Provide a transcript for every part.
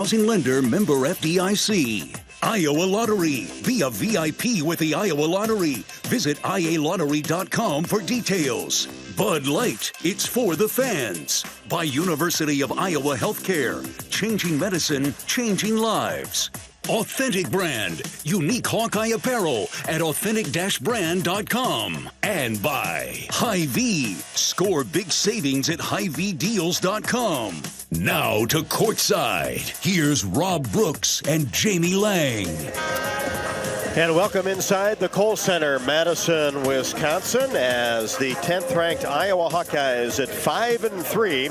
Housing lender, member FDIC. Iowa Lottery. Be a VIP with the Iowa Lottery. Visit ialottery.com for details. Bud Light. It's for the fans. By University of Iowa Healthcare. Changing medicine, changing lives. Authentic Brand. Unique Hawkeye apparel at authentic-brand.com. And by Hy-Vee. Score big savings at HyVeeDeals.com. Now to courtside. Here's Rob Brooks and Jamie Lang. And welcome inside the Kohl Center, Madison, Wisconsin, as the 10th-ranked Iowa Hawkeyes at 5-3,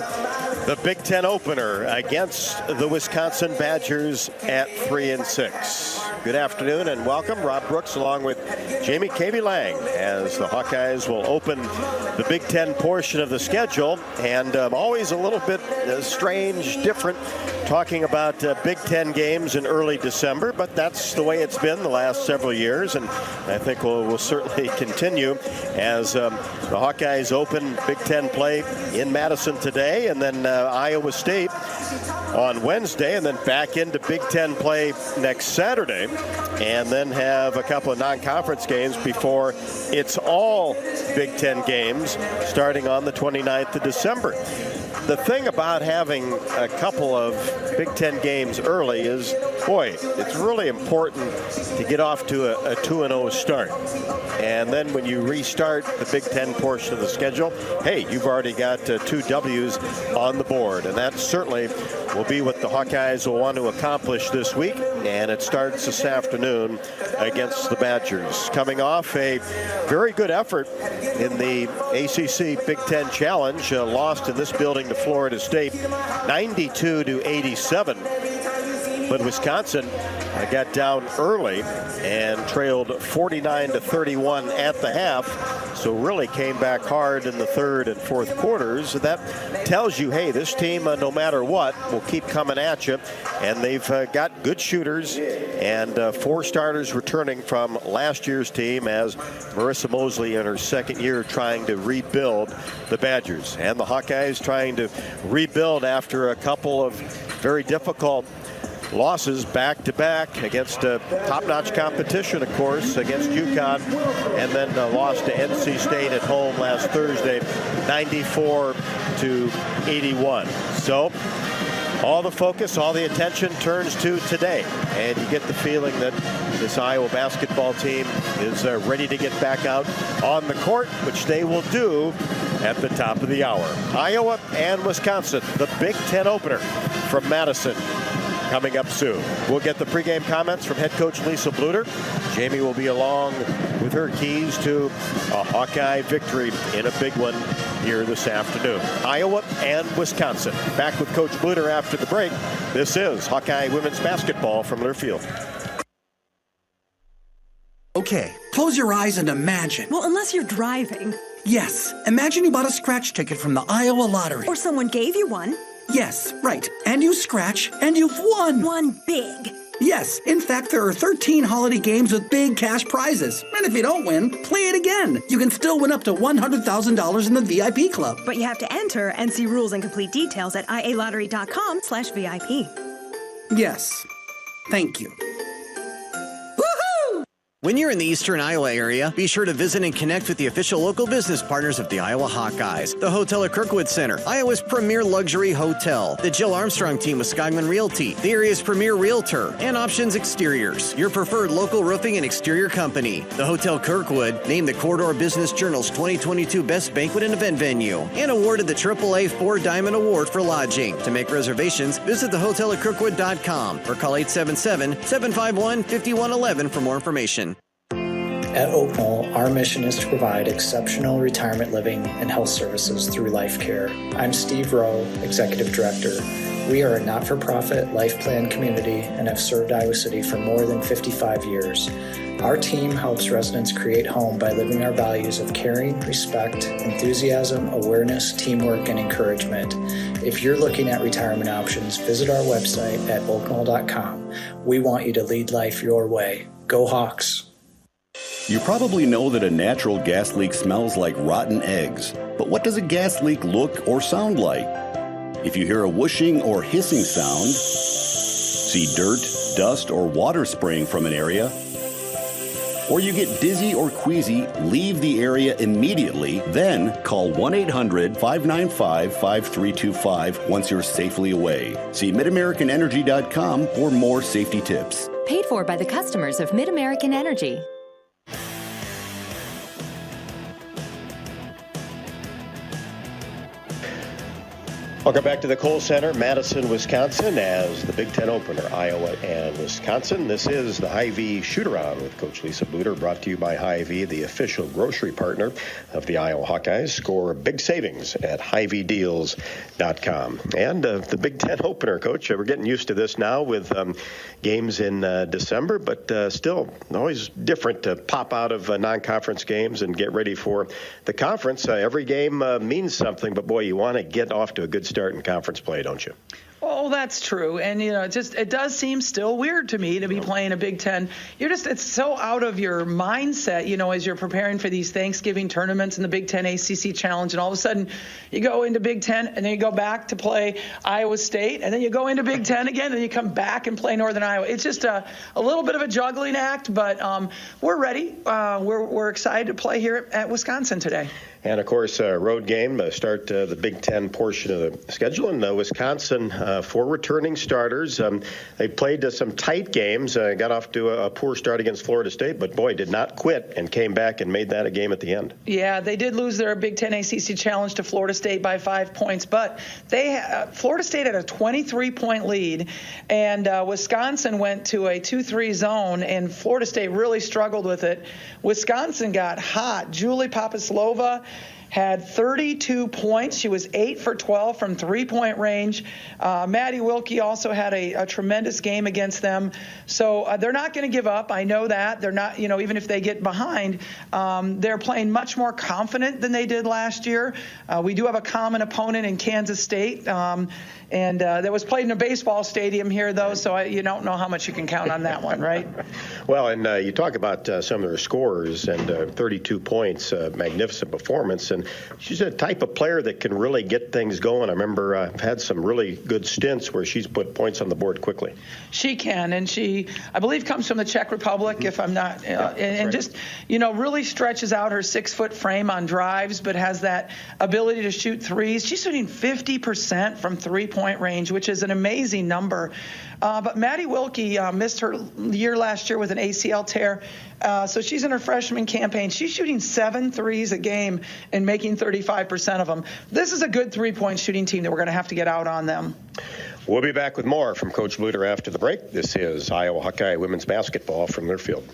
the Big Ten opener against the Wisconsin Badgers at 3-6. Good afternoon and welcome. Rob Brooks along with Jamie K.B. Lang as the Hawkeyes will open the Big Ten portion of the schedule. And always a little bit strange, different, talking about Big Ten games in early December, but that's the way it's been the last several years, and I think we'll certainly continue as the Hawkeyes open Big Ten play in Madison today, and then Iowa State on Wednesday, and then back into Big Ten play next Saturday, and then have a couple of non-conference games before it's all Big Ten games starting on the 29th of December. The thing about having a couple of Big Ten games early is, boy, it's really important to get off to a 2-0 start. And then when you restart the Big Ten portion of the schedule, hey, you've already got 2 W's on the board. And that certainly will be what the Hawkeyes will want to accomplish this week. And it starts this afternoon against the Badgers. Coming off a very good effort in the ACC Big Ten Challenge, lost in this building to Florida State 92-87. But Wisconsin got down early and trailed 49-31 at the half. So really came back hard in the third and fourth quarters. That tells you, hey, this team, no matter what, will keep coming at you. And they've got good shooters and 4 starters returning from last year's team as Marissa Mosley in her second year trying to rebuild the Badgers. And the Hawkeyes trying to rebuild after a couple of very difficult losses back-to-back against top-notch competition, of course, against UConn, and then lost to NC State at home last Thursday, 94-81. So all the focus, all the attention turns to today, and you get the feeling that this Iowa basketball team is ready to get back out on the court, which they will do at the top of the hour. Iowa and Wisconsin, the Big Ten opener from Madison, coming up soon. We'll get the pregame comments from head coach Lisa Bluter. Jamie will be along with her keys to a Hawkeye victory in a big one here this afternoon. Iowa and Wisconsin. Back with Coach Bluter after the break. This is Hawkeye women's basketball from Learfield. Okay, close your eyes and imagine. Well, unless you're driving. Yes, imagine you bought a scratch ticket from the Iowa Lottery. Or someone gave you one. Yes, right. And you scratch, and you've won. Won big. Yes, in fact, there are 13 holiday games with big cash prizes. And if you don't win, play it again. You can still win up to $100,000 in the VIP club. But you have to enter and see rules and complete details at ialottery.com/VIP. Yes. Thank you. When you're in the eastern Iowa area, be sure to visit and connect with the official local business partners of the Iowa Hawkeyes. The Hotel at Kirkwood Center, Iowa's premier luxury hotel. The Jill Armstrong team with Skogman Realty, the area's premier realtor. And Options Exteriors, your preferred local roofing and exterior company. The Hotel Kirkwood, named the Corridor Business Journal's 2022 Best Banquet and Event Venue. And awarded the AAA 4 Diamond Award for lodging. To make reservations, visit thehotelatkirkwood.com or call 877-751-5111 for more information. At Oak Knoll, our mission is to provide exceptional retirement living and health services through Life Care. I'm Steve Rowe, Executive Director. We are a not-for-profit life plan community and have served Iowa City for more than 55 years. Our team helps residents create home by living our values of caring, respect, enthusiasm, awareness, teamwork, and encouragement. If you're looking at retirement options, visit our website at oakknoll.com. We want you to lead life your way. Go Hawks! You probably know that a natural gas leak smells like rotten eggs. But what does a gas leak look or sound like? If you hear a whooshing or hissing sound, See dirt, dust, or water spraying from an area, or you get dizzy or queasy, leave the area immediately, then call 1-800-595-5325 once you're safely away. See MidAmericanEnergy.com for more safety tips. Paid for by the customers of Mid-American Energy. Welcome back to the Kohl Center, Madison, Wisconsin, as the Big Ten opener, Iowa and Wisconsin. This is the Hy-Vee Shoot-Around with Coach Lisa Buter, brought to you by Hy-Vee, the official grocery partner of the Iowa Hawkeyes. Score big savings at HyVeeDeals.com. And the Big Ten opener, Coach, we're getting used to this now with games in December, but still always different to pop out of non-conference games and get ready for the conference. Every game means something, but boy, you want to get off to a good start in conference play, don't you? Oh, that's true. And, it does seem still weird to me to be playing a Big Ten. It's so out of your mindset, as you're preparing for these Thanksgiving tournaments and the Big Ten ACC Challenge. And all of a sudden you go into Big Ten and then you go back to play Iowa State. And then you go into Big Ten again and you come back and play Northern Iowa. It's just a little bit of a juggling act, but we're ready. We're excited to play here at Wisconsin today. And, of course, road game, start the Big Ten portion of the schedule. And Wisconsin, 4 returning starters. They played some tight games, got off to a poor start against Florida State, but, boy, did not quit and came back and made that a game at the end. Yeah, they did lose their Big Ten ACC Challenge to Florida State by 5 points, but Florida State had a 23-point lead, and Wisconsin went to a 2-3 zone, and Florida State really struggled with it. Wisconsin got hot. Julie Papaslova had 32 points. She was 8 for 12 from three-point range. Maddie Wilkie also had a tremendous game against them. So they're not going to give up. I know that. They're not, even if they get behind, they're playing much more confident than they did last year. We do have a common opponent in Kansas State. And that was played in a baseball stadium here, though, so you don't know how much you can count on that one, right? Well, and you talk about some of their scorers and 32 points, magnificent performance. And she's a type of player that can really get things going. I remember I've had some really good stints where she's put points on the board quickly. She can, and she, I believe, comes from the Czech Republic, if I'm not, and right. Just, really stretches out her 6-foot frame on drives, but has that ability to shoot threes. She's shooting 50% from three-point range, which is an amazing number. But Maddie Wilkie missed her year last year with an ACL tear. So she's in her freshman campaign. She's shooting 7 threes a game and making 35% of them. This is a good three-point shooting team that we're going to have to get out on them. We'll be back with more from Coach Buter after the break. This is Iowa Hawkeye women's basketball from their field.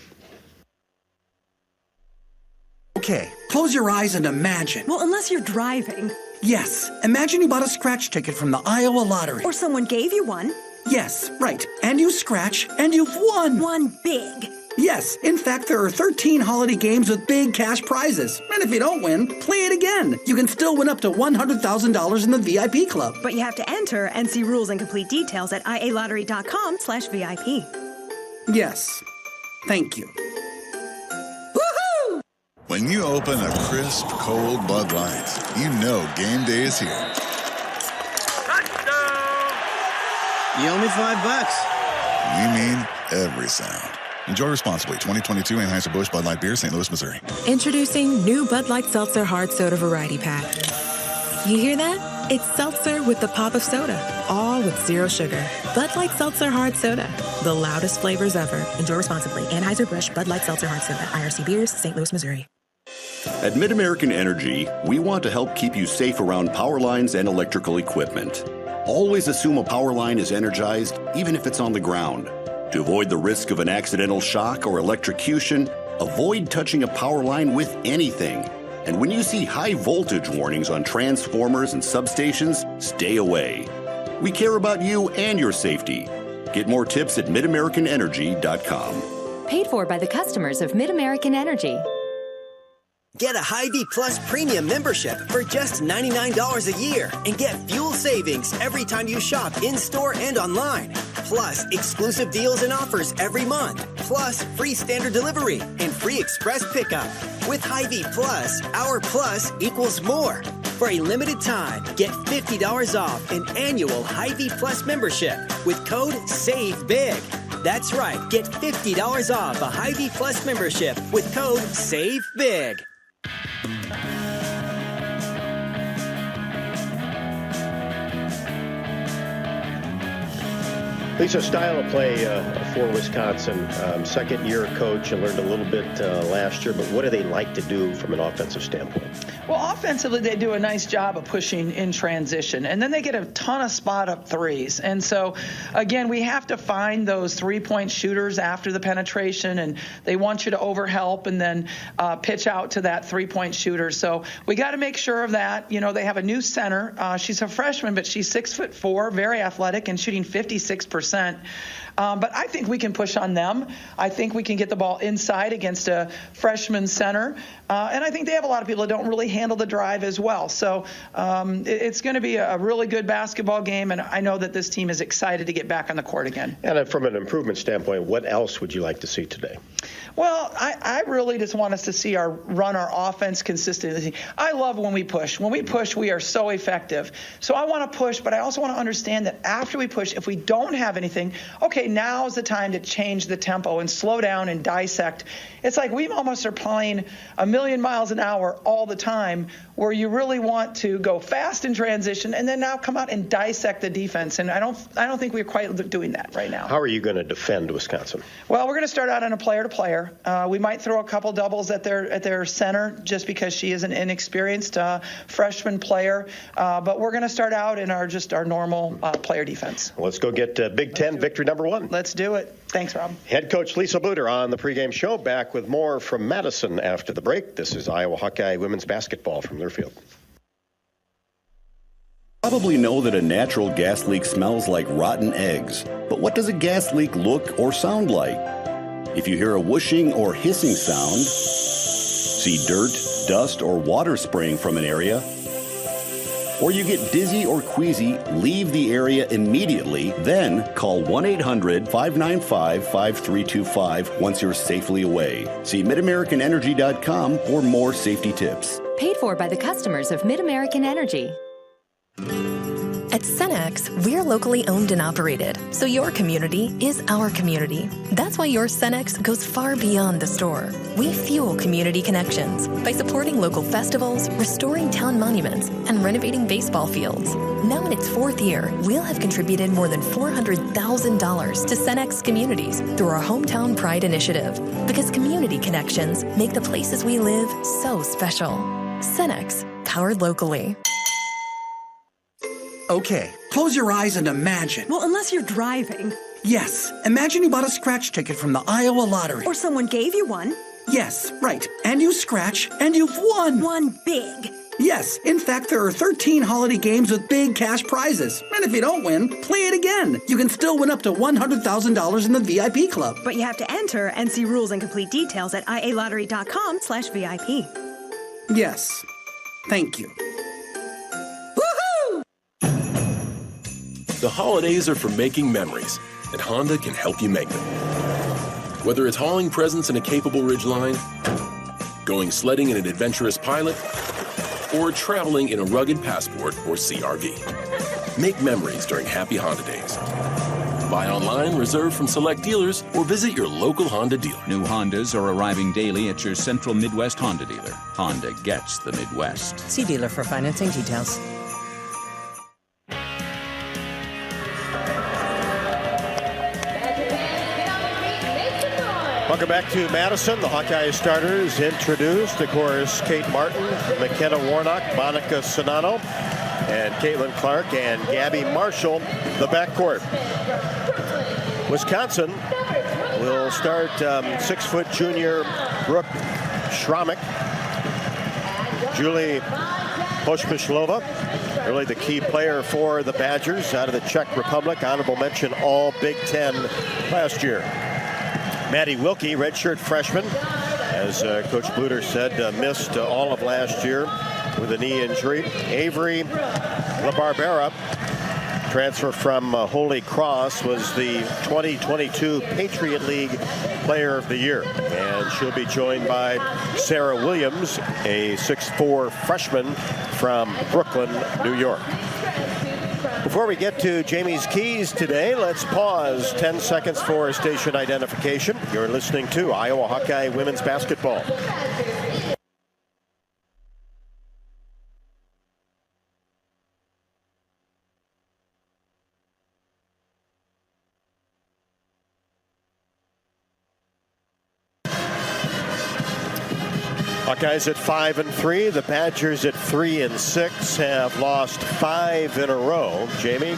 Okay, close your eyes and imagine. Well, unless you're driving. Yes, imagine you bought a scratch ticket from the Iowa lottery. Or someone gave you one. Yes, right. And you scratch, and you've won. Won big. Yes, in fact, there are 13 holiday games with big cash prizes. And if you don't win, play it again. You can still win up to $100,000 in the VIP club. But you have to enter and see rules and complete details at ialottery.com/VIP. Yes, thank you. When you open a crisp, cold Bud Light, you know game day is here. You owe me $5. You mean every sound. Enjoy responsibly. 2022 Anheuser-Busch Bud Light Beer, St. Louis, Missouri. Introducing new Bud Light Seltzer Hard Soda Variety Pack. You hear that? It's seltzer with the pop of soda, all with zero sugar. Bud Light Seltzer Hard Soda, the loudest flavors ever. Enjoy responsibly. Anheuser-Busch Bud Light Seltzer Hard Soda, IRC Beers, St. Louis, Missouri. At Mid-American Energy, we want to help keep you safe around power lines and electrical equipment. Always assume a power line is energized, even if it's on the ground. To avoid the risk of an accidental shock or electrocution, avoid touching a power line with anything. And when you see high voltage warnings on transformers and substations, stay away. We care about you and your safety. Get more tips at MidAmericanEnergy.com. Paid for by the customers of Mid-American Energy. Get a Hy-Vee Plus Premium membership for just $99 a year and get fuel savings every time you shop in-store and online. Plus, exclusive deals and offers every month. Plus, free standard delivery and free express pickup. With Hy-Vee Plus, our plus equals more. For a limited time, get $50 off an annual Hy-Vee Plus membership with code SAVEBIG. That's right, get $50 off a Hy-Vee Plus membership with code SAVEBIG. Lisa, style of play for Wisconsin, second-year coach. You learned a little bit last year, but what do they like to do from an offensive standpoint? Well, offensively, they do a nice job of pushing in transition, and then they get a ton of spot-up threes. And so, again, we have to find those three-point shooters after the penetration, and they want you to overhelp and then pitch out to that three-point shooter. So we got to make sure of that. You know, they have a new center. She's a freshman, but she's 6'4", very athletic, and shooting 56%. But I think we can push on them. I think we can get the ball inside against a freshman center. And I think they have a lot of people that don't really handle the drive as well. So it's going to be a really good basketball game, and I know that this team is excited to get back on the court again. And from an improvement standpoint, what else would you like to see today? Well, I really just want us to run our offense consistently. I love when we push. When we push, we are so effective. So I want to push, but I also want to understand that after we push, if we don't have anything, okay, now is the time to change the tempo and slow down and dissect. It's like we almost are playing a million miles an hour all the time, where you really want to go fast in transition and then now come out and dissect the defense. And I don't think we're quite doing that right now. How are you going to defend Wisconsin? Well, we're going to start out on a player-to-player. We might throw a couple doubles at their center just because she is an inexperienced freshman player. But we're going to start out in our normal player defense. Let's go get Big Ten victory number 1. Let's do it. Thanks, Rob. Head coach Lisa Bluder on the pregame show. Back with more from Madison after the break. This is Iowa Hawkeye women's basketball from Learfield. Probably know that a natural gas leak smells like rotten eggs. But what does a gas leak look or sound like? If you hear a whooshing or hissing sound, see dirt, dust, or water spraying from an area, or you get dizzy or queasy, leave the area immediately, then call 1-800-595-5325 once you're safely away. See MidAmericanEnergy.com for more safety tips. Paid for by the customers of MidAmerican Energy. At Cenex, we're locally owned and operated, so your community is our community. That's why your Cenex goes far beyond the store. We fuel community connections by supporting local festivals, restoring town monuments, and renovating baseball fields. Now in its 4th year, we'll have contributed more than $400,000 to Cenex communities through our Hometown Pride initiative, because community connections make the places we live so special. Cenex, powered locally. Okay, close your eyes and imagine. Well, unless you're driving. Yes, imagine you bought a scratch ticket from the Iowa Lottery. Or someone gave you one. Yes, right. And you scratch, and you've won. Won big. Yes, in fact, there are 13 holiday games with big cash prizes. And if you don't win, play it again. You can still win up to $100,000 in the VIP club. But you have to enter and see rules and complete details at ialottery.com/VIP. Yes, thank you. The holidays are for making memories, and Honda can help you make them. Whether it's hauling presents in a capable Ridgeline, going sledding in an adventurous Pilot, or traveling in a rugged Passport or CR-V. Make memories during Happy Honda Days. Buy online, reserve from select dealers, or visit your local Honda dealer. New Hondas are arriving daily at your Central Midwest Honda dealer. Honda gets the Midwest. See dealer for financing details. Welcome back to Madison. The Hawkeye starters introduced, of course, Kate Martin, McKenna Warnock, Monica Sonano, and Caitlin Clark, and Gabby Marshall, the backcourt. Wisconsin will start 6-foot junior Brooke Schramek, Julie Pospashlova, really the key player for the Badgers out of the Czech Republic. Honorable mention all Big Ten last year. Maddie Wilkie, redshirt freshman, as Coach Bluder said, missed all of last year with a knee injury. Avery LaBarbera, transfer from Holy Cross, was the 2022 Patriot League Player of the Year. And she'll be joined by Sarah Williams, a 6'4" freshman from Brooklyn, New York. Before we get to Jamie's keys today, let's pause 10 seconds for station identification. You're listening to Iowa Hawkeye Women's Basketball. Hawkeyes at 5-3. The Badgers at 3-6 have lost 5 in a row. Jamie,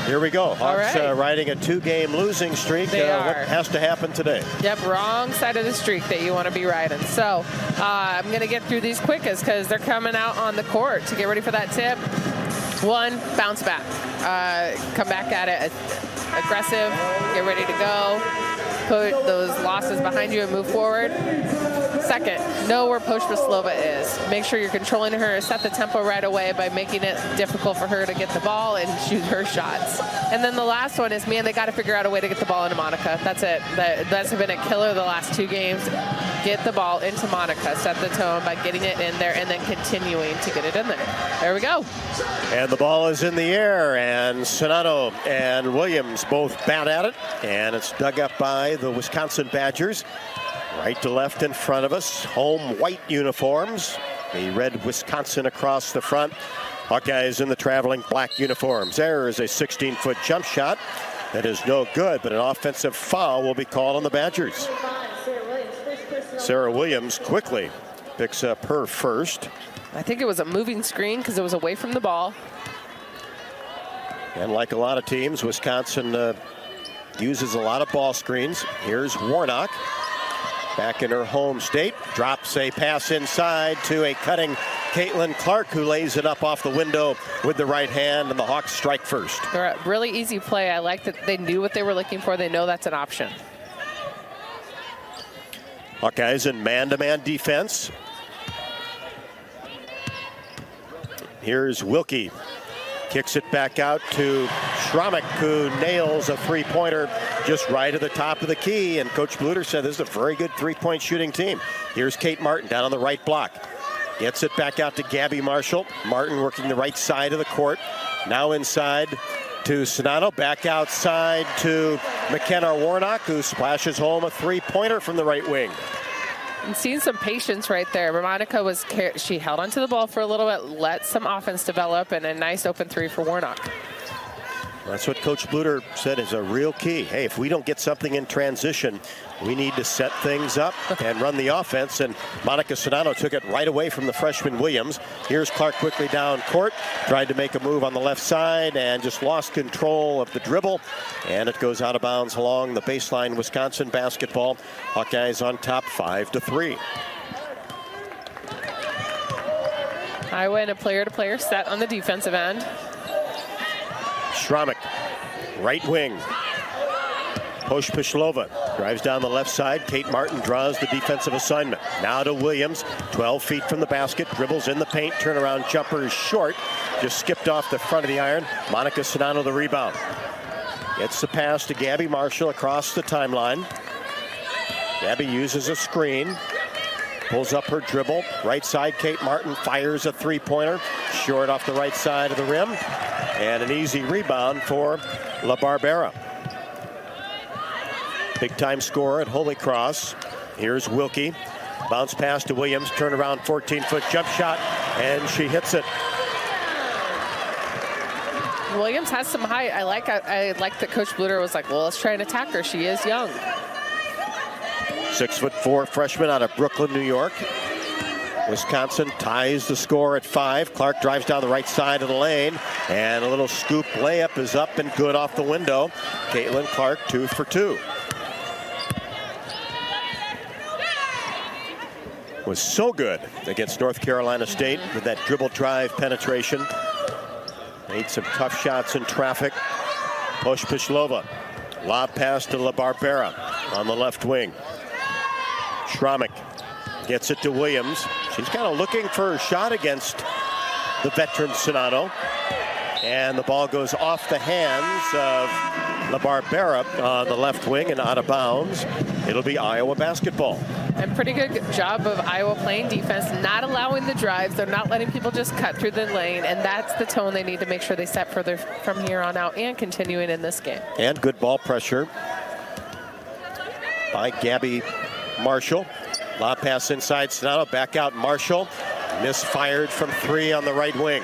here we go. Hawks riding a 2-game losing streak. They are. What has to happen today? Yep, wrong side of the streak that you want to be riding. So I'm going to get through these quickest because they're coming out on the court to get ready for that tip. 1, bounce back. Come back at it aggressive. Get ready to go. Put those losses behind you and move forward. 2nd, know where Postgame is. Make sure you're controlling her. Set the tempo right away by making it difficult for her to get the ball and shoot her shots. And then the last one is, man, they got to figure out a way to get the ball into Monica. That's it. That's been a killer the last 2 games. Get the ball into Monica. Set the tone by getting it in there and then continuing to get it in there. There we go. And the ball is in the air, and Sonano and Williams both bat at it, and it's dug up by the Wisconsin Badgers. Right to left in front of us, home white uniforms, the red Wisconsin across the front. Hawkeyes in the traveling black uniforms. There is a 16-foot jump shot that is no good, but an offensive foul will be called on the Badgers. Sarah Williams quickly picks up her first. I think it was a moving screen because it was away from the ball. And like a lot of teams, Wisconsin uses a lot of ball screens. Here's Warnock. Back in her home state, drops a pass inside to a cutting Caitlin Clark, who lays it up off the window with the right hand, and the Hawks strike first. They're a really easy play. I like that they knew what they were looking for. They know that's an option. Hawkeyes in man-to-man defense. Here's Wilkie. Kicks it back out to Schramek, who nails a three-pointer just right at the top of the key. And Coach Bluter said this is a very good three-point shooting team. Here's Kate Martin down on the right block. Gets it back out to Gabby Marshall. Martin working the right side of the court. Now inside to Sonano. Back outside to McKenna Warnock, who splashes home a three-pointer from the right wing. And seeing some patience right there. Monica she held onto the ball for a little bit, let some offense develop, and a nice open 3 for Warnock. That's what Coach Bluter said is a real key. Hey, if we don't get something in transition, we need to set things up and run the offense. And Monica Sonano took it right away from the freshman Williams. Here's Clark quickly down court. Tried to make a move on the left side and just lost control of the dribble. And it goes out of bounds along the baseline. Wisconsin basketball. Hawkeyes on top 5-3. Iowa in a player-to-player set on the defensive end. Schramek, right wing. Pospisilova drives down the left side. Kate Martin draws the defensive assignment. Now to Williams, 12 feet from the basket, dribbles in the paint, turnaround jumper is short. Just skipped off the front of the iron. Monica Sonano the rebound. Gets the pass to Gabby Marshall across the timeline. Gabby uses a screen. Pulls up her dribble. Right side, Kate Martin fires a three-pointer. Short off the right side of the rim. And an easy rebound for La Barbera. Big-time scorer at Holy Cross. Here's Wilkie. Bounce pass to Williams. Turnaround 14-foot jump shot. And she hits it. Williams has some height. I like that Coach Bluter was like, well, let's try and attack her. She is young. 6'4" freshman out of Brooklyn, New York. Wisconsin ties the score at 5. Clark drives down the right side of the lane, and a little scoop layup is up and good off the window. Caitlin Clark 2 for 2. Was so good against North Carolina State with that dribble drive penetration. Made some tough shots in traffic. Pospisilova. Lob pass to La Barbera on the left wing. Schramek gets it to Williams. She's kind of looking for a shot against the veteran Sonano. And the ball goes off the hands of LaBarbera on the left wing and out of bounds. It'll be Iowa basketball. And pretty good job of Iowa playing defense, not allowing the drives. They're not letting people just cut through the lane, and that's the tone they need to make sure they set further from here on out and continuing in this game. And good ball pressure by Gabby Marshall. Lob pass inside Sonato, back out Marshall. Misfired from 3 on the right wing.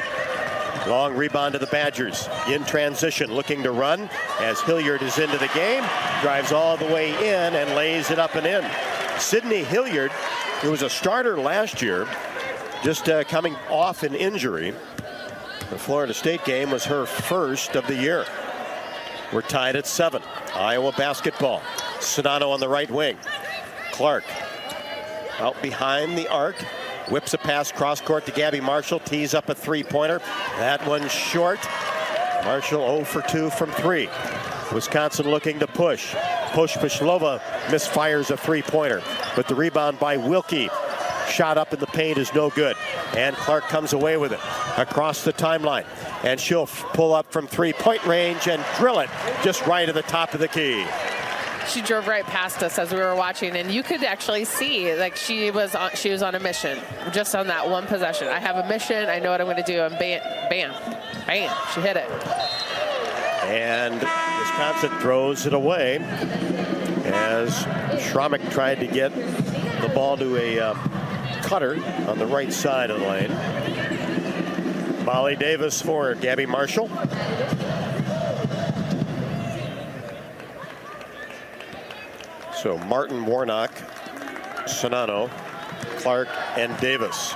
Long rebound to the Badgers. In transition, looking to run as Hilliard is into the game. Drives all the way in and lays it up and in. Sydney Hilliard, who was a starter last year, just coming off an injury. The Florida State game was her first of the year. We're tied at 7. Iowa basketball. Sonato on the right wing. Clark out behind the arc. Whips a pass cross court to Gabby Marshall. Tees up a three-pointer. That one's short. Marshall 0 for 2 from 3. Wisconsin looking to push. Pushlova misfires a three-pointer. But the rebound by Wilkie. Shot up in the paint is no good. And Clark comes away with it across the timeline. And she'll pull up from three-point range and drill it just right at the top of the key. She drove right past us as we were watching, and you could actually see like she was on a mission just on that one possession. I have a mission. I know what I'm going to do. And bam, bam, bam. She hit it. And Wisconsin throws it away as Schramek tried to get the ball to a cutter on the right side of the lane. Molly Davis for Gabby Marshall. So Martin, Warnock, Sonato, Clark, and Davis.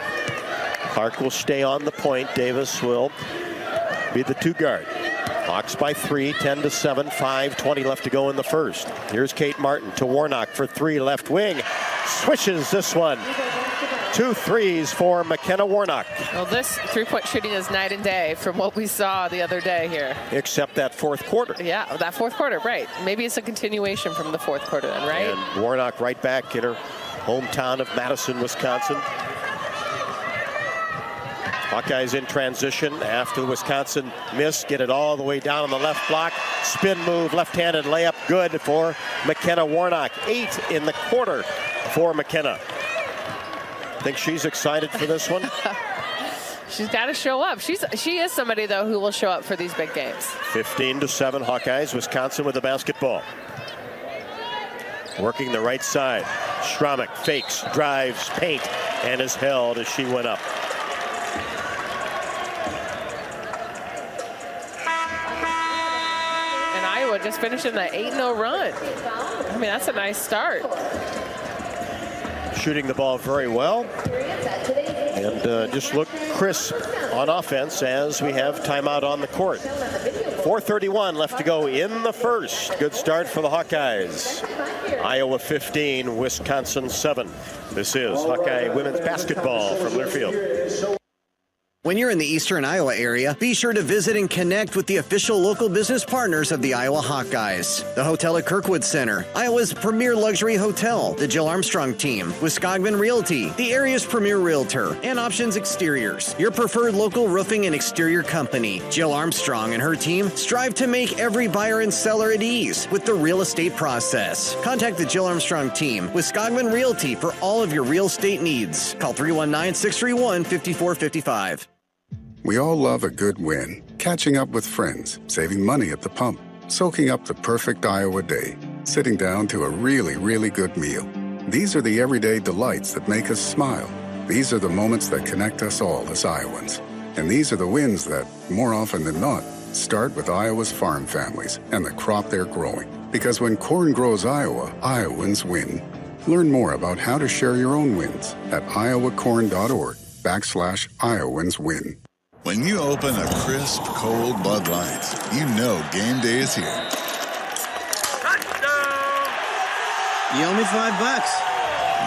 Clark will stay on the point. Davis will be the 2 guard. Hawks by 3, 10-7, 5:20 left to go in the first. Here's Kate Martin to Warnock for 3, left wing. Swishes this one. 2 threes for McKenna Warnock. Well, this three-point shooting is night and day from what we saw the other day here. Except that fourth quarter. Yeah, that fourth quarter, right. Maybe it's a continuation from the fourth quarter then, right? And Warnock right back in her hometown of Madison, Wisconsin. Hawkeyes in transition after the Wisconsin miss. Get it all the way down on the left block. Spin move, left-handed layup, good for McKenna Warnock. 8 in the quarter for McKenna. Think she's excited for this one? She's got to show up. She is somebody, though, who will show up for these big games. 15-7 Hawkeyes. Wisconsin with the basketball. Working the right side. Schramek fakes, drives, paint, and is held as she went up. And Iowa just finishing that 8-0 run. I mean, that's a nice start. Shooting the ball very well. And just look crisp on offense as we have timeout on the court. 4:31 left to go in the first. Good start for the Hawkeyes. Iowa 15, Wisconsin 7. This is Hawkeye women's basketball from Learfield. When you're in the eastern Iowa area, be sure to visit and connect with the official local business partners of the Iowa Hawkeyes. The Hotel at Kirkwood Center, Iowa's premier luxury hotel, the Jill Armstrong Team, Wisconsin Realty, the area's premier realtor, and Options Exteriors, your preferred local roofing and exterior company. Jill Armstrong and her team strive to make every buyer and seller at ease with the real estate process. Contact the Jill Armstrong Team, Wisconsin Realty, for all of your real estate needs. Call 319-631-5455. We all love a good win. Catching up with friends, saving money at the pump, soaking up the perfect Iowa day, sitting down to a really, really good meal. These are the everyday delights that make us smile. These are the moments that connect us all as Iowans. And these are the wins that, more often than not, start with Iowa's farm families and the crop they're growing. Because when corn grows Iowa, Iowans win. Learn more about how to share your own wins at iowacorn.org/Iowans win. When you open a crisp, cold Bud Light, you know game day is here. You owe me $5.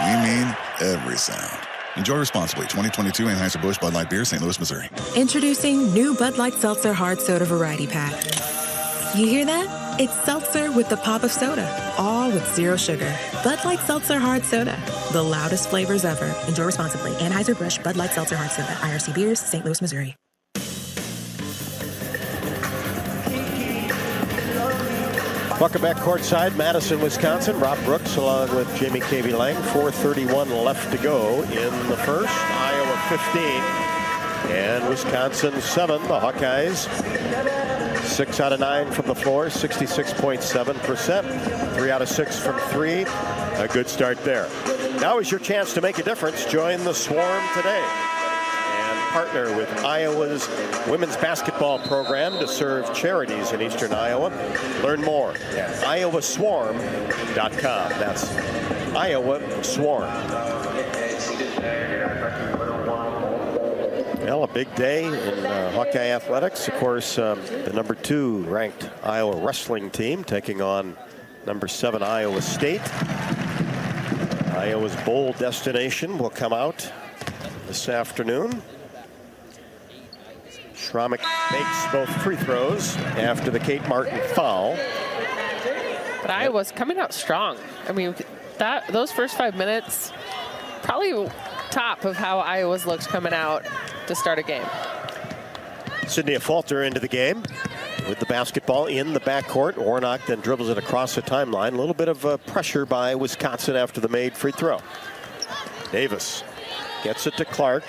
We mean every sound. Enjoy responsibly. 2022 Anheuser-Busch Bud Light Beer, St. Louis, Missouri. Introducing new Bud Light Seltzer Hard Soda Variety Pack. You hear that? It's seltzer with the pop of soda, all with zero sugar. Bud Light Seltzer Hard Soda, the loudest flavors ever. Enjoy responsibly. Anheuser-Busch Bud Light Seltzer Hard Soda, IRC Beers, St. Louis, Missouri. Welcome back courtside, Madison, Wisconsin. Rob Brooks along with Jamie Cavey Lang. 4:31 left to go in the first. Iowa 15 and Wisconsin 7. The Hawkeyes 6 out of 9 from the floor, 66.7%. 3 out of 6 from 3. A good start there. Now is your chance to make a difference. Join the Swarm today and partner with Iowa's women's basketball program to serve charities in eastern Iowa. Learn more at iowaswarm.com. That's Iowa Swarm. Well, a big day in Hawkeye athletics. Of course, the number 2 ranked Iowa wrestling team taking on number 7 Iowa State. Iowa's bowl destination will come out this afternoon. Schramek makes both free throws after the Kate Martin foul. But Iowa's coming out strong. I mean, those first 5 minutes, probably top of how Iowa's looked coming out to start a game. Sydney Falter into the game with the basketball in the backcourt. Warnock then dribbles it across the timeline. A little bit of pressure by Wisconsin after the made free throw. Davis gets it to Clark.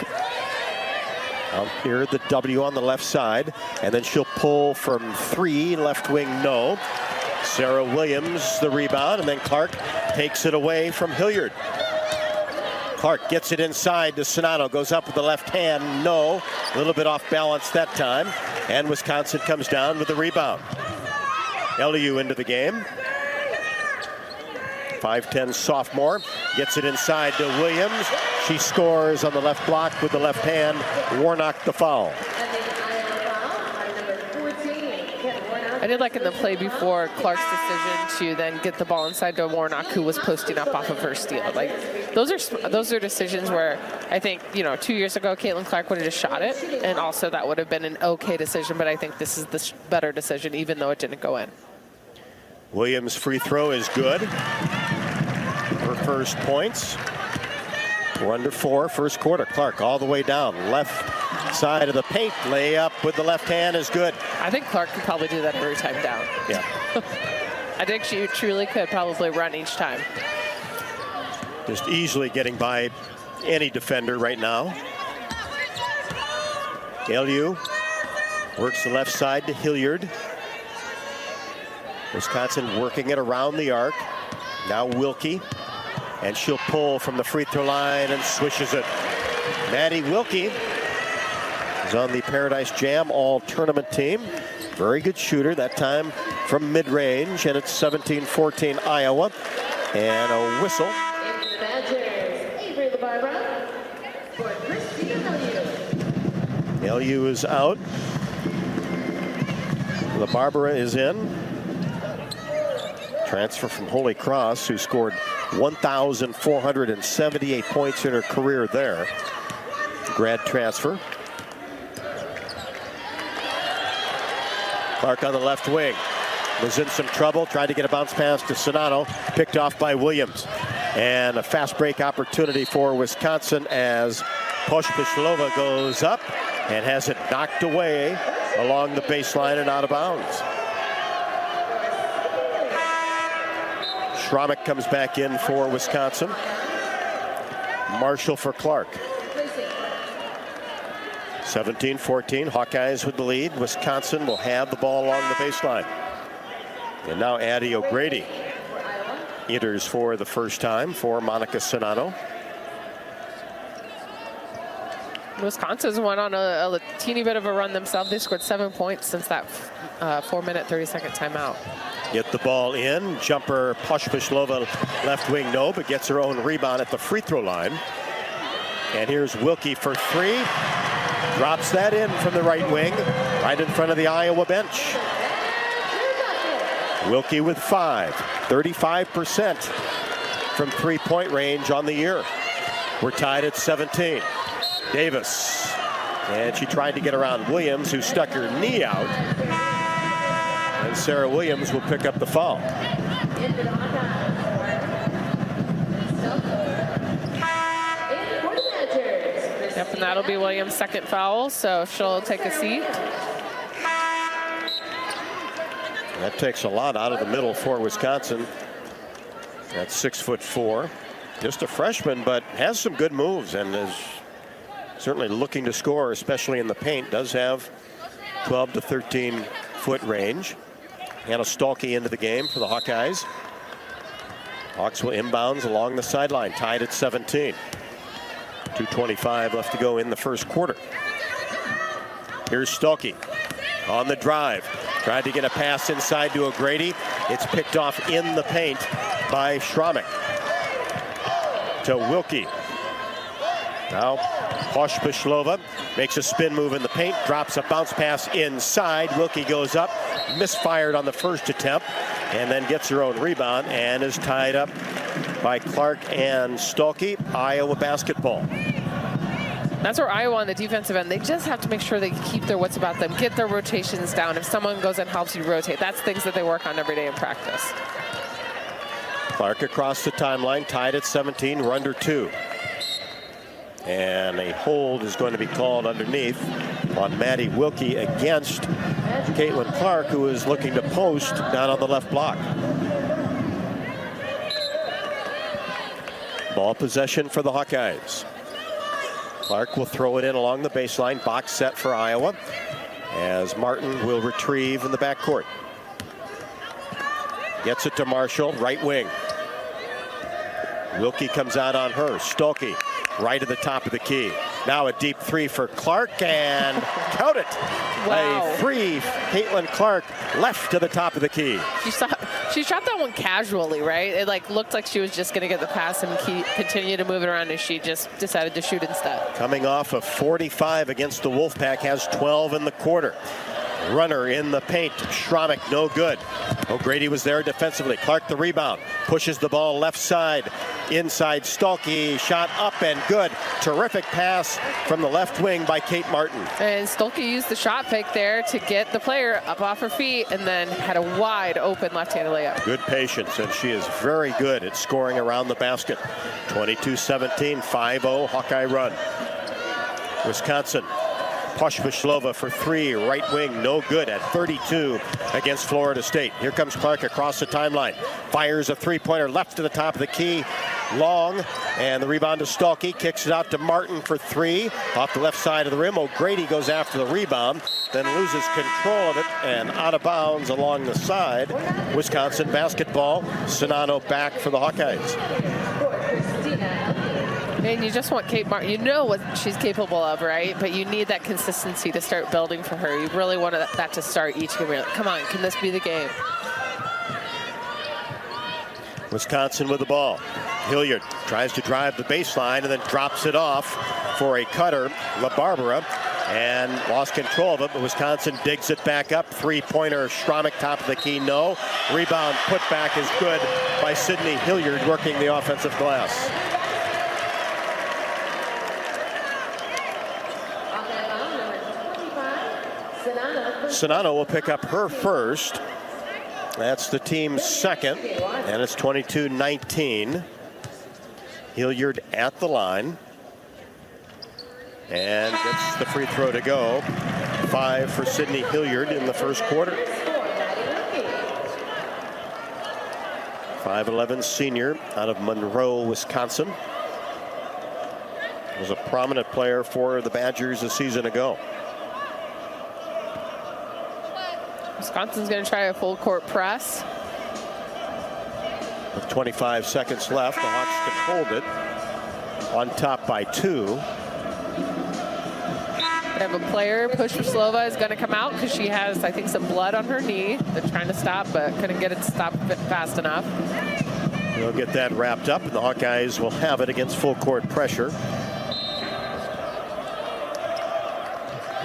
Out here, the W on the left side, and then she'll pull from 3, left wing, no. Sarah Williams, the rebound, and then Clark takes it away from Hilliard. Clark gets it inside to Sonato, goes up with the left hand, no. A little bit off balance that time, and Wisconsin comes down with the rebound. LU into the game. 5'10" sophomore, gets it inside to Williams. She scores on the left block with the left hand. Warnock the foul. I did like in the play before Clark's decision to then get the ball inside to Warnock, who was posting up off of her steal. Like those are decisions where I think 2 years ago Caitlin Clark would have just shot it, and also that would have been an okay decision. But I think this is the better decision, even though it didn't go in. Williams' free throw is good. Her first points. 4 under 4, first quarter. Clark all the way down, left side of the paint. Layup with the left hand is good. I think Clark could probably do that every time down. Yeah. I think she truly could probably run each time. Just easily getting by any defender right now. LU works the left side to Hilliard. Wisconsin working it around the arc. Now Wilkie. And she'll pull from the free throw line and swishes it. Maddie Wilkie is on the Paradise Jam all-tournament team. Very good shooter, that time from mid-range. And it's 17-14 Iowa. And a whistle. LU is out. LaBarbera is in. Transfer from Holy Cross, who scored 1,478 points in her career there. Grad transfer. Clark on the left wing. Was in some trouble, tried to get a bounce pass to Sonato, picked off by Williams. And a fast break opportunity for Wisconsin as Pospisilova goes up and has it knocked away along the baseline and out of bounds. Schramek comes back in for Wisconsin. Marshall for Clark. 17-14, Hawkeyes with the lead. Wisconsin will have the ball along the baseline. And now Addie O'Grady enters for the first time for Monica Sonato. Wisconsin's went on a teeny bit of a run themselves. They scored 7 points since that 4-minute, 30-second timeout. Get the ball in. Jumper, Pospisilova, left wing, no, but gets her own rebound at the free throw line. And here's Wilkie for 3. Drops that in from the right wing, right in front of the Iowa bench. Wilkie with 5. 35% from three-point range on the year. We're tied at 17. Davis. And she tried to get around Williams, who stuck her knee out. And Sarah Williams will pick up the foul. Yep, and that'll be Williams' second foul, so she'll take a seat. That takes a lot out of the middle for Wisconsin. That's 6'4". Just a freshman, but has some good moves and is certainly looking to score, especially in the paint. Does have 12 to 13 foot range. Hannah Stolke into the game for the Hawkeyes. Hawks will inbounds along the sideline, tied at 17. 2:25 left to go in the first quarter. Here's Stolke on the drive. Tried to get a pass inside to O'Grady. It's picked off in the paint by Schramek. To Wilkie. Now Pospisilova makes a spin move in the paint, drops a bounce pass inside. Wilkie goes up, misfired on the first attempt, and then gets her own rebound and is tied up by Clark and Stolke. Iowa basketball. That's where Iowa on the defensive end, they just have to make sure they keep their wits about them, get their rotations down. If someone goes and helps you rotate, that's things that they work on every day in practice. Clark across the timeline, tied at 17, we're under 2. And a hold is going to be called underneath on Maddie Wilkie against Caitlin Clark, who is looking to post down on the left block. Ball possession for the Hawkeyes. Clark will throw it in along the baseline. Box set for Iowa as Martin will retrieve in the backcourt. Gets it to Marshall, right wing. Wilkie comes out on her. Stolke right at the top of the key. Now a deep three for Clark and count it. Wow. A three, Caitlin Clark left to the top of the key. She shot that one casually, right? It looked like she was just going to get the pass and continue to move it around, and she just decided to shoot instead. Coming off of 45 against the Wolfpack, has 12 in the quarter. Runner in the paint. Schramek no good. O'Grady was there defensively. Clark the rebound. Pushes the ball left side. Inside Stolke. Shot up and good. Terrific pass from the left wing by Kate Martin. And Stolke used the shot fake there to get the player up off her feet and then had a wide open left-handed layup. Good patience, and she is very good at scoring around the basket. 22-17, 5-0 Hawkeye run. Wisconsin. Pospisilova for three, right wing, no good at 32 against Florida State. Here comes Clark across the timeline. Fires a three-pointer left to the top of the key. Long, and the rebound to Stolke. Kicks it out to Martin for three. Off the left side of the rim. O'Grady goes after the rebound, then loses control of it, and out of bounds along the side. Wisconsin basketball. Sonano back for the Hawkeyes. And you just want Kate Martin. You know what she's capable of, right? But you need that consistency to start building for her. You really want that to start each game. Come on, can this be the game? Wisconsin with the ball. Hilliard tries to drive the baseline and then drops it off for a cutter, LaBarbera, and lost control of it, but Wisconsin digs it back up. Three-pointer, Schramek, top of the key, no. Rebound, put back is good by Sydney Hilliard, working the offensive glass. Sonano will pick up her first. That's the team's second, and it's 22-19. Hilliard at the line and gets the free throw to go. 5 for Sydney Hilliard in the first quarter. 5'11" senior out of Monroe, Wisconsin. Was a prominent player for the Badgers a season ago. Wisconsin's going to try a full court press. With 25 seconds left, the Hawks can hold it. On top by 2. They have a player, Pospisilova, is going to come out because she has, I think, some blood on her knee. They're trying to stop, but couldn't get it to stop fast enough. We'll get that wrapped up, and the Hawkeyes will have it against full court pressure.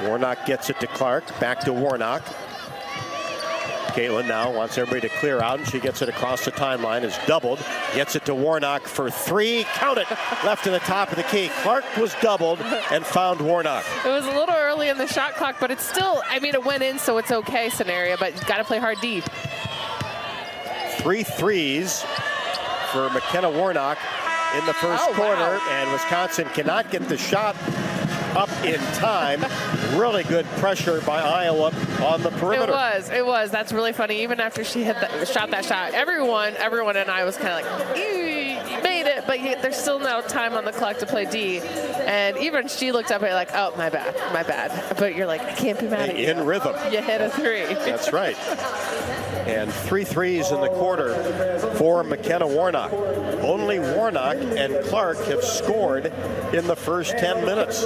Warnock gets it to Clark. Back to Warnock. Caitlin now wants everybody to clear out, and she gets it across the timeline. Is doubled. Gets it to Warnock for three. Count it. Left to the top of the key. Clark was doubled and found Warnock. It was a little early in the shot clock, but it's still, I mean, it went in, so it's okay scenario, but you've got to play hard deep. 3 threes for McKenna Warnock in the first quarter, wow. And Wisconsin cannot get the shot up in time. Really good pressure by Iowa on the perimeter. It was. That's really funny. Even after she shot that shot, everyone and I was kind of like, you made it, but there's still no time on the clock to play D. And even she looked up at like, oh, my bad. But you're like, I can't be mad at you. In rhythm. You hit a 3. That's right. And 3 threes in the quarter for McKenna Warnock. Only Warnock and Clark have scored in the first 10 minutes.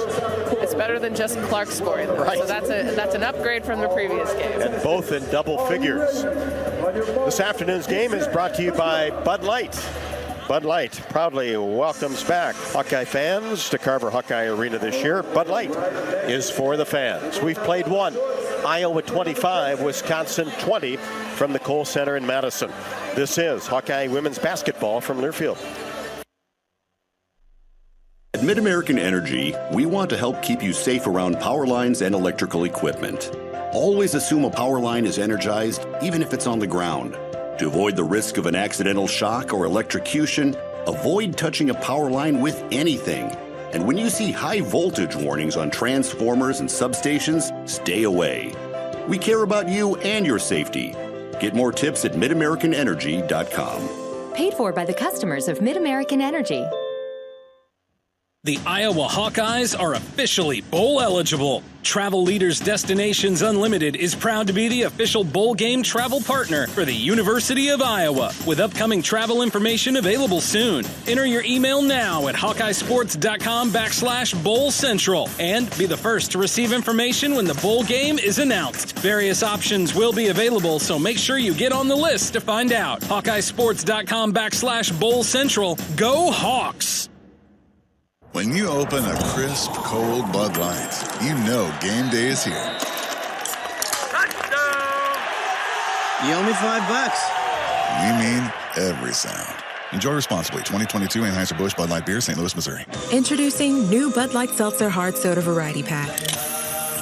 It's better than just Clark scoring, though. Right. So that's an upgrade from the previous game. And both in double figures. This afternoon's game is brought to you by Bud Light. Bud Light proudly welcomes back Hawkeye fans to Carver Hawkeye Arena this year. Bud Light is for the fans. We've played one. Iowa 25, Wisconsin 20 from the Kohl Center in Madison. This is Hawkeye women's basketball from Learfield. At Mid-American Energy, we want to help keep you safe around power lines and electrical equipment. Always assume a power line is energized, even if it's on the ground. To avoid the risk of an accidental shock or electrocution, avoid touching a power line with anything. And when you see high voltage warnings on transformers and substations, stay away. We care about you and your safety. Get more tips at midamericanenergy.com. Paid for by the customers of Mid-American Energy. The Iowa Hawkeyes are officially bowl eligible. Travel Leaders Destinations Unlimited is proud to be the official bowl game travel partner for the University of Iowa, with upcoming travel information available soon. Enter your email now at hawkeyesports.com/bowl central and be the first to receive information when the bowl game is announced. Various options will be available, so make sure you get on the list to find out. hawkeyesports.com/bowl central. Go Hawks! When you open a crisp, cold Bud Light, you know game day is here. You owe me $5. We mean every sound. Enjoy responsibly. 2022 Anheuser-Busch Bud Light Beer, St. Louis, Missouri. Introducing new Bud Light Seltzer Hard Soda Variety Pack.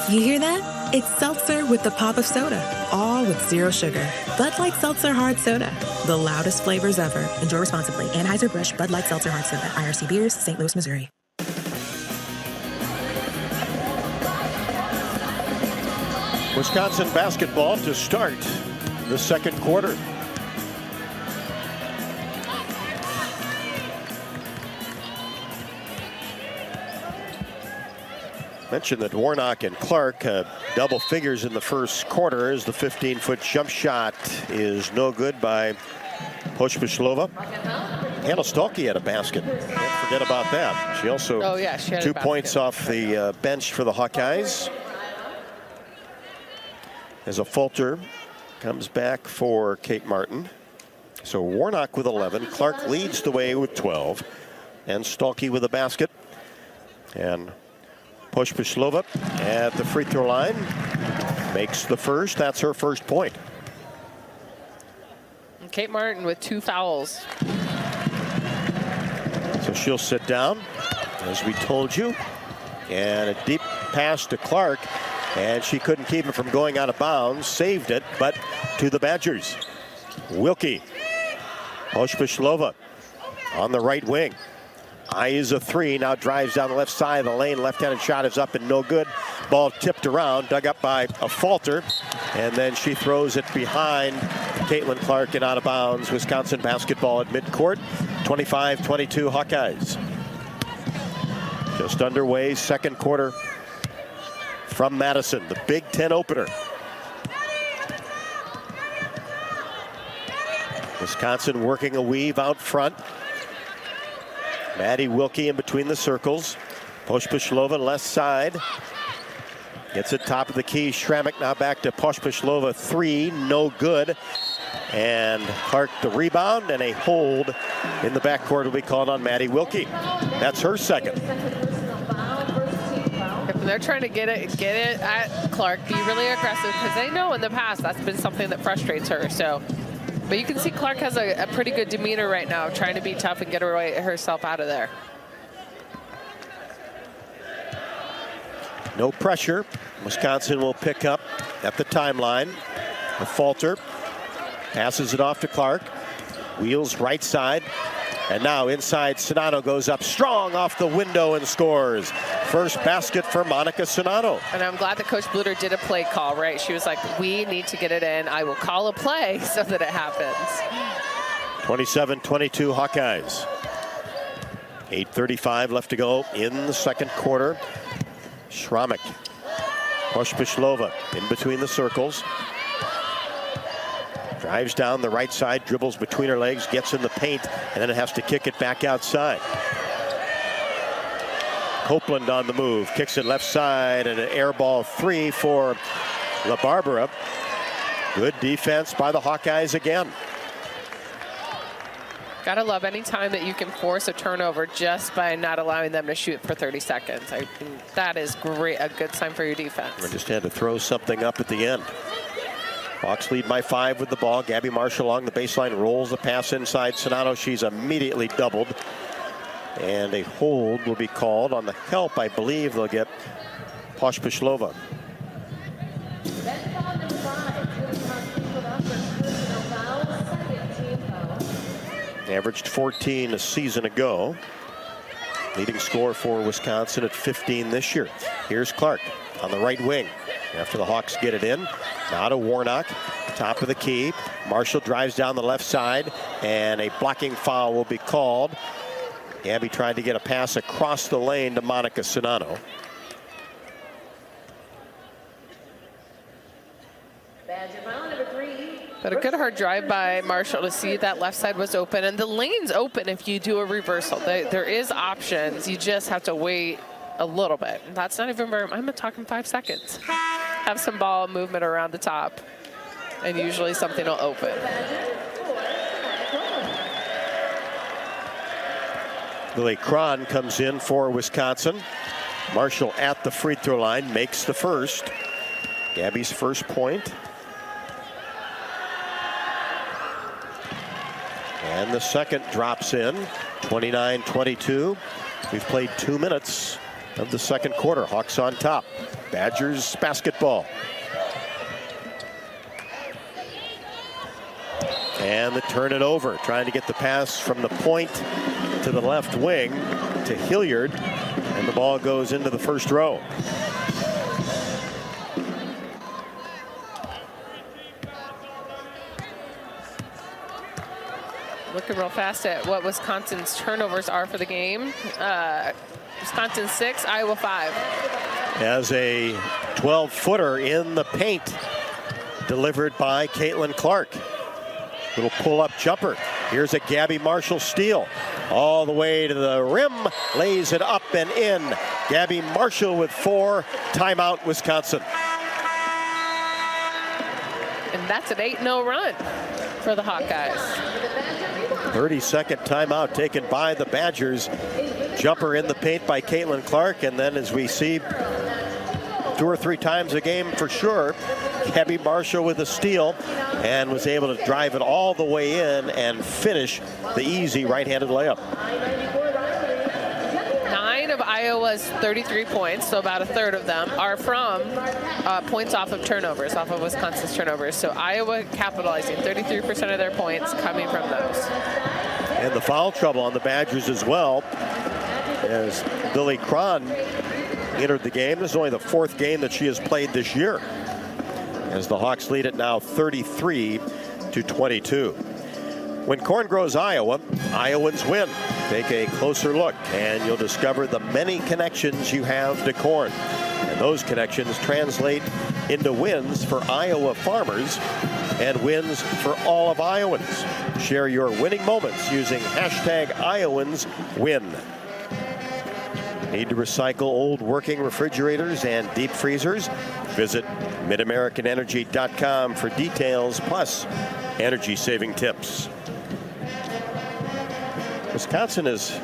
You hear that? It's seltzer with the pop of soda, all with zero sugar. Bud Light Seltzer Hard Soda, the loudest flavors ever. Enjoy responsibly. Anheuser-Busch Bud Light Seltzer Hard Soda, IRC Beers, St. Louis, Missouri. Wisconsin basketball to start the second quarter. Mentioned that Warnock and Clark double figures in the first quarter as the 15-foot jump shot is no good by Pospisilova. Hannah Stolke had a basket. Don't forget about that. She also she had 2 points off the bench for the Hawkeyes. As a Fulter comes back for Kate Martin. So Warnock with 11. Clark leads the way with 12. And Stolke with a basket. And Pospisilova at the free throw line makes the first. That's her first point. And Kate Martin with 2 fouls. So she'll sit down, as we told you. And a deep pass to Clark. And she couldn't keep it from going out of bounds. Saved it, but to the Badgers. Wilkie. Pospisilova on the right wing. Eyes a 3, now drives down the left side of the lane. Left-handed shot is up and no good. Ball tipped around, dug up by a Falter. And then she throws it behind Caitlin Clark and out of bounds. Wisconsin basketball at midcourt. 25-22 Hawkeyes. Just underway, second quarter from Madison, the Big Ten opener. Wisconsin working a weave out front. Maddie Wilkie in between the circles. Pospisilova left side. Gets it top of the key. Schrammick now back to Pospisilova. 3, no good. And Clark the rebound, and a hold in the backcourt will be called on Maddie Wilkie. That's her second. They're trying to get it at Clark, be really aggressive, because they know in the past that's been something that frustrates her. So, but you can see Clark has a pretty good demeanor right now, trying to be tough and get herself out of there. No pressure. Wisconsin will pick up at the timeline. A Falter passes it off to Clark. Wheels right side. And now inside, Sonato goes up strong off the window and scores. First basket for Monica Sonato. And I'm glad that Coach Bluter did a play call, right? She was like, we need to get it in. I will call a play so that it happens. 27-22 Hawkeyes. 8:35 left to go in the second quarter. Schramek. Pospisilova in between the circles. Drives down the right side, dribbles between her legs, gets in the paint, and then it has to kick it back outside. Copeland on the move, kicks it left side, and an air ball 3 for La Barbara. Good defense by the Hawkeyes again. Gotta love any time that you can force a turnover just by not allowing them to shoot for 30 seconds. I think that is great, a good sign for your defense. We just had to throw something up at the end. Hawks lead by 5 with the ball. Gabby Marshall along the baseline rolls the pass inside Sonato. She's immediately doubled. And a hold will be called on the help. I believe they'll get Pospisilova. Averaged 14 a season ago. Leading scorer for Wisconsin at 15 this year. Here's Clark on the right wing. After the Hawks get it in, now to Warnock, top of the key. Marshall drives down the left side, and a blocking foul will be called. Gabby tried to get a pass across the lane to Monica Sonato. But a good hard drive by Marshall to see that left side was open. And the lane's open if you do a reversal. There is options. You just have to wait a little bit. That's not even very, I'm talking 5 seconds. Have some ball movement around the top. And usually something will open. Lily Cron comes in for Wisconsin. Marshall at the free throw line makes the first. Gabby's first point. And the second drops in, 29-22. We've played 2 minutes of the second quarter. Hawks on top. Badgers basketball. And they turn it over, trying to get the pass from the point to the left wing to Hilliard. And the ball goes into the first row. Looking real fast at what Wisconsin's turnovers are for the game. Wisconsin 6, Iowa 5. As a 12-footer in the paint, delivered by Caitlin Clark. Little pull-up jumper. Here's a Gabby Marshall steal. All the way to the rim, lays it up and in. Gabby Marshall with 4. Timeout, Wisconsin. And that's an 8-0 run for the Hawkeyes. 30-second timeout taken by the Badgers. Jumper in the paint by Caitlin Clark, and then as we see 2 or 3 times a game for sure, Gabby Marshall with a steal and was able to drive it all the way in and finish the easy right-handed layup. 9 of Iowa's 33 points, so about a third of them, are from points off of turnovers, off of Wisconsin's turnovers. So Iowa capitalizing 33% of their points coming from those. And the foul trouble on the Badgers as well, as Lily Cron entered the game. This is only the 4th game that she has played this year, as the Hawks lead it now 33-22. When corn grows Iowa, Iowans win. Take a closer look and you'll discover the many connections you have to corn. And those connections translate into wins for Iowa farmers and wins for all of Iowans. Share your winning moments using #IowansWin. Need to recycle old working refrigerators and deep freezers? Visit MidAmericanEnergy.com for details, plus energy saving tips. Wisconsin has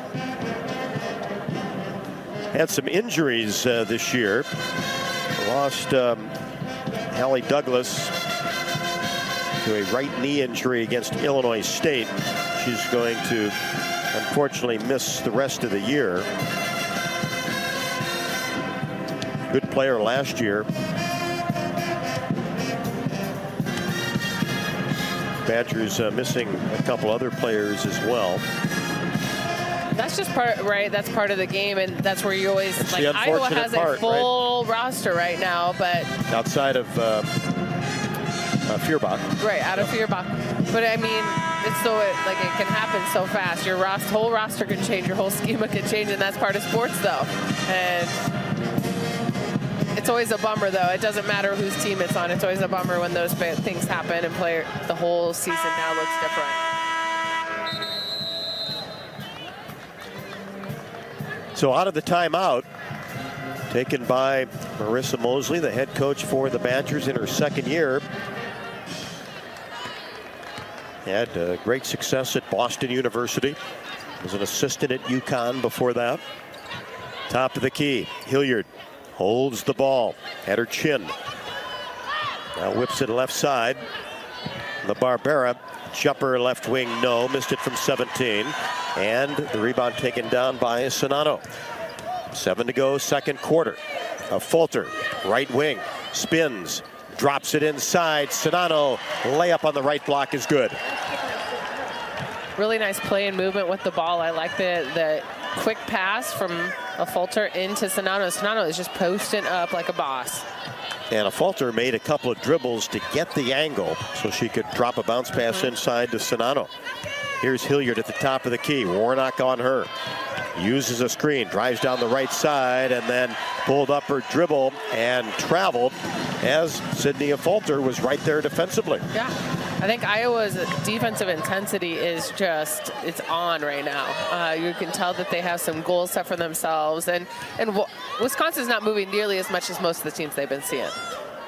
had some injuries this year. Lost Hallie Douglas to a right knee injury against Illinois State. She's going to unfortunately miss the rest of the year. Good player last year. Badgers missing a couple other players as well. That's just part, right? That's part of the game, and that's where you always, it's like, Iowa has a full roster right now, but outside of Feuerbach. Right, out of Feuerbach. But I mean, it's so it can happen so fast. Your whole roster can change, your whole schema can change, and that's part of sports, though. And it's always a bummer, though. It doesn't matter whose team it's on. It's always a bummer when those things happen and the whole season now looks different. So out of the timeout, taken by Marissa Mosley, the head coach for the Badgers in her second year. Had great success at Boston University. Was an assistant at UConn before that. Top of the key, Hilliard holds the ball at her chin. Now whips it left side. The Barbera jumper left wing, no, missed it from 17. And the rebound taken down by Sonato. 7 to go, second quarter. Fulter, right wing, spins, drops it inside. Sonato, layup on the right block is good. Really nice play and movement with the ball. I like the quick pass from a Fulter into Sonato. Sonato is just posting up like a boss. And a Fulter made a couple of dribbles to get the angle so she could drop a bounce pass inside to Sonato. Here's Hilliard at the top of the key. Warnock on her. Uses a screen, drives down the right side, and then pulled up her dribble and traveled as Sydney Fulter was right there defensively. Yeah, I think Iowa's defensive intensity is just, it's on right now. You can tell that they have some goals set for themselves, and Wisconsin's not moving nearly as much as most of the teams they've been seeing.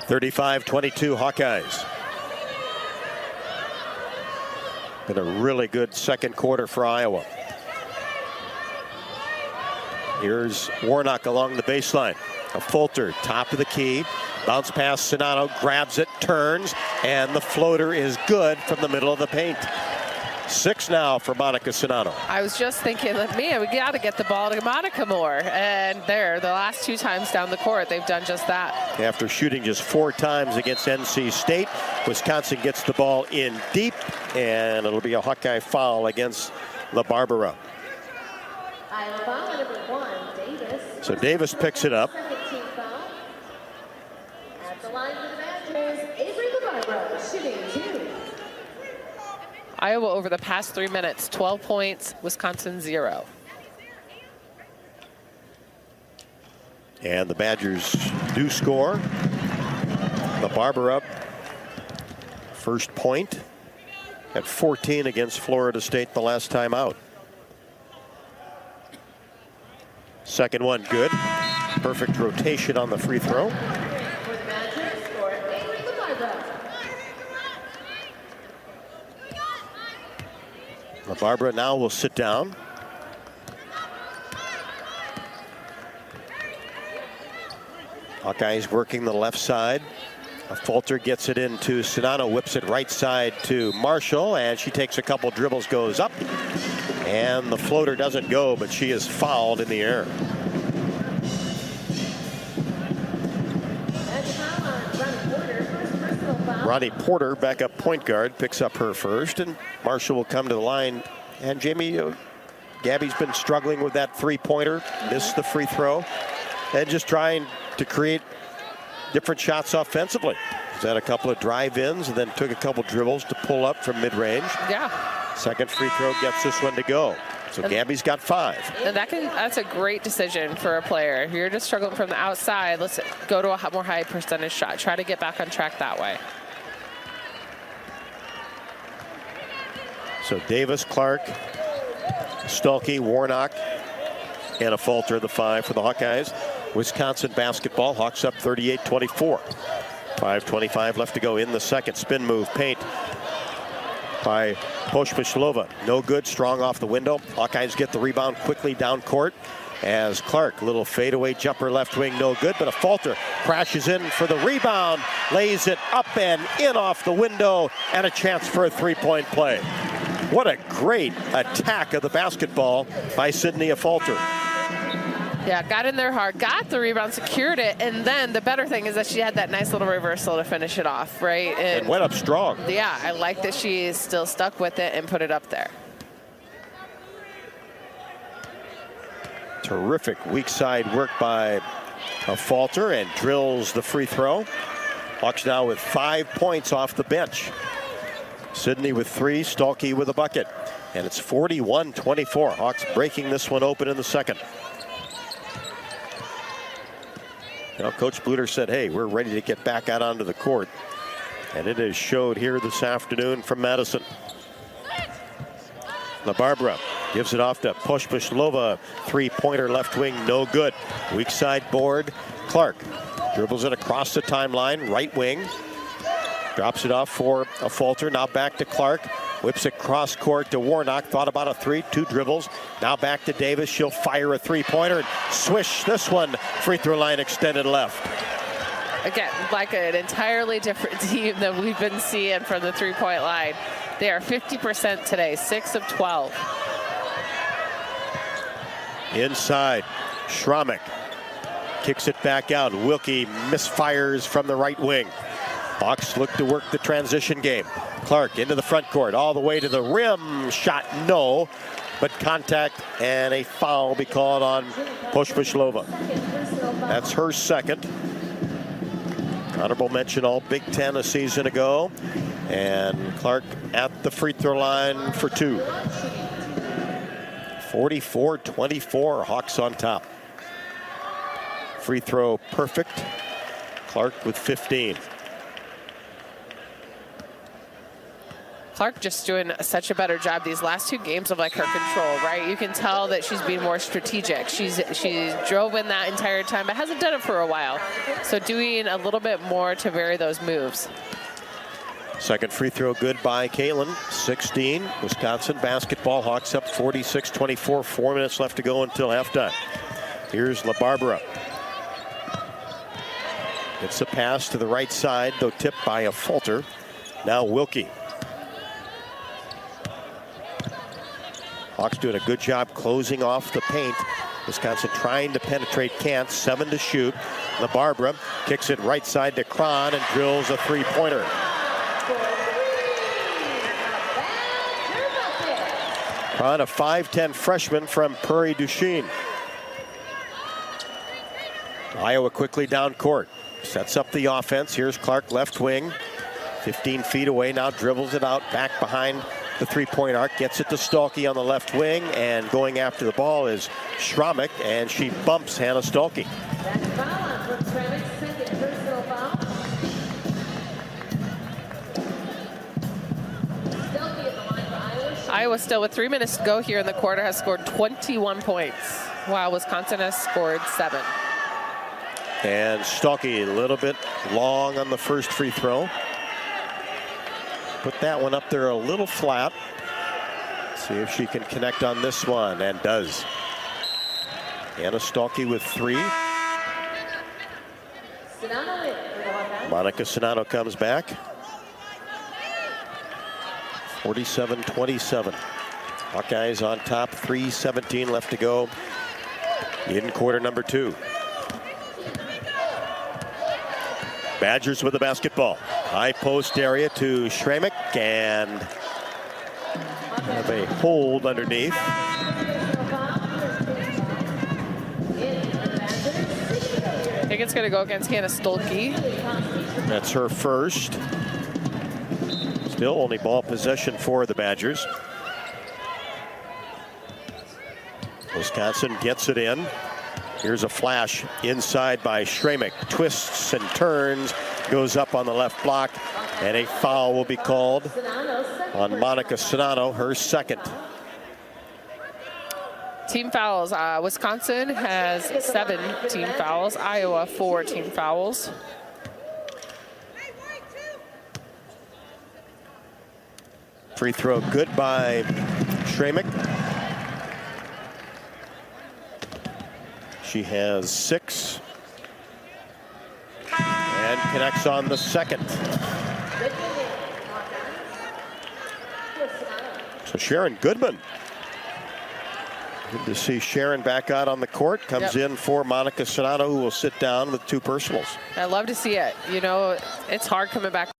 35-22 Hawkeyes. Been a really good second quarter for Iowa. Here's Warnock along the baseline. A Fulter, top of the key. Bounce pass, Sonato grabs it, turns, and the floater is good from the middle of the paint. 6 now for Monica Sonato. I was just thinking, like, man, we got to get the ball to Monica more. And the last 2 times down the court, they've done just that. After shooting just 4 times against NC State, Wisconsin gets the ball in deep, and it'll be a Hawkeye foul against La Barbera. So Davis picks it up. Iowa over the past 3 minutes, 12 points, Wisconsin 0. And the Badgers do score. The Barbera first point at 14 against Florida State the last time out. Second one good. Perfect rotation on the free throw. La Barbera now will sit down. Hawkeyes working the left side. Fulter gets it into Sonato, whips it right side to Marshall, and she takes a couple dribbles, goes up. And the floater doesn't go, but she is fouled in the air. Ronnie Porter, backup point guard, picks up her first, and Marshall will come to the line. And Jamie, Gabby's been struggling with that three-pointer, missed the free throw, and just trying to create different shots offensively. She's had a couple of drive-ins and then took a couple dribbles to pull up from mid-range. Yeah. Second free throw gets this one to go. So and Gabby's got 5. And that's a great decision for a player. If you're just struggling from the outside, let's go to a more high percentage shot. Try to get back on track that way. So Davis, Clark, Stulke, Warnock, and a Fulter, the 5 for the Hawkeyes. Wisconsin basketball, Hawks up 38-24. 5:25 left to go in the second. Spin move, paint by Poshpishlova. No good, strong off the window. Hawkeyes get the rebound quickly down court as Clark, little fadeaway jumper left wing, no good, but a Fulter crashes in for the rebound, lays it up and in off the window, and a chance for a three-point play. What a great attack of the basketball by Sydney Fulter. Yeah, got in there hard, got the rebound, secured it, and then the better thing is that she had that nice little reversal to finish it off, right? And went up strong. Yeah, I like that she is still stuck with it and put it up there. Terrific weak side work by Falter, and drills the free throw. Hawks now with 5 points off the bench. Sidney with 3, Stolke with a bucket. And it's 41-24. Hawks breaking this one open in the second. Now, Coach Bluter said, hey, we're ready to get back out onto the court. And it is showed here this afternoon from Madison. LaBarbera gives it off to Pospisilova. Three-pointer left wing, no good. Weak side board. Clark dribbles it across the timeline, right wing. Drops it off for a Falter. Now back to Clark. Whips it cross court to Warnock. Thought about a 3, 2 dribbles. Now back to Davis. She'll fire a three-pointer and swish this one. Free throw line extended left. Again, like an entirely different team than we've been seeing from the three-point line. They are 50% today, 6 of 12. Inside, Schramek kicks it back out. Wilkie misfires from the right wing. Hawks look to work the transition game. Clark into the front court, all the way to the rim. Shot, no, but contact and a foul will be called on Pospisilova. That's her second. Honorable mention all Big Ten a season ago. And Clark at the free throw line for 2. 44-24, Hawks on top. Free throw perfect. Clark with 15. Clark just doing such a better job these last 2 games of like her control, right? You can tell that she's being more strategic. She drove in that entire time, but hasn't done it for a while. So doing a little bit more to vary those moves. Second free throw good by Kalen. 16, Wisconsin basketball. Hawks up 46-24. 4 minutes left to go until halftime. Here's LaBarbera. It's a pass to the right side, though tipped by a Falter. Now Wilkie. Hawks doing a good job closing off the paint. Wisconsin trying to penetrate, can't. 7 to shoot. LaBarbera kicks it right side to Cron and drills a three-pointer. Cron, a 5'10" freshman from Prairie du Chien. Iowa quickly down court. Sets up the offense. Here's Clark, left wing. 15 feet away now, dribbles it out back behind the three-point arc, gets it to Stolke on the left wing, and going after the ball is Schramek, and she bumps Hannah Stolke. Iowa still with 3 minutes to go here in the quarter has scored 21 points, while Wisconsin has scored 7. And Stolke a little bit long on the first free throw. Put that one up there a little flat. See if she can connect on this one, and does. Hannah Stolke with 3. Monica Sonano comes back. 47-27. Hawkeyes on top, 3:17 left to go in quarter number 2. Badgers with the basketball. High post area to Schramek, and have a hold underneath. I think it's going to go against Hannah Stolke. That's her first. Still only ball possession for the Badgers. Wisconsin gets it in. Here's a flash inside by Schramek. Twists and turns. Goes up on the left block. And a foul will be called on Monica Sonano, her second. Team fouls. Wisconsin has 7 team fouls. Iowa 4 team fouls. Free throw good by Schramek. She has 6. And connects on the second. So Sharon Goodman. Good to see Sharon back out on the court. Comes in for Monica Sonano, who will sit down with 2 personals. I love to see it. You know, it's hard coming back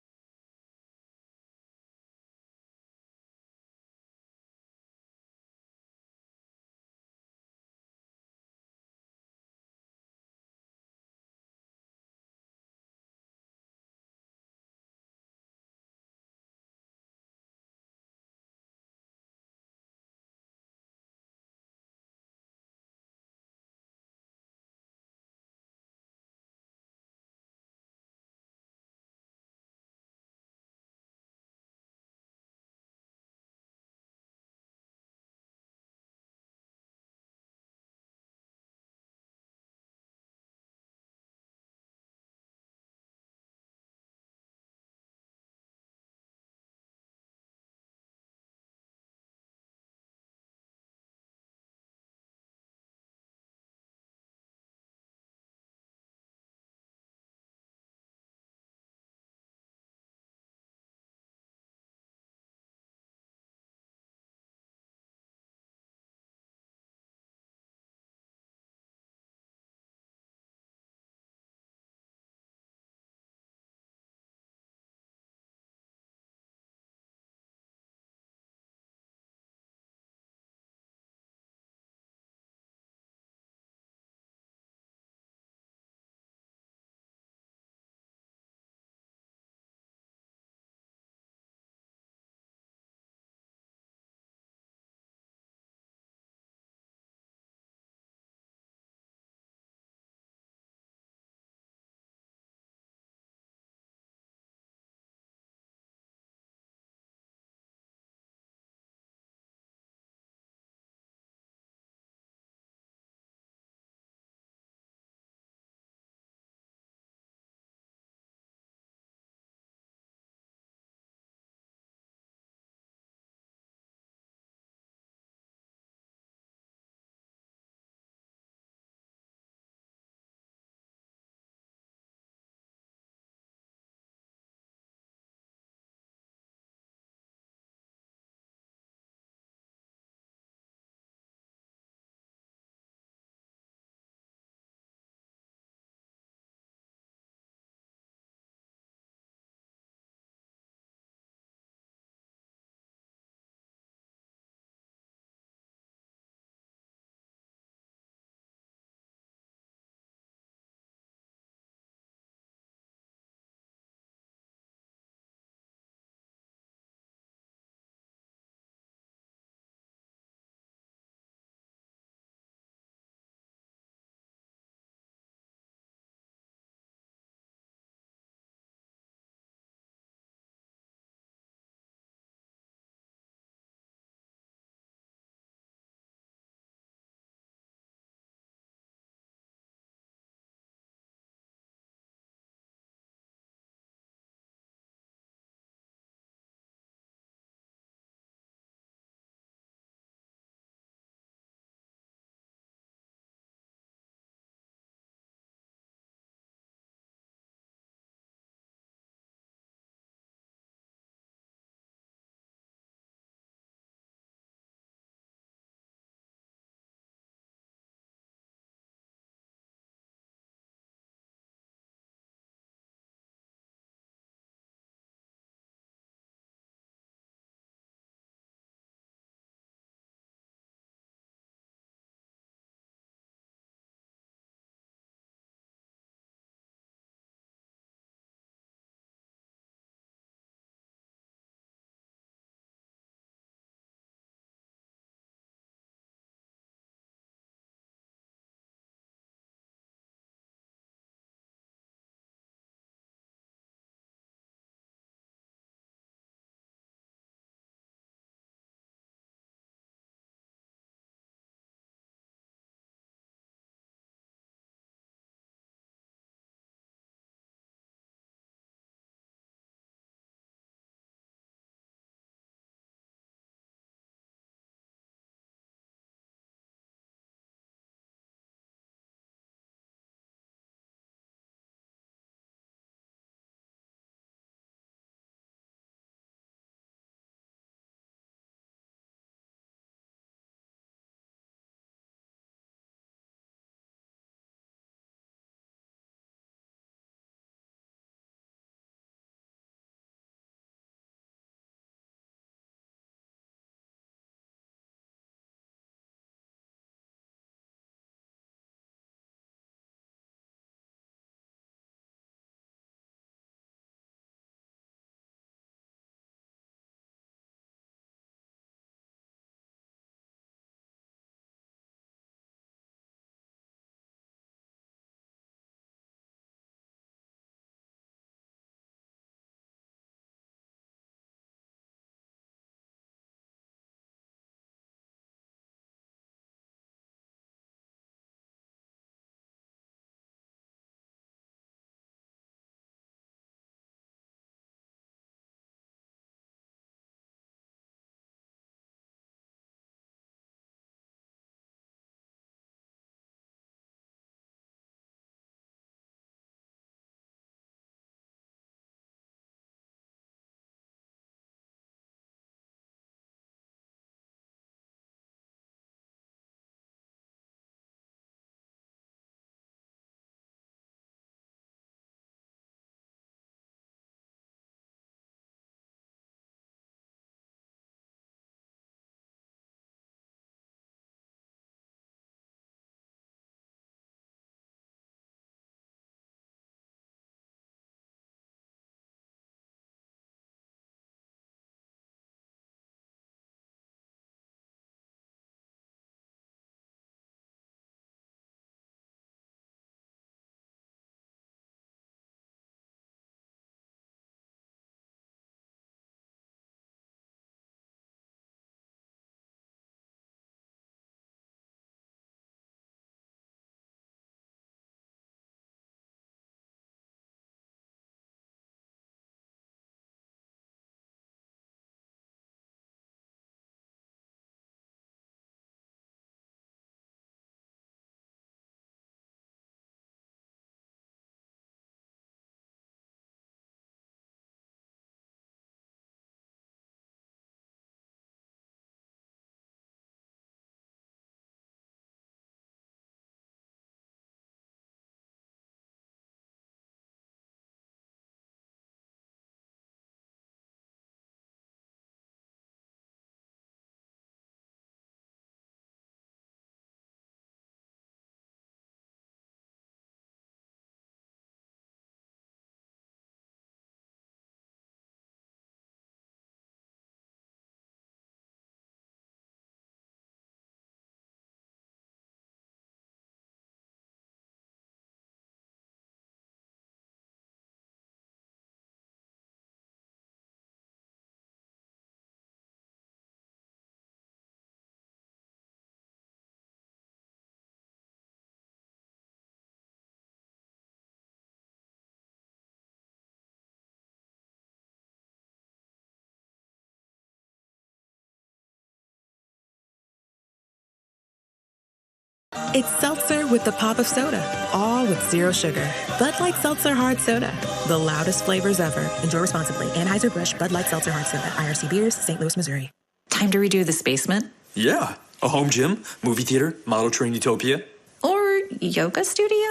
It's seltzer with the pop of soda, all with zero sugar. Bud Light Seltzer Hard Soda, the loudest flavors ever. Enjoy responsibly. Anheuser-Busch Bud Light Seltzer Hard Soda, IRC Beers, St. Louis, Missouri. Time to redo this basement? Yeah. A home gym, movie theater, model train utopia. Or yoga studio?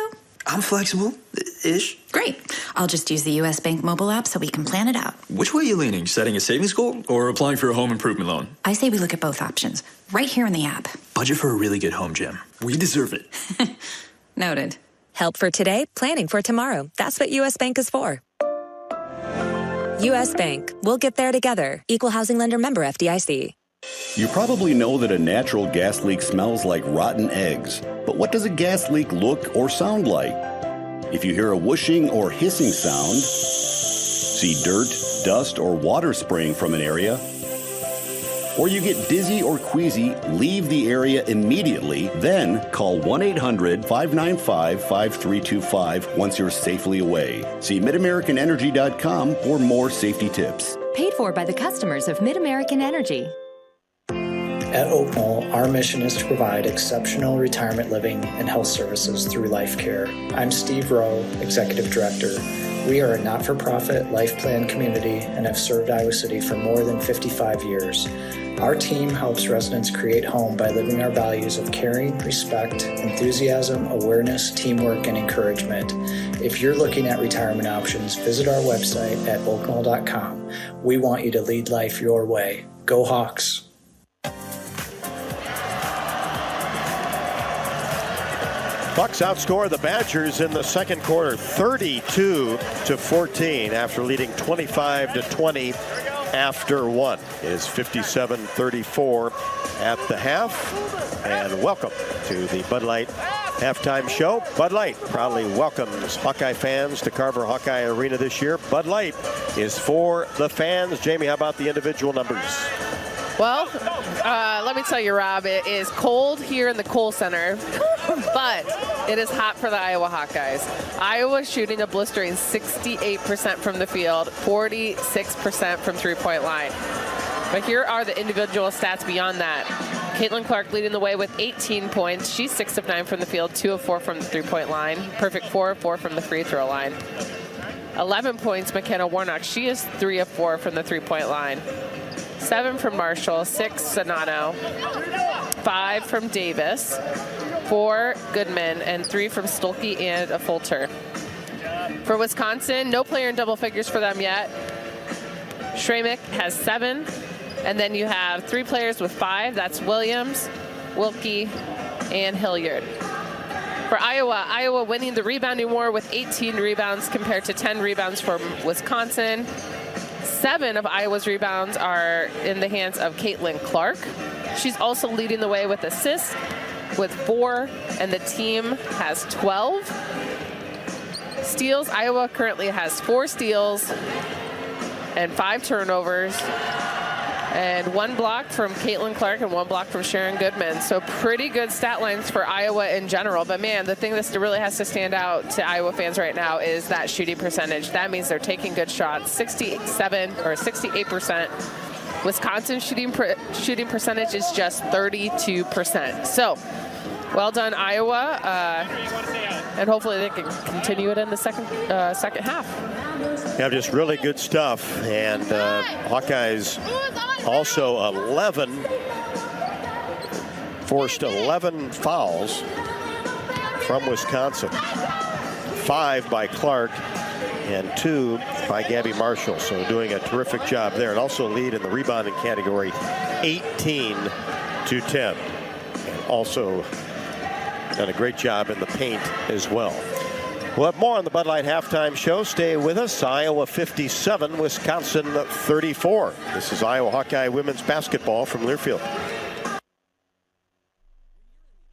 I'm flexible-ish. Great. I'll just use the U.S. Bank mobile app so we can plan it out. Which way are you leaning? Setting a savings goal or applying for a home improvement loan? I say we look at both options, right here in the app. Budget for a really good home gym. We deserve it. Noted. Help for today, planning for tomorrow. That's what U.S. Bank is for. U.S. Bank. We'll get there together. Equal housing lender member FDIC. You probably know that a natural gas leak smells like rotten eggs. But what does a gas leak look or sound like? If you hear a whooshing or hissing sound, see dirt, dust, or water spraying from an area, or you get dizzy or queasy, leave the area immediately. Then call 1-800-595-5325 once you're safely away. See MidAmericanEnergy.com for more safety tips. Paid for by the customers of Mid-American Energy. At Oak Knoll, our mission is to provide exceptional retirement living and health services through life care. I'm Steve Rowe, Executive Director. We are a not-for-profit life plan community and have served Iowa City for more than 55 years. Our team helps residents create home by living our values of caring, respect, enthusiasm, awareness, teamwork, and encouragement. If you're looking at retirement options, visit our website at oakknoll.com. We want you to lead life your way. Go Hawks! Bucks outscore the Badgers in the second quarter 32-14 after leading 25-20 after one. It is 57-34 at the half. And welcome to the Bud Light halftime show. Bud Light proudly welcomes Hawkeye fans to Carver Hawkeye Arena this year. Bud Light is for the fans. Jamie, how about the individual numbers? Well, let me tell you, Rob, it is cold here in the Kohl Center, but it is hot for the Iowa Hawkeyes. Iowa shooting a blistering 68% from the field, 46% from three-point line. But here are the individual stats beyond that. Caitlin Clark leading the way with 18 points. She's 6 of 9 from the field, 2 of 4 from the three-point line. Perfect 4 of 4 from the free throw line. 11 points, McKenna Warnock. She is 3 of 4 from the three-point line. 7 from Marshall, 6 Sonato, 5 from Davis, 4 Goodman, and 3 from Stolke and a Fulter. For Wisconsin, no player in double figures for them yet. Shramick has 7, and then you have 3 players with 5. That's Williams, Wilkie, and Hilliard. For Iowa winning the rebounding war with 18 rebounds compared to 10 rebounds from Wisconsin. 7 of Iowa's rebounds are in the hands of Caitlin Clark. She's also leading the way with assists with 4, and the team has 12. Steals, Iowa currently has 4 steals and 5 turnovers. And 1 block from Caitlin Clark and 1 block from Sharon Goodman. So pretty good stat lines for Iowa in general. But man, the thing that really has to stand out to Iowa fans right now is that shooting percentage. That means they're taking good shots, 68%. Wisconsin's shooting percentage is just 32%. So well done, Iowa. And hopefully they can continue it in the second half. Yeah, just really good stuff. And Hawkeyes also forced 11 fouls from Wisconsin. 5 by Clark and 2 by Gabby Marshall. So doing a terrific job there. And also lead in the rebounding category 18-10. And also done a great job in the paint as well. We'll have more on the Bud Light halftime show. Stay with us. Iowa 57, Wisconsin 34. This is Iowa Hawkeye women's basketball from Learfield.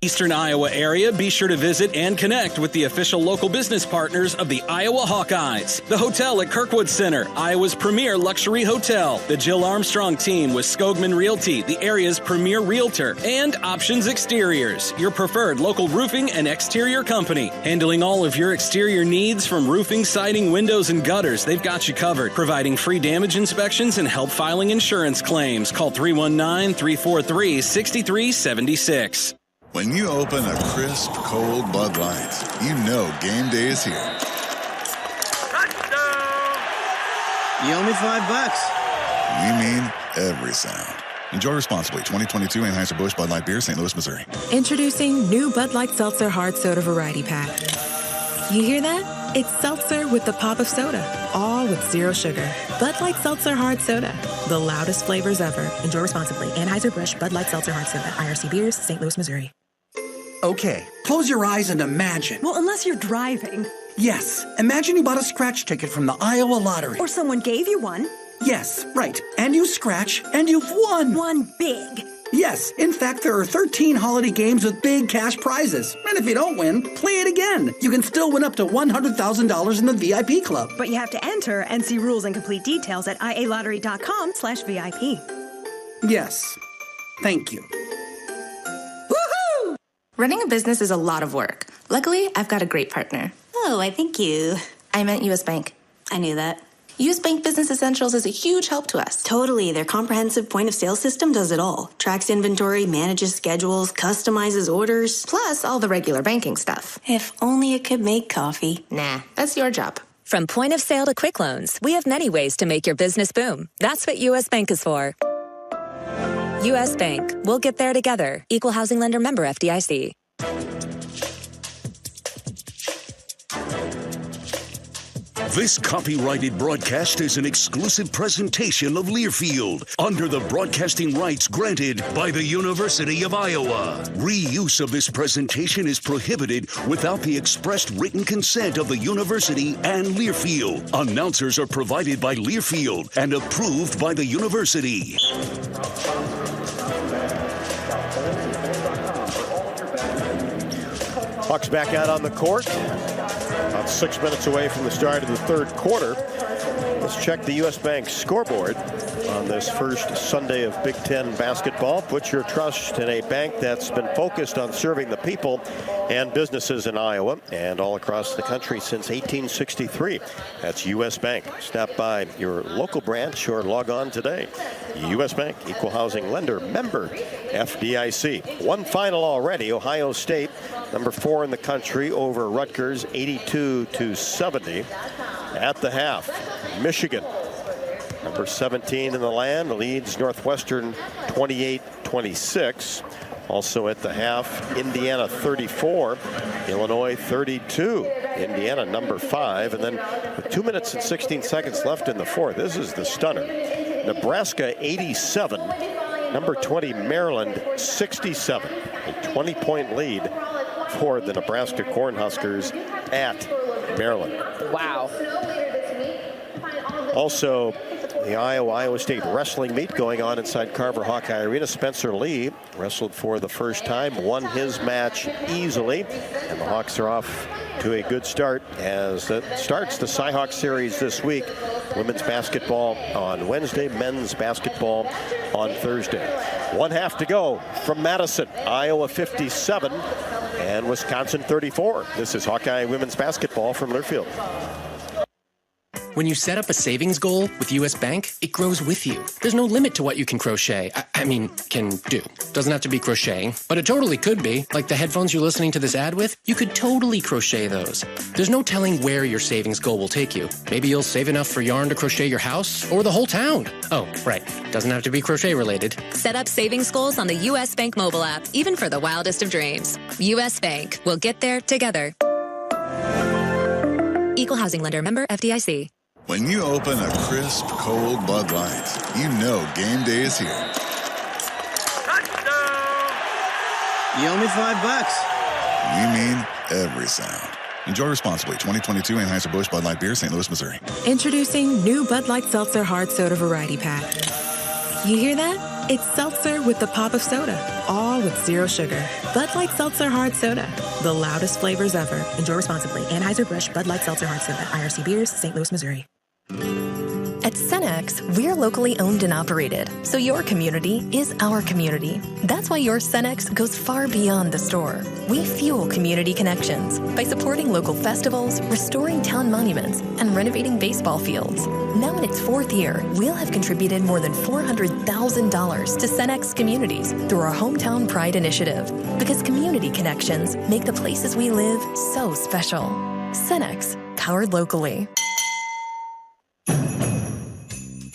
Eastern Iowa area, be sure to visit and connect with the official local business partners of the Iowa Hawkeyes. The hotel at Kirkwood Center, Iowa's premier luxury hotel. The Jill Armstrong team with Skogman Realty, the area's premier realtor. And Options Exteriors, your preferred local roofing and exterior company. Handling all of your exterior needs from roofing, siding, windows, and gutters. They've got you covered. Providing free damage inspections and help filing insurance claims. Call 319-343-6376. When you open a crisp, cold Bud Light, you know game day is here. You owe me $5. We mean every sound. Enjoy responsibly. 2022 Anheuser-Busch Bud Light Beer, St. Louis, Missouri. Introducing new Bud Light Seltzer Hard Soda Variety Pack. You hear that? It's seltzer with the pop of soda, all with zero sugar. Bud Light Seltzer Hard Soda, the loudest flavors ever. Enjoy responsibly. Anheuser-Busch Bud Light Seltzer Hard Soda, IRC Beers, St. Louis, Missouri. Okay, close your eyes and imagine. Well, unless you're driving. Yes, imagine you bought a scratch ticket from the Iowa Lottery. Or someone gave you one. Yes, right. And you scratch, and you've won. One big. Yes, in fact, there are 13 holiday games with big cash prizes. And if you don't win, play it again. You can still win up to $100,000 in the VIP club. But you have to enter and see rules and complete details at ialottery.com/VIP. Yes. Thank you. Woohoo! Running a business is a lot of work. Luckily, I've got a great partner. Oh, I think you... I meant U.S. Bank. I knew that. U.S. Bank Business Essentials is a huge help to us. Totally. Their comprehensive point-of-sale system does it all. Tracks inventory, manages schedules, customizes orders. Plus all the regular banking stuff. If only it could make coffee. Nah, that's your job. From point of sale to quick loans, we have many ways to make your business boom. That's what U.S. Bank is for. U.S. Bank. We'll get there together. Equal housing lender, member FDIC. This copyrighted broadcast is an exclusive presentation of Learfield under the broadcasting rights granted by the University of Iowa. Reuse of this presentation is prohibited without the expressed written consent of the university and Learfield. Announcers are provided by Learfield and approved by the university. Hawks back out on the court. About 6 minutes away from the start of the third quarter. Let's check the U.S. Bank scoreboard on this first Sunday of Big Ten basketball. Put your trust in a bank that's been focused on serving the people and businesses in Iowa and all across the country since 1863. That's U.S. Bank. Stop by your local branch or log on today. U.S. Bank, equal housing lender, member FDIC. One final already. Ohio State, number 4 in the country, over Rutgers, 82-70. At the half, Michigan, number 17 in the land, leads Northwestern 28-26. Also at the half, Indiana 34, Illinois 32. Indiana number 5. And then with 2 minutes and 16 seconds left in the fourth, this is the stunner. Nebraska 87, number 20 Maryland 67. A 20-point lead for the Nebraska Cornhuskers at Maryland. Wow. Also, the Iowa State wrestling meet going on inside Carver Hawkeye Arena. Spencer Lee wrestled for the first time, won his match easily, and the Hawks are off to a good start as it starts the Cy-Hawk series this week. Women's basketball on Wednesday, men's basketball on Thursday. 1 half to go from Madison. Iowa 57 and Wisconsin 34. This is Hawkeye women's basketball from Learfield. When you set up a savings goal with U.S. Bank, it grows with you. There's no limit to what you can crochet. Can do. Doesn't have to be crocheting, but it totally could be. Like the headphones you're listening to this ad with, you could totally crochet those. There's no telling where your savings goal will take you. Maybe you'll save enough for yarn to crochet your house or the whole town. Oh, right. Doesn't have to be crochet related. Set up savings goals on the U.S. Bank mobile app, even for the wildest of dreams. U.S. Bank. We'll get there together. Equal housing lender, member FDIC. When you open a crisp, cold Bud Light, you know game day is here. You owe me $5. We mean every sound. Enjoy responsibly. 2022 Anheuser-Busch Bud Light Beer, St. Louis, Missouri. Introducing new Bud Light Seltzer Hard Soda Variety Pack. You hear that? It's seltzer with the pop of soda, all with zero sugar. Bud Light Seltzer Hard Soda, the loudest flavors ever. Enjoy responsibly. Anheuser-Busch Bud Light Seltzer Hard Soda, IRC Beers, St. Louis, Missouri. At At Cenex, we're locally owned and operated, so your community is our community. That's why your Cenex goes far beyond the store. We fuel community connections by supporting local festivals, restoring town monuments, and renovating baseball fields. Now in its 4th year, we'll have contributed more than $400,000 to Cenex communities through our Hometown Pride initiative, because community connections make the places we live so special. Cenex, powered locally.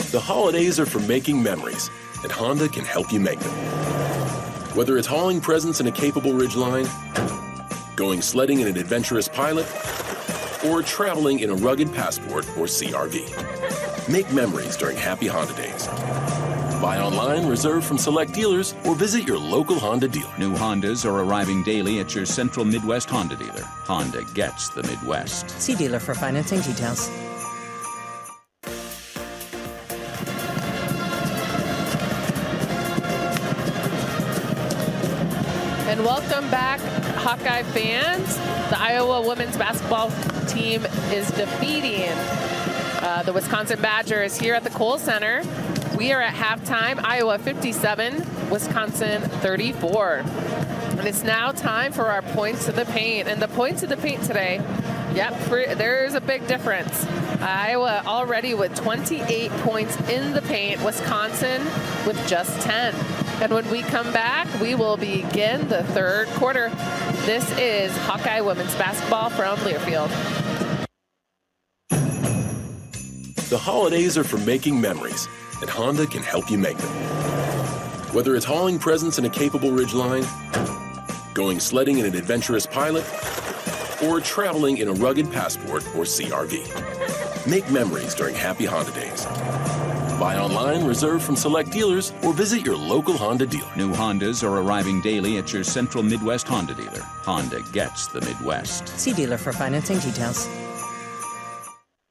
The holidays are for making memories, and Honda can help you make them. Whether it's hauling presents in a capable Ridgeline, going sledding in an adventurous Pilot, or traveling in a rugged Passport or CRV. Make memories during Happy Honda Days. Buy online, reserve from select dealers, or visit your local Honda dealer. New Hondas are arriving daily at your Central Midwest Honda dealer. Honda gets the Midwest. See dealer for financing details. And welcome back, Hawkeye fans. The Iowa women's basketball team is defeating the Wisconsin Badgers here at the Kohl Center. We are at halftime, Iowa 57, Wisconsin 34. And it's now time for our points to the paint. And the points to the paint today, there's a big difference. Iowa already with 28 points in the paint, Wisconsin with just 10. And when we come back, we will begin the third quarter. This is Hawkeye women's basketball from Learfield. The holidays are for making memories, and Honda can help you make them. Whether it's hauling presents in a capable Ridgeline, going sledding in an adventurous Pilot, or traveling in a rugged Passport or CRV. Make memories during Happy Honda Days. Buy online, reserve from select dealers, or visit your local Honda dealer. New Hondas are arriving daily at your Central Midwest Honda dealer. Honda gets the Midwest. See dealer for financing details.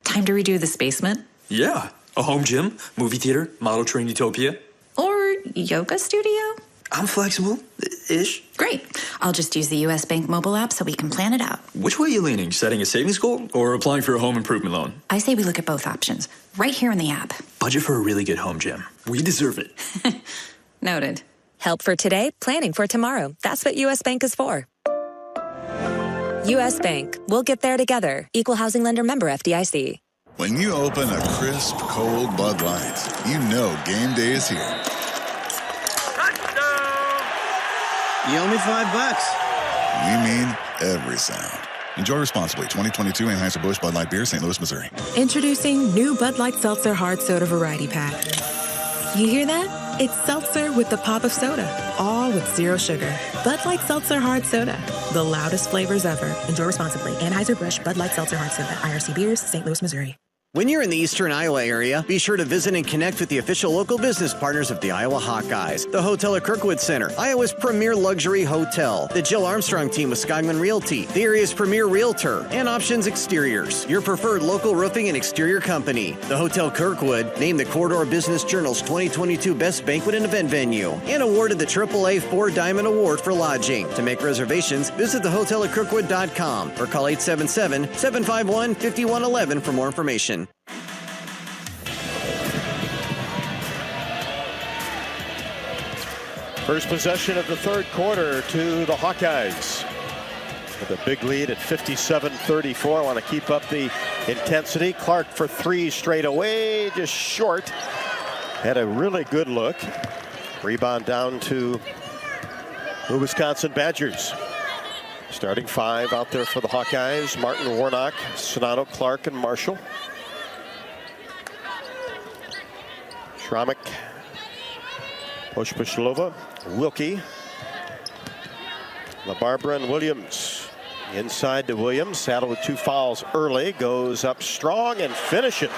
Time to redo this basement? Yeah. A home gym, movie theater, model train utopia. Or yoga studio? I'm flexible-ish. Great. I'll just use the U.S. Bank mobile app so we can plan it out. Which way are you leaning? Setting a savings goal or applying for a home improvement loan? I say we look at both options, right here in the app. Budget for a really good home gym. We deserve it. Noted. Help for today, planning for tomorrow. That's what U.S. Bank is for. U.S. Bank. We'll get there together. Equal housing lender member FDIC. When you open a crisp, cold Bud Light, you know game day is here. You owe me $5. We mean every sound. Enjoy responsibly. 2022 Anheuser-Busch Bud Light Beer, St. Louis, Missouri. Introducing new Bud Light Seltzer Hard Soda Variety Pack. You hear that? It's seltzer with the pop of soda, all with zero sugar. Bud Light Seltzer Hard Soda, the loudest flavors ever. Enjoy responsibly. Anheuser-Busch Bud Light Seltzer Hard Soda, IRC Beers, St. Louis, Missouri. When you're in the eastern Iowa area, be sure to visit and connect with the official local business partners of the Iowa Hawkeyes. The Hotel at Kirkwood Center, Iowa's premier luxury hotel. The Jill Armstrong team with Skogman Realty, the area's premier realtor. And Options Exteriors, your preferred local roofing and exterior company. The Hotel Kirkwood, named the Corridor Business Journal's 2022 Best Banquet and Event Venue. And awarded the AAA 4-Diamond Award for lodging. To make reservations, visit thehotelatkirkwood.com or call 877-751-5111 for more information. First possession of the third quarter to the Hawkeyes. With a big lead at 57-34. Want to keep up the intensity. Clark for three straight away, just short. Had a really good look. Rebound down to the Wisconsin Badgers. Starting five out there for the Hawkeyes. Martin, Warnock, Sonato, Clark, and Marshall. Schramek, Poshpashlova, Wilkie, LaBarbera, and Williams. Inside to Williams, saddled with two fouls early, goes up strong and finishes.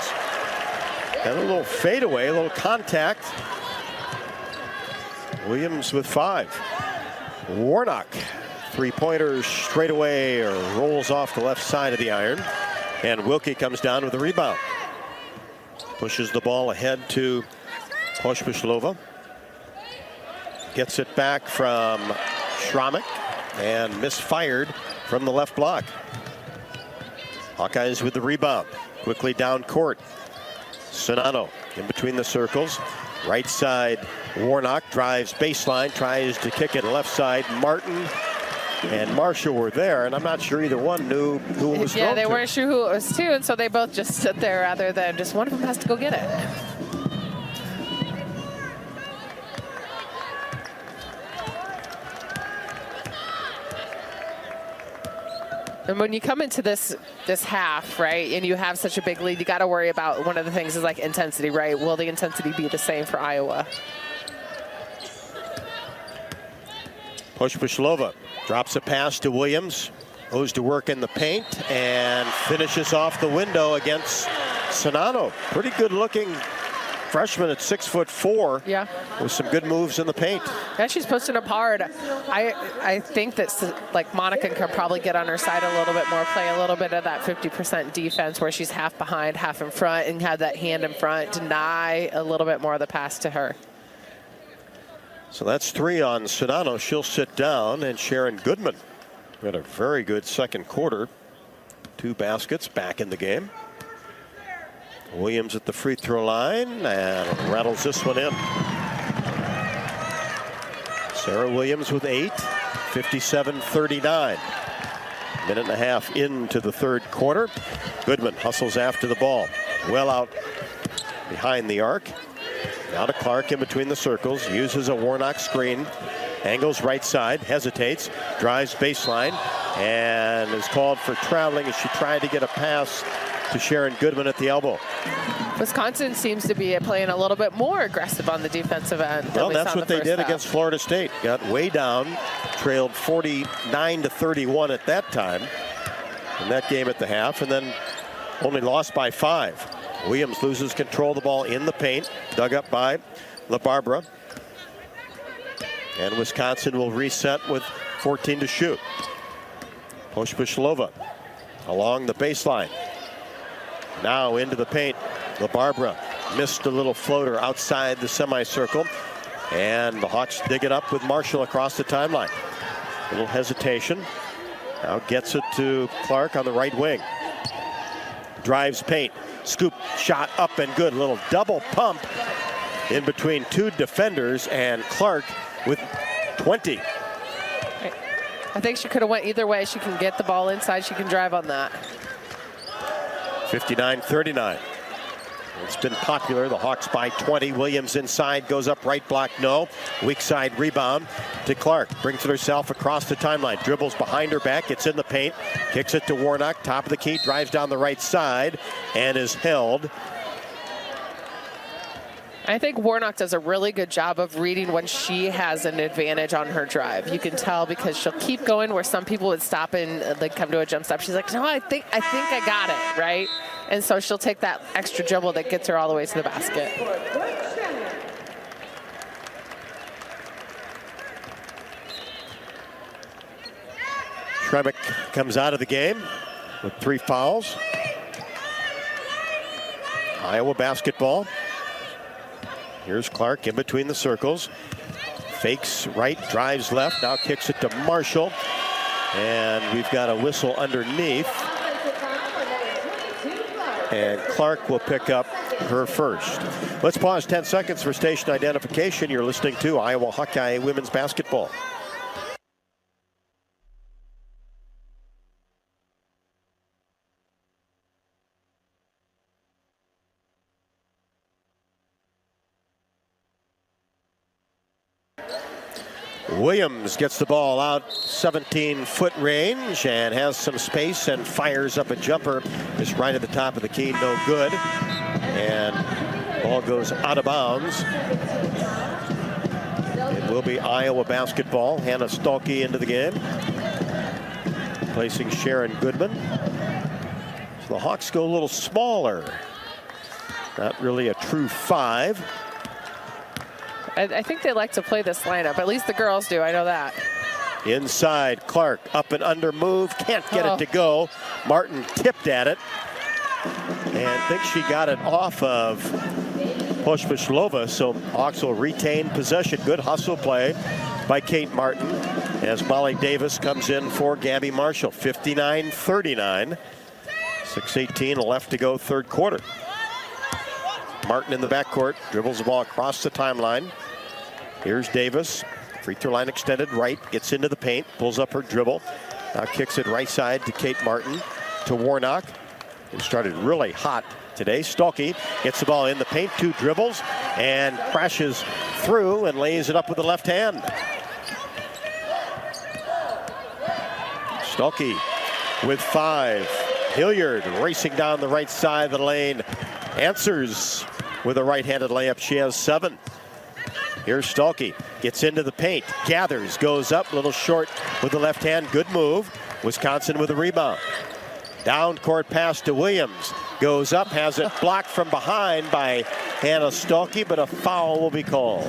And a little fadeaway, a little contact. Williams with five. Warnock, three-pointers straight away, or rolls off the left side of the iron. And Wilkie comes down with a rebound. Pushes the ball ahead to Poshpashlova. Gets it back from Schramek and misfired from the left block. Hawkeyes with the rebound. Quickly down court. Sonano in between the circles. Right side, Warnock drives baseline, tries to kick it left side. Martin and Marshall were there, and I'm not sure either one knew who it was thrown Yeah, they to. weren't sure who it was to, and so they both just stood there rather than just one of them has to go get it. And when you come into this half, right, and you have such a big lead, you got to worry about one of the things is like intensity, right? Will the intensity be the same for Iowa? Pospisilova drops a pass to Williams, goes to work in the paint, and finishes off the window against Sonano. Pretty good looking freshman at 6'4". Yeah. With some good moves in the paint. Yeah, she's posting up hard. I think that like Monica can probably get on her side a little bit more, play a little bit of that 50% defense where she's half behind, half in front, and have that hand in front, deny a little bit more of the pass to her. So that's 3 on Sonano. She'll sit down, and Sharon Goodman had a very good second quarter. 2 baskets back in the game. Williams at the free throw line and rattles this one in. Sarah Williams with 8, 57-39. Minute and a half into the third quarter. Goodman hustles after the ball. Well out behind the arc. Now to Clark in between the circles. Uses a Warnock screen. Angles right side. Hesitates. Drives baseline. And is called for traveling as she tried to get a pass to Sharon Goodman at the elbow. Wisconsin seems to be playing a little bit more aggressive on the defensive end. Well, that's what they did against Florida State. Got way down, trailed 49-31 at that time in that game at the half, and then only lost by 5. Williams loses control of the ball in the paint, dug up by LaBarbera. And Wisconsin will reset with 14 to shoot. Pospisilova along the baseline. Now into the paint. LaBarbera missed a little floater outside the semicircle. And the Hawks dig it up with Marshall across the timeline. A little hesitation. Now gets it to Clark on the right wing. Drives paint. Scoop shot up and good. Little double pump in between 2 defenders, and Clark with 20. I think she could have went either way. She can get the ball inside. She can drive on that. 59-39. It's been popular. The Hawks by 20. Williams inside, goes up right block, no. Weak side rebound to Clark. Brings it herself across the timeline. Dribbles behind her back, gets in the paint. Kicks it to Warnock, top of the key, drives down the right side, and is held. I think Warnock does a really good job of reading when she has an advantage on her drive. You can tell because she'll keep going where some people would stop and they'd come to a jump stop. She's like, no, I think I got it, right? And so she'll take that extra dribble that gets her all the way to the basket. Trebick comes out of the game with 3 fouls. Iowa basketball. Here's Clark in between the circles. Fakes right, drives left, now kicks it to Marshall. And we've got a whistle underneath. And Clark will pick up her first. Let's pause 10 seconds for station identification. You're listening to Iowa Hawkeye women's basketball. Williams gets the ball out 17-foot range and has some space and fires up a jumper. Just right at the top of the key, no good. And ball goes out of bounds. It will be Iowa basketball. Hannah Stolke into the game, placing Sharon Goodman. So the Hawks go a little smaller. Not really a true 5. I think they like to play this lineup. At least the girls do. I know that. Inside, Clark up and under move. Can't get it to go. Martin tipped at it. And thinks she got it off of Pospisilova. So Hawks will retain possession. Good hustle play by Kate Martin as Molly Davis comes in for Gabby Marshall. 59-39. 6:18 left to go third quarter. Martin in the backcourt, dribbles the ball across the timeline. Here's Davis. Free throw line extended right, gets into the paint, pulls up her dribble. Now kicks it right side to Kate Martin, to Warnock, who started really hot today. Stolke gets the ball in the paint, 2 dribbles, and crashes through and lays it up with the left hand. Stolke with 5. Hilliard racing down the right side of the lane. Answers with a right-handed layup. She has 7. Here's Stolke. Gets into the paint. Gathers. Goes up. A little short with the left hand. Good move. Wisconsin with a rebound. Down court pass to Williams. Goes up. Has it blocked from behind by Hannah Stolke, but a foul will be called.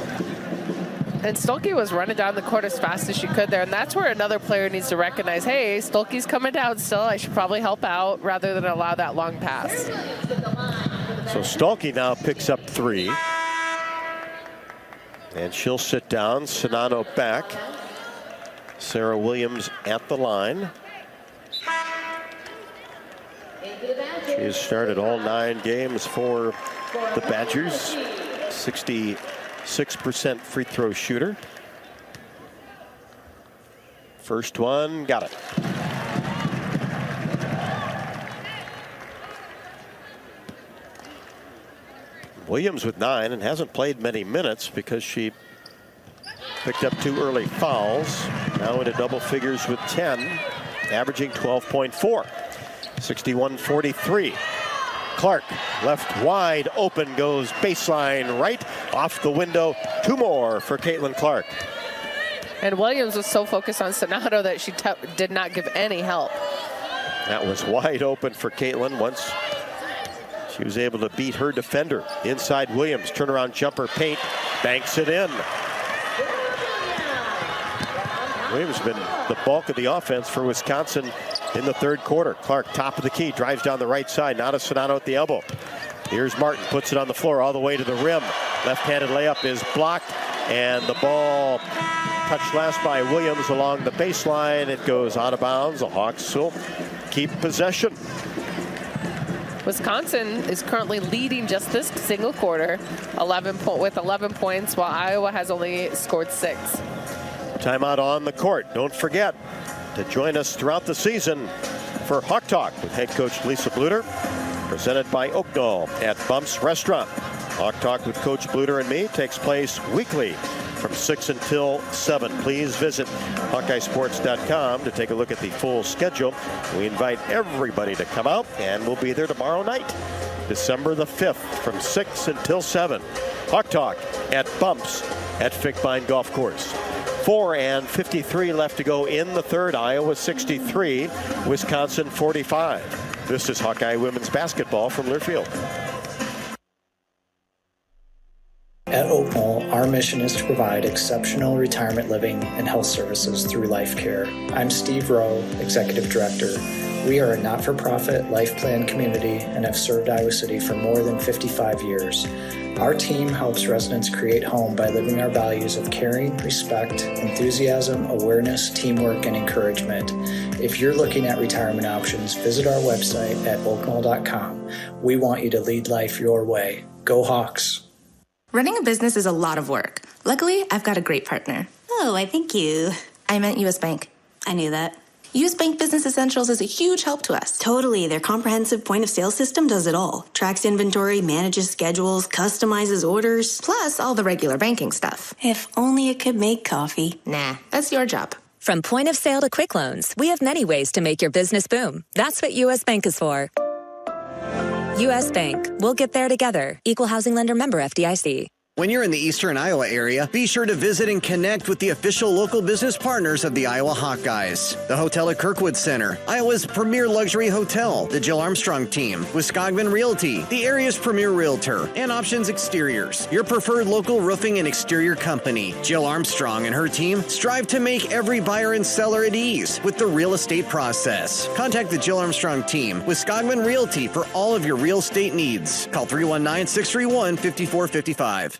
And Stolke was running down the court as fast as she could there. And that's where another player needs to recognize, hey, Stolke's coming down still. I should probably help out rather than allow that long pass. So Stolke now picks up 3. And she'll sit down. Sonato back. Sarah Williams at the line. She has started all 9 games for the Badgers. 66% free throw shooter. First one, got it. Williams with 9 and hasn't played many minutes because she picked up 2 early fouls. Now into double figures with 10, averaging 12.4. 61-43. Clark left wide open, goes baseline right, off the window. 2 more for Caitlin Clark. And Williams was so focused on Sonato that she did not give any help. That was wide open for Caitlin once she was able to beat her defender. Inside Williams, turnaround jumper, paint, banks it in. Williams has been the bulk of the offense for Wisconsin in the 3rd quarter. Clark, top of the key, drives down the right side. Now to Sonato at the elbow. Here's Martin, puts it on the floor all the way to the rim. Left-handed layup is blocked, and the ball touched last by Williams along the baseline. It goes out of bounds. The Hawks will keep possession. Wisconsin is currently leading just this single quarter, with 11 points, while Iowa has only scored 6. Timeout on the court. Don't forget to join us throughout the season for Hawk Talk with head coach Lisa Bluter, presented by Oakdale at Bumps Restaurant. Hawk Talk with Coach Bluter and me takes place weekly from 6 until 7. Please visit HawkeyeSports.com to take a look at the full schedule. We invite everybody to come out, and we'll be there tomorrow night, December the 5th, from 6 until 7. Hawk Talk at Bumps at Fickbine Golf Course. 4:53 left to go in the 3rd. Iowa 63, Wisconsin 45. This is Hawkeye women's basketball from Learfield. At Oak Knoll, our mission is to provide exceptional retirement living and health services through life care. I'm Steve Rowe, Executive Director. We are a not-for-profit life plan community and have served Iowa City for more than 55 years. Our team helps residents create home by living our values of caring, respect, enthusiasm, awareness, teamwork, and encouragement. If you're looking at retirement options, visit our website at oaknoll.com. We want you to lead life your way. Go Hawks! Running a business is a lot of work. Luckily, I've got a great partner. Oh, I thank you. I meant U.S. Bank. I knew that. U.S. Bank Business Essentials is a huge help to us. Totally. Their comprehensive point-of-sale system does it all. Tracks inventory, manages schedules, customizes orders. Plus all the regular banking stuff. If only it could make coffee. Nah, that's your job. From point of sale to quick loans, we have many ways to make your business boom. That's what U.S. Bank is for. U.S. Bank. We'll get there together. Equal housing lender member FDIC. When you're in the eastern Iowa area, be sure to visit and connect with the official local business partners of the Iowa Hawkeyes. The Hotel at Kirkwood Center, Iowa's premier luxury hotel, the Jill Armstrong Team, Wisconsin Realty, the area's premier realtor, and Options Exteriors, your preferred local roofing and exterior company. Jill Armstrong and her team strive to make every buyer and seller at ease with the real estate process. Contact the Jill Armstrong Team, Wisconsin Realty, for all of your real estate needs. Call 319-631-5455.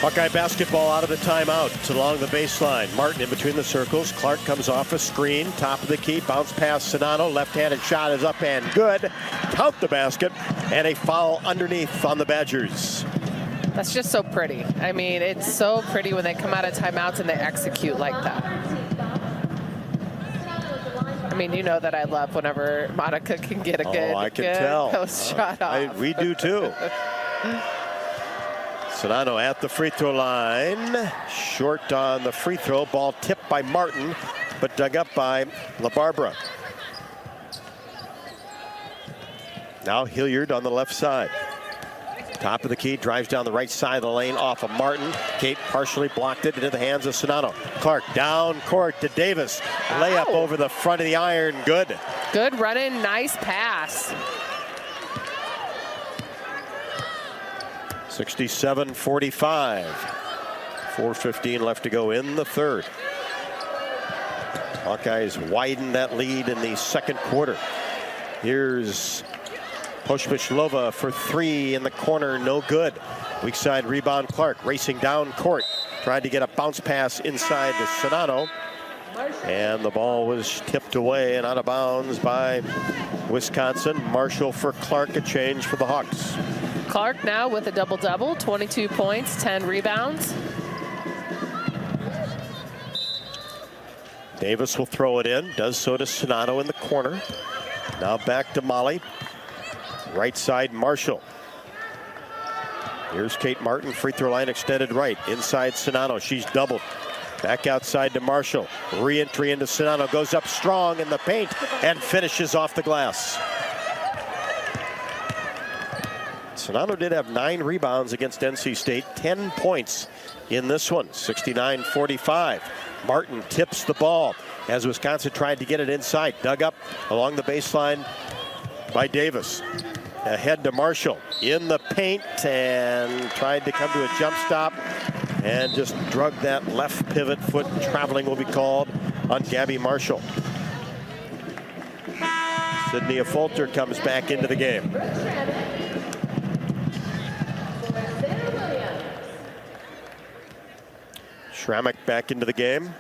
Hawkeye basketball out of the timeout. It's along the baseline. Martin in between the circles. Clark comes off a screen. Top of the key. Bounce pass Sonano. Left-handed shot is up and good. Count the basket. And a foul underneath on the Badgers. That's just so pretty. I mean, it's so pretty when they come out of timeouts and they execute like that. I mean, you know that I love whenever Monica can get a good, I can tell. Post shot off. We do too. Sonano at the free throw line. Short on the free throw. Ball tipped by Martin, but dug up by LaBarbera. Now Hilliard on the left side. Top of the key, drives down the right side of the lane off of Martin. Kate partially blocked it into the hands of Sonano. Clark down court to Davis. Layup over the front of the iron. Good. Good running, nice pass. 67-45. 4:15 left to go in the third. Hawkeyes widen that lead in the second quarter. Here's Poshpishlova for three in the corner, no good. Weak side rebound, Clark racing down court. Tried to get a bounce pass inside to Sonano. And the ball was tipped away and out of bounds by Wisconsin. Marshall for Clark, a change for the Hawks. Clark now with a double-double, 22 points, 10 rebounds. Davis will throw it in, does so to Sonano in the corner. Now back to Molly. Right side, Marshall. Here's Kate Martin, free throw line extended right. Inside Sonano, she's doubled. Back outside to Marshall. Re-entry into Sonano, goes up strong in the paint and finishes off the glass. Sonano did have 9 rebounds against NC State, 10 points in this one, 69-45. Martin tips the ball as Wisconsin tried to get it inside. Dug up along the baseline by Davis. Ahead to Marshall in the paint and tried to come to a jump stop and just drug that left pivot foot. Traveling will be called on Gabby Marshall. Sydney Affolter comes back into the game. Schrammick back into the game.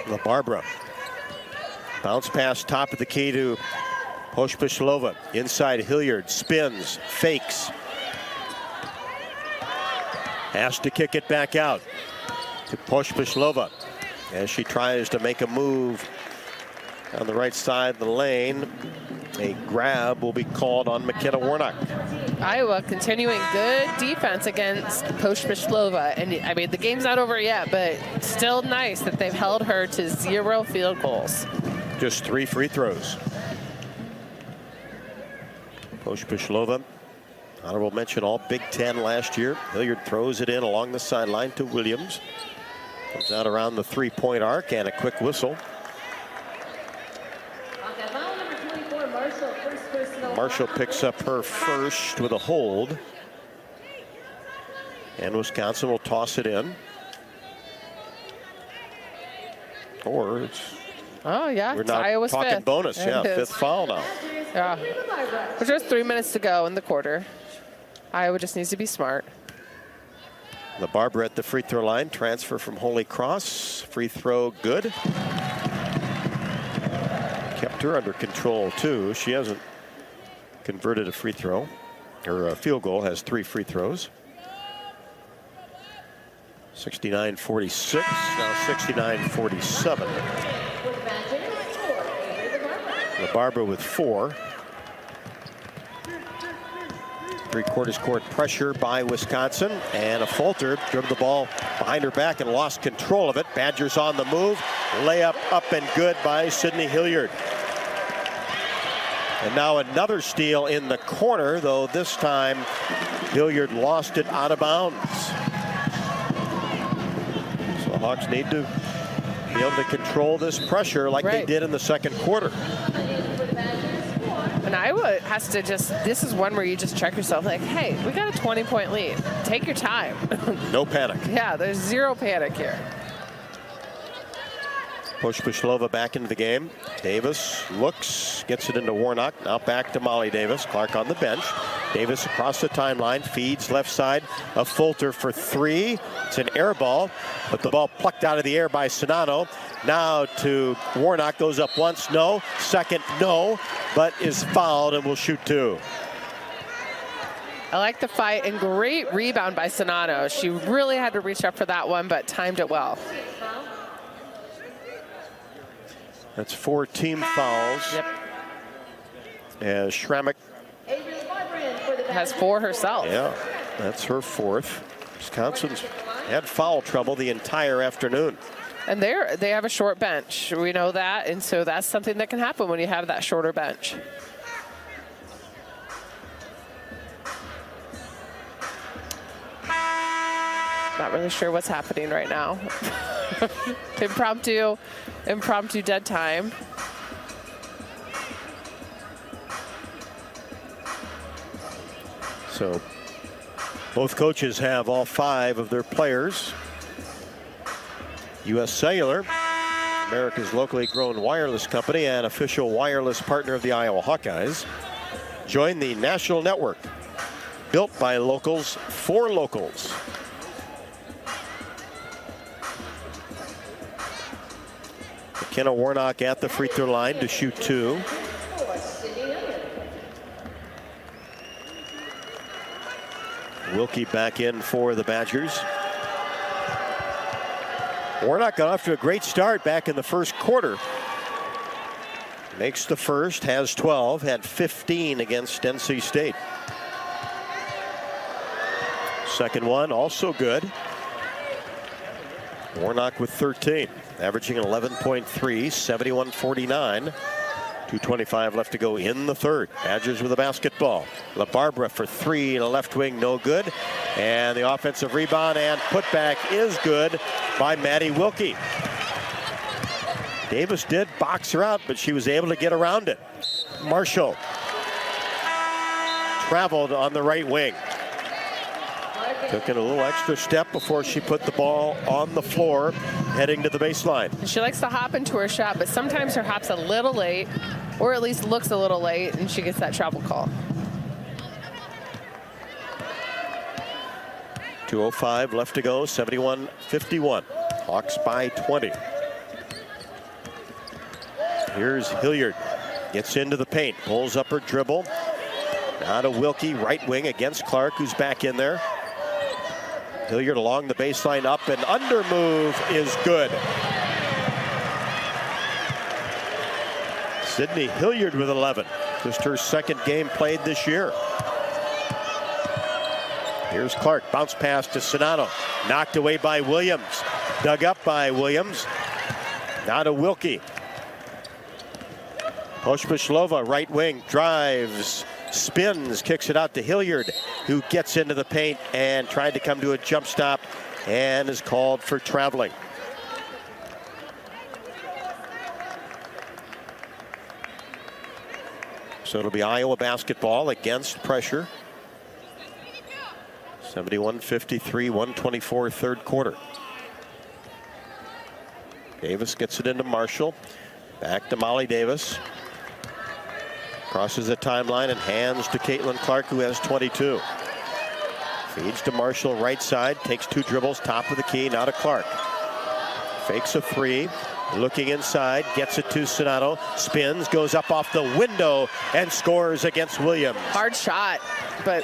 LaBarbera. Bounce pass top of the key to Poshpishlova. Inside Hilliard. Spins. Fakes. Has to kick it back out to Poshpishlova as she tries to make a move on the right side of the lane. A grab will be called on McKenna Warnock. Iowa continuing good defense against Poshpishlova. And I mean, the game's not over yet, but still nice that they've held her to 0 field goals. Just 3 free throws. Poshpishlova, honorable mention all Big Ten last year. Hilliard throws it in along the sideline to Williams. Comes out around the 3-point arc and a quick whistle. Marshall picks up her first with a hold. And Wisconsin will toss it in. Or it's... Oh, yeah. We're not Iowa's talking fifth. bonus. Yeah, 5th foul now. Yeah. There's just 3 minutes to go in the quarter. Iowa just needs to be smart. LaBarbera at the free throw line. Transfer from Holy Cross. Free throw good. Kept her under control, too. She hasn't converted a free throw. Or a field goal, has 3 free throws. 69-46, now 69-47. LaBarbera with 4. 3/4 court pressure by Wisconsin, and Affolter dribbled the ball behind her back and lost control of it. Badgers on the move. Layup up and good by Sydney Hilliard. And now another steal in the corner, though this time Hilliard lost it out of bounds. So the Hawks need to be able to control this pressure like they did in the second quarter. And Iowa has to just, this is one where you just check yourself like, hey, we got a 20-point lead. Take your time. No panic. Yeah, there's 0 panic here. Poshpashlova back into the game. Davis looks, gets it into Warnock. Now back to Molly Davis. Clark on the bench. Davis across the timeline, feeds left side of Fulter for three. It's an air ball, but the ball plucked out of the air by Sonano. Now to Warnock, goes up once, no. Second, no, but is fouled and will shoot two. I like the fight, and great rebound by Sonano. She really had to reach up for that one, but timed it well. That's 4 team fouls. Yep. As Schrammick has 4 herself. Yeah, that's her 4th. Wisconsin's had foul trouble the entire afternoon. And they have a short bench. We know that, and so that's something that can happen when you have that shorter bench. Not really sure what's happening right now. Impromptu dead time. So both coaches have all 5 of their players. U.S. Cellular, America's locally grown wireless company and official wireless partner of the Iowa Hawkeyes, joined the national network built by locals for locals. McKenna Warnock at the free throw line to shoot 2. Wilkie back in for the Badgers. Warnock got off to a great start back in the first quarter. Makes the first, has 12, had 15 against NC State. Second one, also good. Warnock with 13, averaging 11.3, 71-49. 2:25 left to go in the third. Badgers with a basketball. LaBarbera for 3 in a left wing, no good. And the offensive rebound and putback is good by Maddie Wilkie. Davis did box her out, but she was able to get around it. Marshall traveled on the right wing. Took it a little extra step before she put the ball on the floor, heading to the baseline. She likes to hop into her shot, but sometimes her hop's a little late, or at least looks a little late, and she gets that travel call. 2:05 left to go, 71-51. Hawks by 20. Here's Hilliard. Gets into the paint, pulls up her dribble. Now to Wilkie, right wing against Clark, who's back in there. Hilliard along the baseline, up and under move is good. Sydney Hilliard with 11. Just her second game played this year. Here's Clark, bounce pass to Sonano. Knocked away by Williams. Dug up by Williams. Now to Wilkie. Poshpashlova, right wing, drives, spins, kicks it out to Hilliard, who gets into the paint and tried to come to a jump stop and is called for traveling. So it'll be Iowa basketball against pressure. 71-53, 124 third quarter. Davis gets it into Marshall. Back to Molly Davis. Crosses the timeline and hands to Caitlin Clark, who has 22. Feeds to Marshall, right side, takes 2 dribbles, top of the key, now to Clark. Fakes a 3, looking inside, gets it to Sonano, spins, goes up off the window, and scores against Williams. Hard shot, but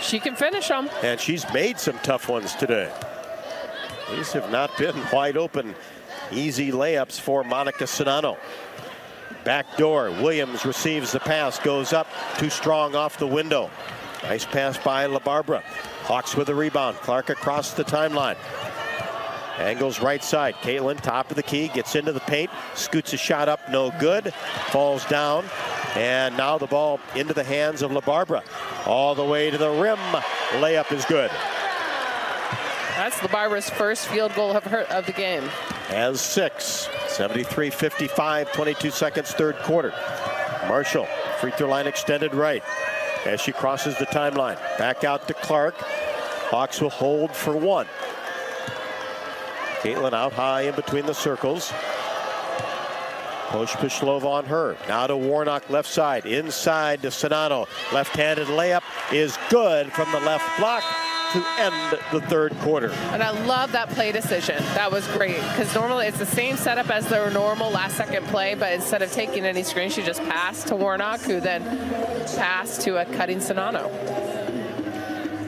she can finish them. And she's made some tough ones today. These have not been wide open, easy layups for Monica Sonano. Back door, Williams receives the pass, goes up, too strong off the window. Nice pass by LaBarbera. Hawks with a rebound, Clark across the timeline. Angles right side, Caitlin top of the key, gets into the paint, scoots a shot up, no good, falls down, and now the ball into the hands of LaBarbera. All the way to the rim, layup is good. That's LaBarbera's first field goal of the game. Has 6, 73-55, 22 seconds, third quarter. Marshall, free throw line extended right as she crosses the timeline. Back out to Clark. Hawks will hold for 1. Caitlin out high in between the circles. Pospisilova on her. Now to Warnock, left side. Inside to Sonano. Left-handed layup is good from the left block to end the third quarter. And I love that play decision. That was great, because normally it's the same setup as their normal last-second play, but instead of taking any screen, she just passed to Warnock, who then passed to a cutting Sonano.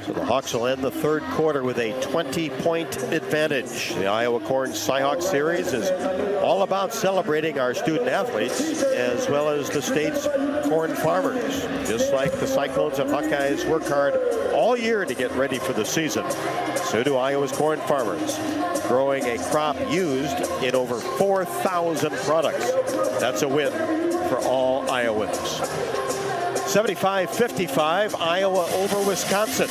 So the Hawks will end the third quarter with a 20-point advantage. The Iowa Corn Cyhawk Series is all about celebrating our student athletes as well as the state's corn farmers. Just like the Cyclones and Hawkeyes work hard all year to get ready for the season, so do Iowa's corn farmers, growing a crop used in over 4,000 products. That's a win for all Iowans. 75-55, Iowa over Wisconsin.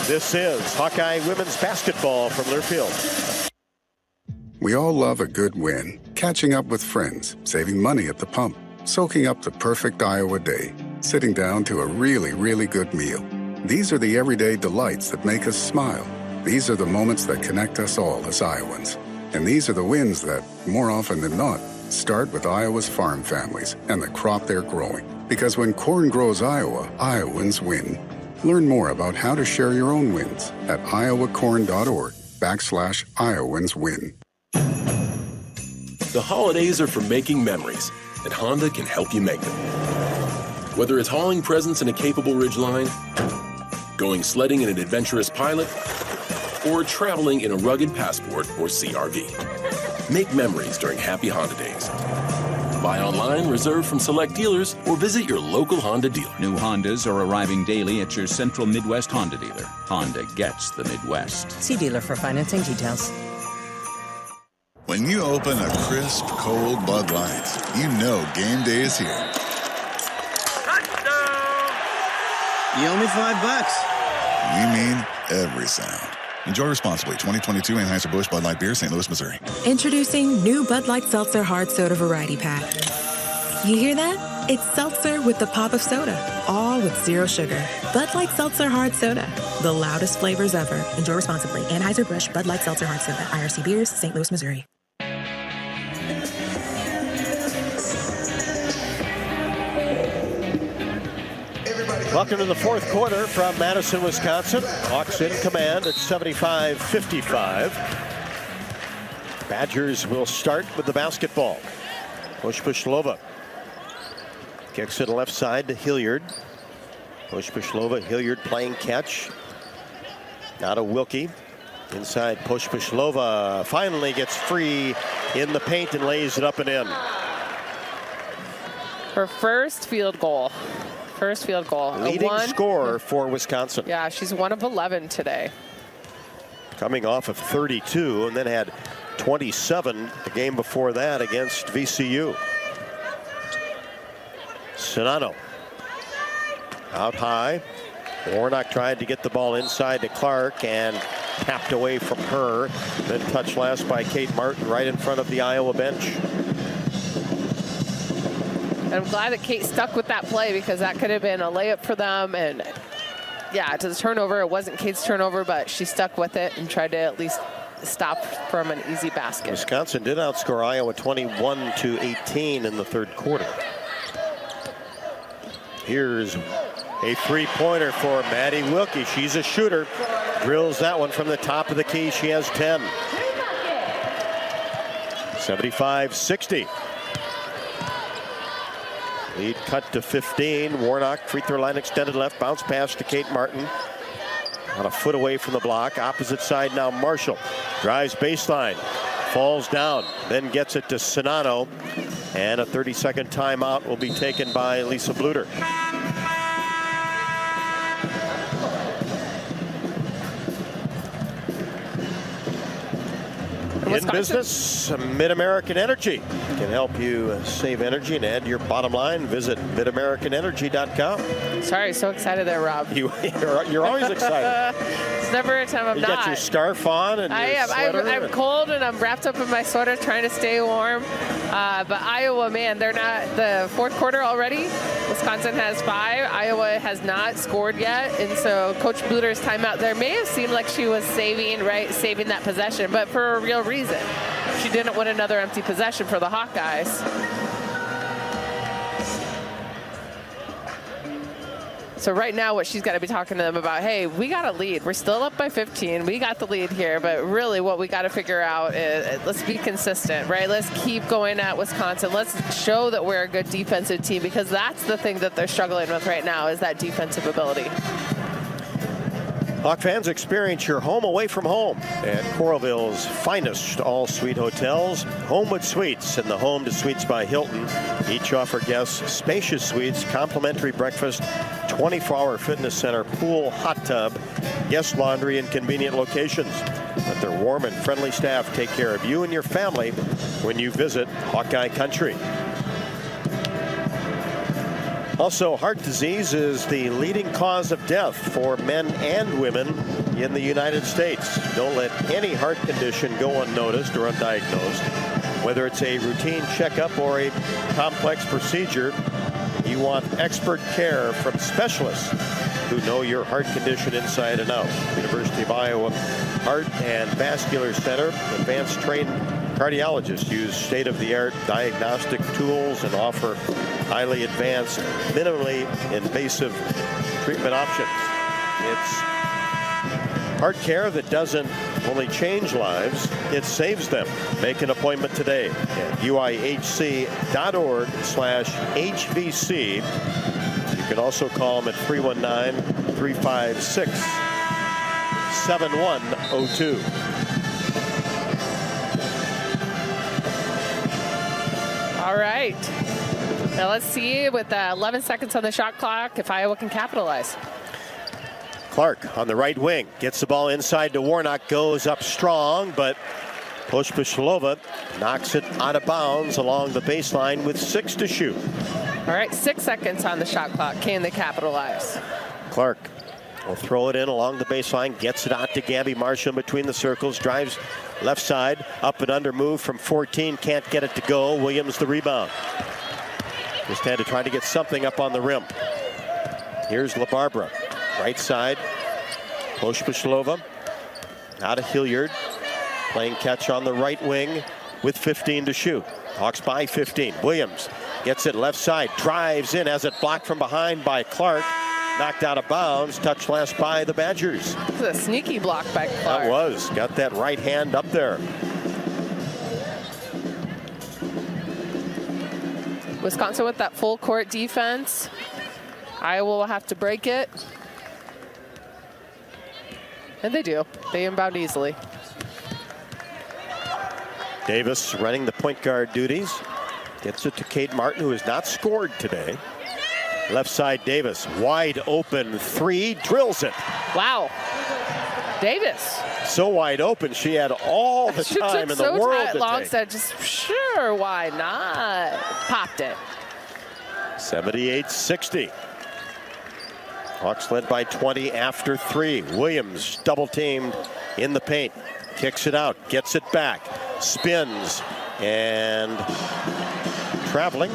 This is Hawkeye women's basketball from Learfield. We all love a good win. Catching up with friends, saving money at the pump, soaking up the perfect Iowa day, sitting down to a really, really good meal. These are the everyday delights that make us smile. These are the moments that connect us all as Iowans. And these are the wins that, more often than not, start with Iowa's farm families and the crop they're growing. Because when corn grows Iowa, Iowans win. Learn more about how to share your own wins at iowacorn.org/IowansWin. The holidays are for making memories, and Honda can help you make them. Whether it's hauling presents in a capable Ridgeline, going sledding in an adventurous Pilot, or traveling in a rugged Passport or CRV. Make memories during Happy Honda Days. Buy online, reserve from select dealers, or visit your local Honda dealer. New Hondas are arriving daily at your Central Midwest Honda dealer. Honda gets the Midwest. See dealer for financing details. When you open a crisp, cold Bud Light, you know game day is here. You owe me $5. We mean every sound. Enjoy responsibly. 2022 Anheuser-Busch Bud Light Beer, St. Louis, Missouri. Introducing new Bud Light Seltzer Hard Soda Variety Pack. You hear that? It's seltzer with the pop of soda, all with zero sugar. Bud Light Seltzer Hard Soda, the loudest flavors ever. Enjoy responsibly. Anheuser-Busch Bud Light Seltzer Hard Soda, IRC Beers, St. Louis, Missouri. Welcome to the fourth quarter from Madison, Wisconsin. Hawks in command at 75-55. Badgers will start with the basketball. Pospisilova kicks it left side to Hilliard. Pospisilova, Hilliard playing catch. Now to Wilkie. Inside, Pospisilova finally gets free in the paint and lays it up and in. Her first field goal. First field goal. Leading scorer for Wisconsin. Yeah, she's 1 of 11 today. Coming off of 32 and then had 27 the game before that against VCU. Sonano out high. Warnock tried to get the ball inside to Clark and tapped away from her. Then touched last by Kate Martin right in front of the Iowa bench. And I'm glad that Kate stuck with that play, because that could have been a layup for them. And yeah, to the turnover, it wasn't Kate's turnover, but she stuck with it and tried to at least stop from an easy basket. Wisconsin did outscore Iowa 21-18 in the third quarter. Here's a three-pointer for Maddie Wilkie. She's a shooter. Drills that one from the top of the key. She has 10. 75-60. Lead cut to 15. Warnock, free throw line extended left. Bounce pass to Kate Martin. About a foot away from the block. Opposite side now Marshall. Drives baseline. Falls down. Then gets it to Sonano. And a 30-second timeout will be taken by Lisa Bluter. In business, Mid-American Energy can help you save energy and add to your bottom line. Visit midamericanenergy.com. Sorry, so excited there, Rob. You're always excited. It's never a time I'm you not. You got your scarf on and I am. I'm cold and I'm wrapped up in my sweater trying to stay warm. But Iowa, man, they're not. The fourth quarter already. Wisconsin has 5. Iowa has not scored yet. And so Coach Bluter's timeout there may have seemed like she was saving that possession, but for a real reason. She didn't want another empty possession for the Hawkeyes. So right now what she's got to be talking to them about, hey, we got a lead. We're still up by 15. We got the lead here, but really what we got to figure out is let's be consistent, right? Let's keep going at Wisconsin. Let's show that we're a good defensive team, because that's the thing that they're struggling with right now, is that defensive ability. Hawk fans, experience your home away from home at Coralville's finest all-suite hotels, Homewood Suites and the Home to Suites by Hilton. Each offer guests spacious suites, complimentary breakfast, 24-hour fitness center, pool, hot tub, guest laundry, and convenient locations. Let their warm and friendly staff take care of you and your family when you visit Hawkeye Country. Also, heart disease is the leading cause of death for men and women in the United States. Don't let any heart condition go unnoticed or undiagnosed. Whether it's a routine checkup or a complex procedure, you want expert care from specialists who know your heart condition inside and out. University of Iowa Heart and Vascular Center, advanced trained cardiologists use state-of-the-art diagnostic tools and offer highly advanced, minimally invasive treatment options. It's heart care that doesn't only change lives, it saves them. Make an appointment today at uihc.org/HVC. You can also call them at 319-356-7102. All right. Now let's see, with 11 seconds on the shot clock, if Iowa can capitalize. Clark on the right wing gets the ball inside to Warnock, goes up strong, but Pospisilova knocks it out of bounds along the baseline with 6 to shoot. All right, 6 seconds on the shot clock. Can they capitalize? Clark will throw it in along the baseline, gets it out to Gabby Marshall between the circles, drives left side, up and under move from 14, can't get it to go. Williams the rebound. Just had to try to get something up on the rim. Here's LaBarbera, right side. Pospisilova out of Hilliard, playing catch on the right wing with 15 to shoot. Hawks by 15. Williams gets it left side, drives in, has it blocked from behind by Clark. Knocked out of bounds, touched last by the Badgers. This is a sneaky block by Clark. That was. Got that right hand up there. Wisconsin with that full court defense. Iowa will have to break it. And they do. They inbound easily. Davis running the point guard duties. Gets it to Kate Martin, who has not scored today. Left side, Davis, wide open three, drills it. Wow. Davis. So wide open, she had all the time in the world to take. Said, just sure, why not? Popped it. 78-60. Hawks led by 20 after 3. Williams double teamed in the paint. Kicks it out, gets it back, spins, and traveling.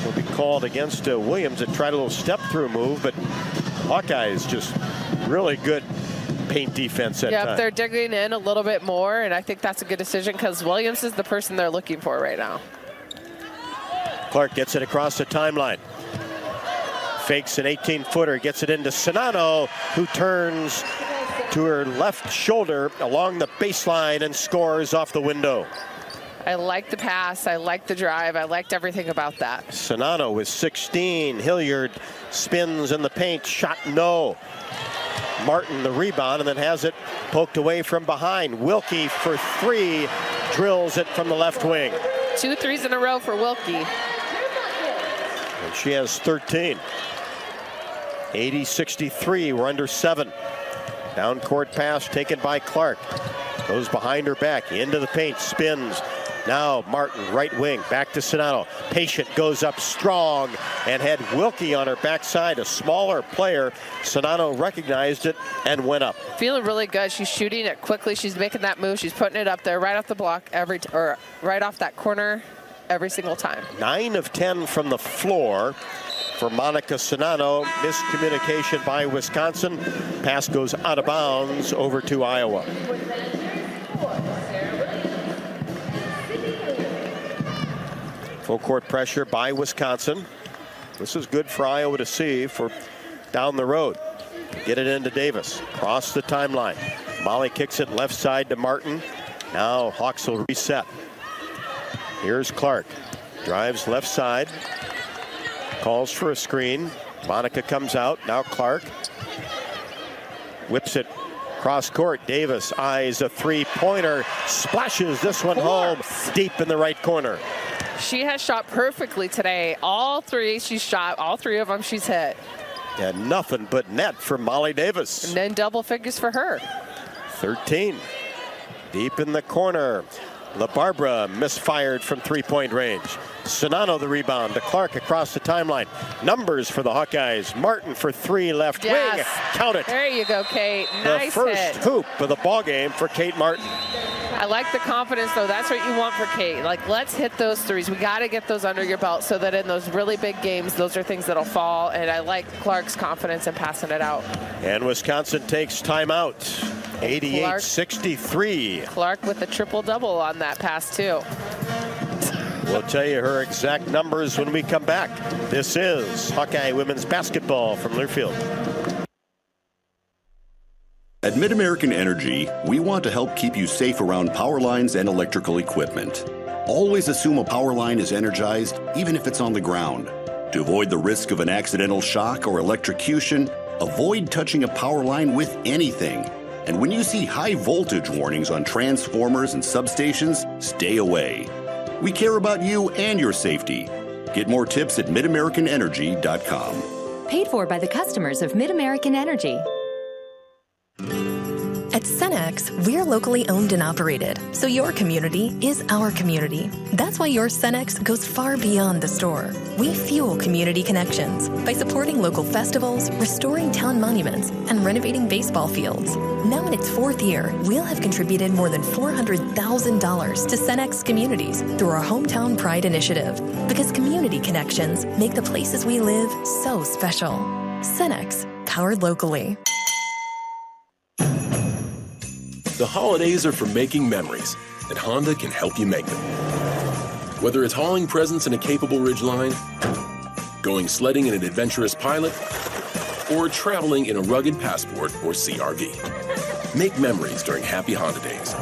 Will be called against Williams that tried a little step-through move, but Hawkeyes just really good paint defense at time. Yeah, they're digging in a little bit more, and I think that's a good decision because Williams is the person they're looking for right now. Clark gets it across the timeline. Fakes an 18-footer, gets it into Sonano, who turns to her left shoulder along the baseline and scores off the window. I like the pass. I like the drive. I liked everything about that. Sonano with 16. Hilliard spins in the paint. Shot no. Martin the rebound and then has it poked away from behind. Wilkie for 3. Drills it from the left wing. 2 threes in a row for Wilkie. And she has 13. 80-63. We're under 7. Down court pass taken by Clark. Goes behind her back. Into the paint. Spins. Now Martin, right wing, back to Sonano. Patient goes up strong and had Wilkie on her backside, a smaller player. Sonano recognized it and went up. Feeling really good. She's shooting it quickly. She's making that move. She's putting it up there right off the block or right off that corner every single time. 9 of 10 from the floor for Monica Sonano. Miscommunication by Wisconsin. Pass goes out of bounds over to Iowa. Full court pressure by Wisconsin. This is good for Iowa to see for down the road. Get it into Davis. Cross the timeline. Molly kicks it left side to Martin. Now Hawks will reset. Here's Clark. Drives left side. Calls for a screen. Monica comes out. Now Clark. Whips it cross court. Davis eyes a three-pointer. Splashes this one home deep in the right corner. She has shot perfectly today. All three she's shot. All three of them she's hit. And nothing but net for Molly Davis. And then double figures for her. 13. Deep in the corner. LaBarbera misfired from three-point range. Sonano the rebound to Clark across the timeline. Numbers for the Hawkeyes. Martin for three left wing. Count it. There you go, Kate. Nice the first hit. hoop of the ball game for Kate Martin. I like the confidence, though. That's what you want for Kate. Like, let's hit those threes. We got to get those under your belt so that in those really big games, those are things that'll fall. And I like Clark's confidence in passing it out. And Wisconsin takes timeout. 88-63. Clark with a triple-double on that pass, too. We'll tell you her exact numbers when we come back. This is Hawkeye women's basketball from Learfield. At MidAmerican Energy, we want to help keep you safe around power lines and electrical equipment. Always assume a power line is energized, even if it's on the ground. To avoid the risk of an accidental shock or electrocution, avoid touching a power line with anything. And when you see high voltage warnings on transformers and substations, stay away. We care about you and your safety. Get more tips at midamericanenergy.com. Paid for by the customers of MidAmerican Energy. At Cenex, we're locally owned and operated, so your community is our community. That's why your Cenex goes far beyond the store. We fuel community connections by supporting local festivals, restoring town monuments, and renovating baseball fields. Now in its fourth year, we'll have contributed more than $400,000 to Cenex communities through our Hometown Pride initiative, because community connections make the places we live so special. Cenex, powered locally. The holidays are for making memories, and Honda can help you make them. Whether it's hauling presents in a capable Ridgeline, going sledding in an adventurous Pilot, or traveling in a rugged Passport or CRV. Make memories during Happy Honda Days.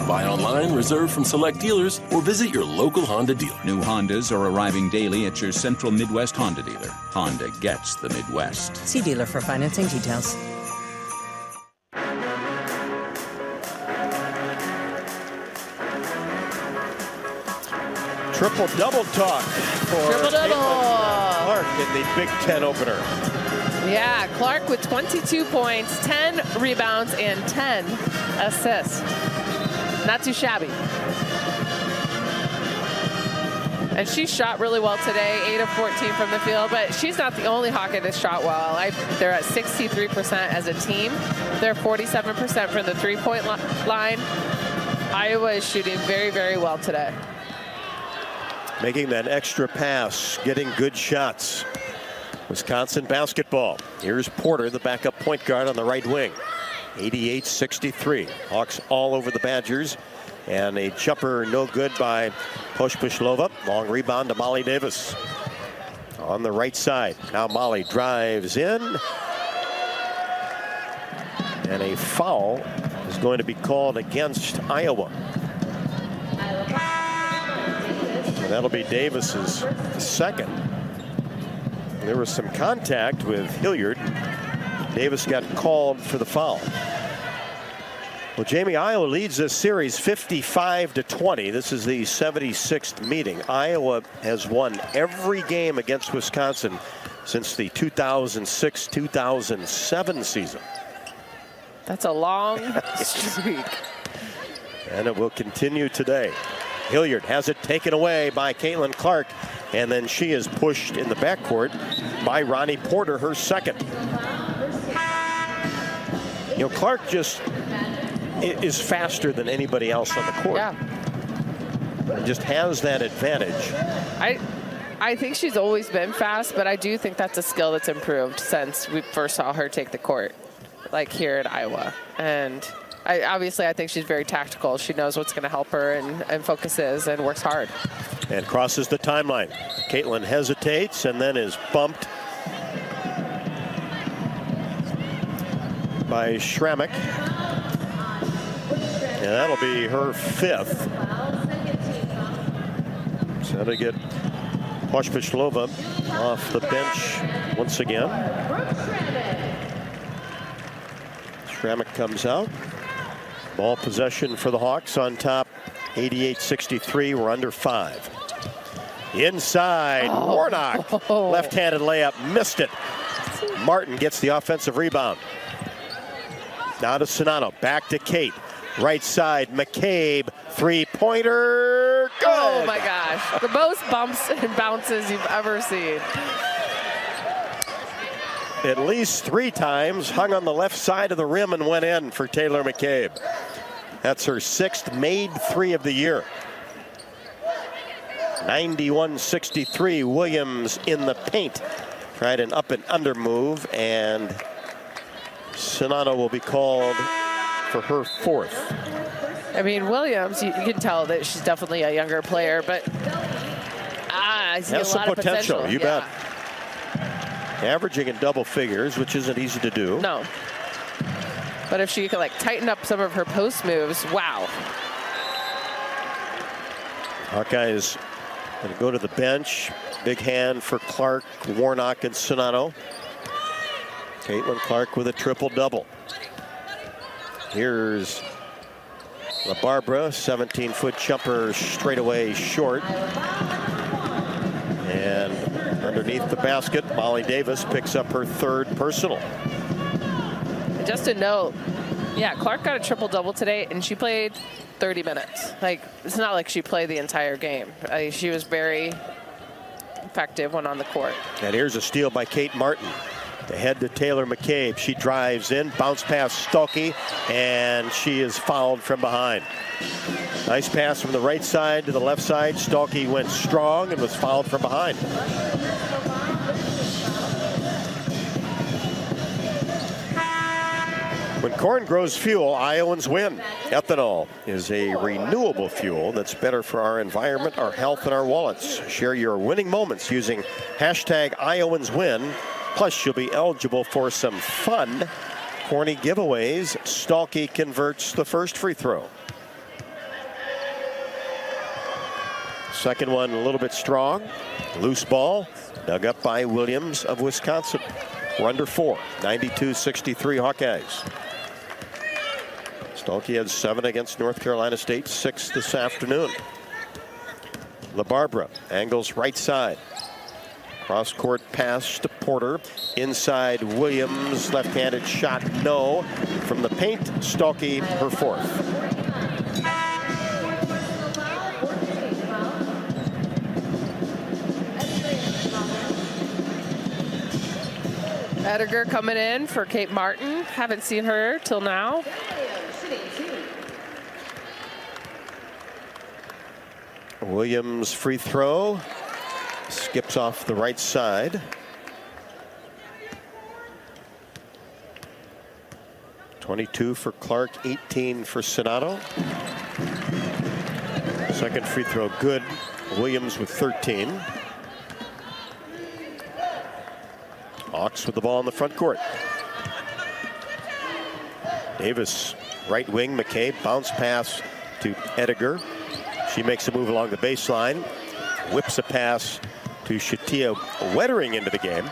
Buy online, reserve from select dealers, or visit your local Honda dealer. New Hondas are arriving daily at your Central Midwest Honda dealer. Honda gets the Midwest. See dealer for financing details. Triple-double talk for Clark in the Big Ten opener. Yeah, Clark with 22 points, 10 rebounds, and 10 assists. Not too shabby. And she shot really well today, 8 of 14 from the field, but she's not the only Hawkeye that shot well. They're at 63% as a team. They're 47% from the three-point line. Iowa is shooting very, very well today. Making that extra pass, getting good shots. Wisconsin basketball. Here's Porter, the backup point guard on the right wing. 88-63. Hawks all over the Badgers. And a jumper no good by Pospisilova. Long rebound to Molly Davis. On the right side. Now Molly drives in. And a foul is going to be called against Iowa. And that'll be Davis's second. There was some contact with Hilliard. Davis got called for the foul. Well, Jamie, Iowa leads this series 55-20. This is the 76th meeting. Iowa has won every game against Wisconsin since the 2006-2007 season. That's a long streak. And it will continue today. Hilliard has it taken away by Caitlin Clark, and then she is pushed in the backcourt by Ronnie Porter, her second. You know, Clark just is faster than anybody else on the court. Yeah. And just has that advantage. I think she's always been fast, but I do think that's a skill that's improved since we first saw her take the court, like here at Iowa. And Obviously, I think she's very tactical. She knows what's going to help her and focuses and works hard. And crosses the timeline. Caitlin hesitates and then is bumped by Schramek. And that'll be her 5th. So to get Pospisilova off the bench once again. Schramek comes out. Ball possession for the Hawks on top, 88-63. We're under 5. Inside, Warnock. Left-handed layup, missed it. Martin gets the offensive rebound. Now to Czinano, back to Kate. Right side, McCabe, three-pointer, good! Oh my gosh, the most bumps and bounces you've ever seen. At least 3 times, hung on the left side of the rim and went in for Taylor McCabe. That's her 6th made 3 of the year. 91-63, Williams in the paint. Tried an up and under move, and Czinano will be called for her 4th. I mean, Williams, you can tell that she's definitely a younger player, but I see a lot of potential. You bet. Averaging in double figures, which isn't easy to do. No. But if she could like tighten up some of her post moves, wow. Hawkeyes going to go to the bench. Big hand for Clark, Warnock, and Czinano. Caitlin Clark with a triple-double. Here's LaBarbera, 17-foot jumper straight away short. And underneath the basket, Molly Davis picks up her 3rd personal. And just a note, yeah, Clark got a triple-double today, and she played 30 minutes. Like, it's not like she played the entire game. She was very effective when on the court. And here's a steal by Kate Martin. Ahead to Taylor McCabe. She drives in, bounce pass Stolke, and she is fouled from behind. Nice pass from the right side to the left side. Stolke went strong and was fouled from behind. When corn grows fuel, Iowans win. Ethanol is a renewable fuel that's better for our environment, our health, and our wallets. Share your winning moments using hashtag IowansWin. Plus, you'll be eligible for some fun corny giveaways. Stolke converts the first free throw. Second one a little bit strong. Loose ball, dug up by Williams of Wisconsin. We're under 4, 92-63 Hawkeyes. Stolke had 7 against North Carolina State, 6 this afternoon. LaBarbera angles right side. Cross-court pass to Porter. Inside Williams, left-handed shot, no. From the paint, Stolke, her 4th. Ediger coming in for Kate Martin. Haven't seen her till now. Williams free throw. Skips off the right side. .22 for Clark, 18 for Czinano. Second free throw good. Williams with 13. Hawks with the ball in the front court. Davis, right wing, McCabe, bounce pass to Ediger. She makes a move along the baseline. Whips a pass to Shatia Wettering into the game.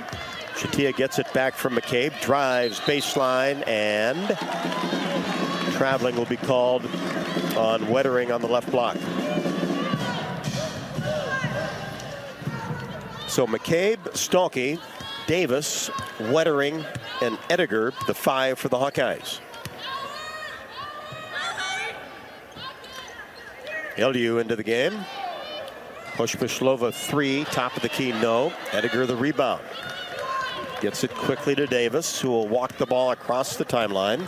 Shatia gets it back from McCabe, drives baseline, and traveling will be called on Wettering on the left block. So McCabe, Stolke, Davis, Wettering, and Ediger, the 5 for the Hawkeyes. LU into the game. Pospisilova 3, top of the key, no. Ediger the rebound. Gets it quickly to Davis, who will walk the ball across the timeline.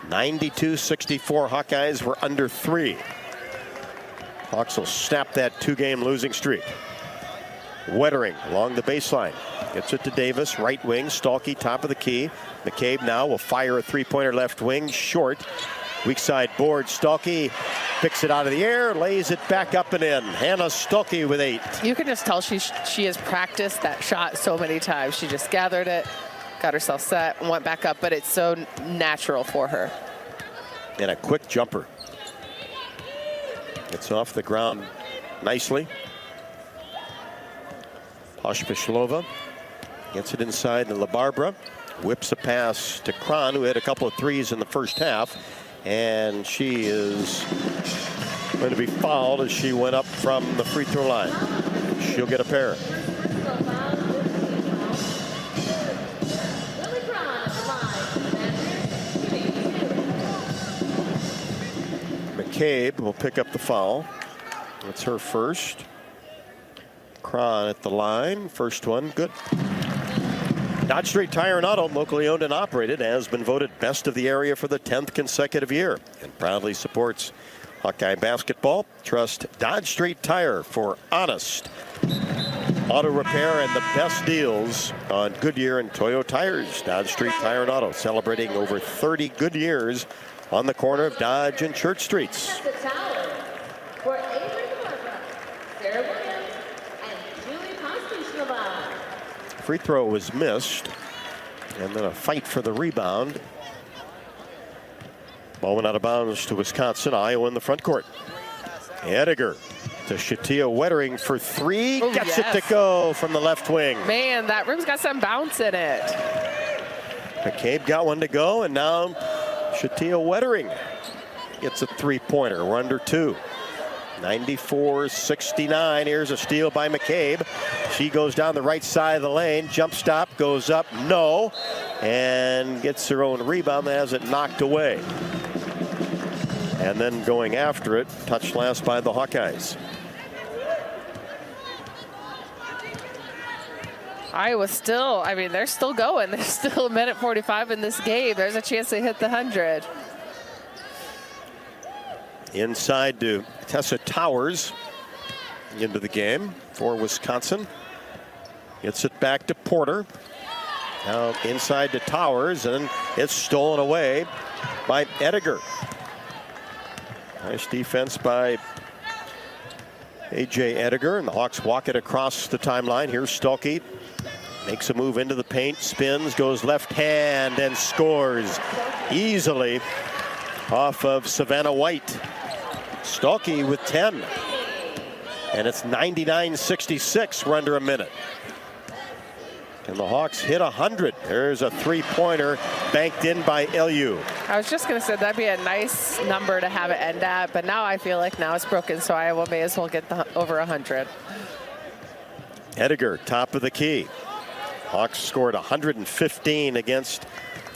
92-64 Hawkeyes were under 3. Hawks will snap that 2-game losing streak. Wettering along the baseline. Gets it to Davis, right wing. Stolke, top of the key. McCabe now will fire a 3-pointer left wing, short. Weak side board. Stolke picks it out of the air, lays it back up and in. Hannah Stolke with 8. You can just tell she has practiced that shot so many times. She just gathered it, got herself set, and went back up, but it's so natural for her. And a quick jumper. It's off the ground nicely. Pospisilova gets it inside to LaBarbera. Whips a pass to Kron, who had a couple of threes in the first half. And she is going to be fouled as she went up from the free throw line. She'll get a pair. McCabe will pick up the foul. That's her first. Kron at the line. First one, good. Dodge Street Tire and Auto, locally owned and operated, has been voted best of the area for the 10th consecutive year and proudly supports Hawkeye basketball. Trust Dodge Street Tire for honest auto repair and the best deals on Goodyear and Toyo tires. Dodge Street Tire and Auto, celebrating over 30 good years on the corner of Dodge and Church Streets. Free throw was missed, and then a fight for the rebound. Ball went out of bounds to Wisconsin. Iowa in the front court. Ediger to Shatia Wettering for 3. Oh, Gets yes. it to go from the left wing. Man, that rim's got some bounce in it. McCabe got one to go, and now Shatia Wettering gets a three-pointer. We're under 2. 94-69. Here's a steal by McCabe. She goes down the right side of the lane. Jump stop, goes up, no. And gets her own rebound, has it knocked away. And then going after it, touched last by the Hawkeyes. Iowa still, I mean, they're still going. There's still a minute 45 in this game. There's a chance they hit the 100. Inside to Tessa Towers into the game for Wisconsin. Gets it back to Porter. Now inside to Towers, and it's stolen away by Ediger. Nice defense by A.J. Ediger, and the Hawks walk it across the timeline. Here's Stolke. Makes a move into the paint, spins, goes left hand, and scores easily off of Savannah White. Stolke with 10. And it's 99-66. We're under a minute. And the Hawks hit 100. There's a three-pointer banked in by LU. I was just going to say that'd be a nice number to have it end at, but now I feel like now it's broken, so Iowa may as well get over 100. Ediger, top of the key. Hawks scored 115 against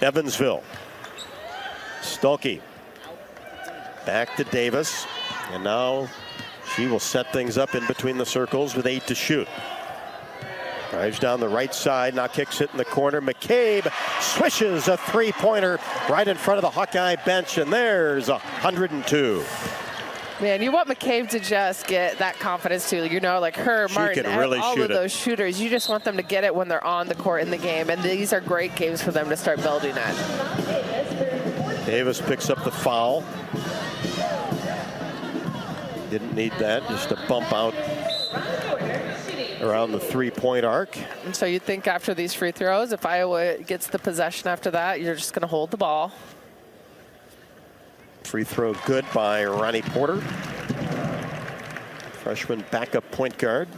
Evansville. Stolke back to Davis, and now she will set things up in between the circles with 8 to shoot. Drives down the right side, now kicks it in the corner. McCabe swishes a three-pointer right in front of the Hawkeye bench, and there's 102. Man, you want McCabe to just get that confidence too. You know, like her, She Martin, can really all shoot of it. those shooters. You just want them to get it when they're on the court in the game, and these are great games for them to start building at. Davis picks up the foul. Didn't need that, just a bump out around the three-point arc. And so you'd think after these free throws, if Iowa gets the possession after that, you're just going to hold the ball. Free throw good by Ronnie Porter. Freshman backup point guard.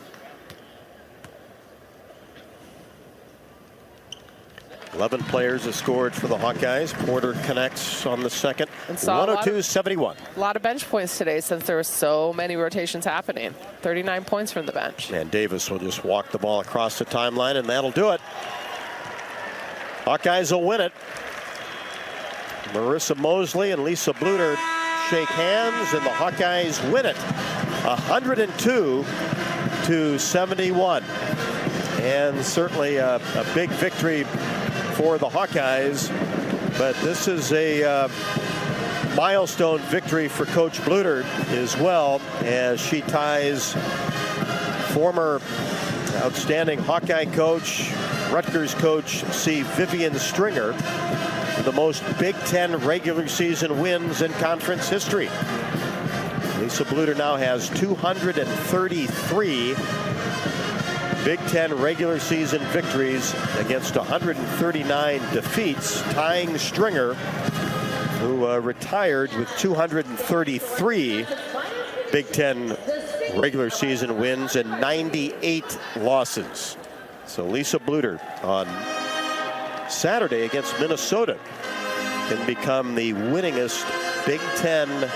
Eleven players have scored for the Hawkeyes. Porter connects on the second. 102-71. A lot of bench points today since there were so many rotations happening. 39 points from the bench. And Davis will just walk the ball across the timeline, and that'll do it. Hawkeyes will win it. Marissa Mosley and Lisa Bluter shake hands, and the Hawkeyes win it 102-71. And certainly a big victory for the Hawkeyes, but this is a milestone victory for Coach Bluter as well, as she ties former outstanding Hawkeye coach, Rutgers coach C. Vivian Stringer, the most Big Ten regular season wins in conference history. Lisa Bluter now has 233 Big Ten regular season victories against 139 defeats, tying Stringer, who retired with 233 Big Ten regular season wins and 98 losses. So Lisa Bluter on Saturday against Minnesota can become the winningest Big Ten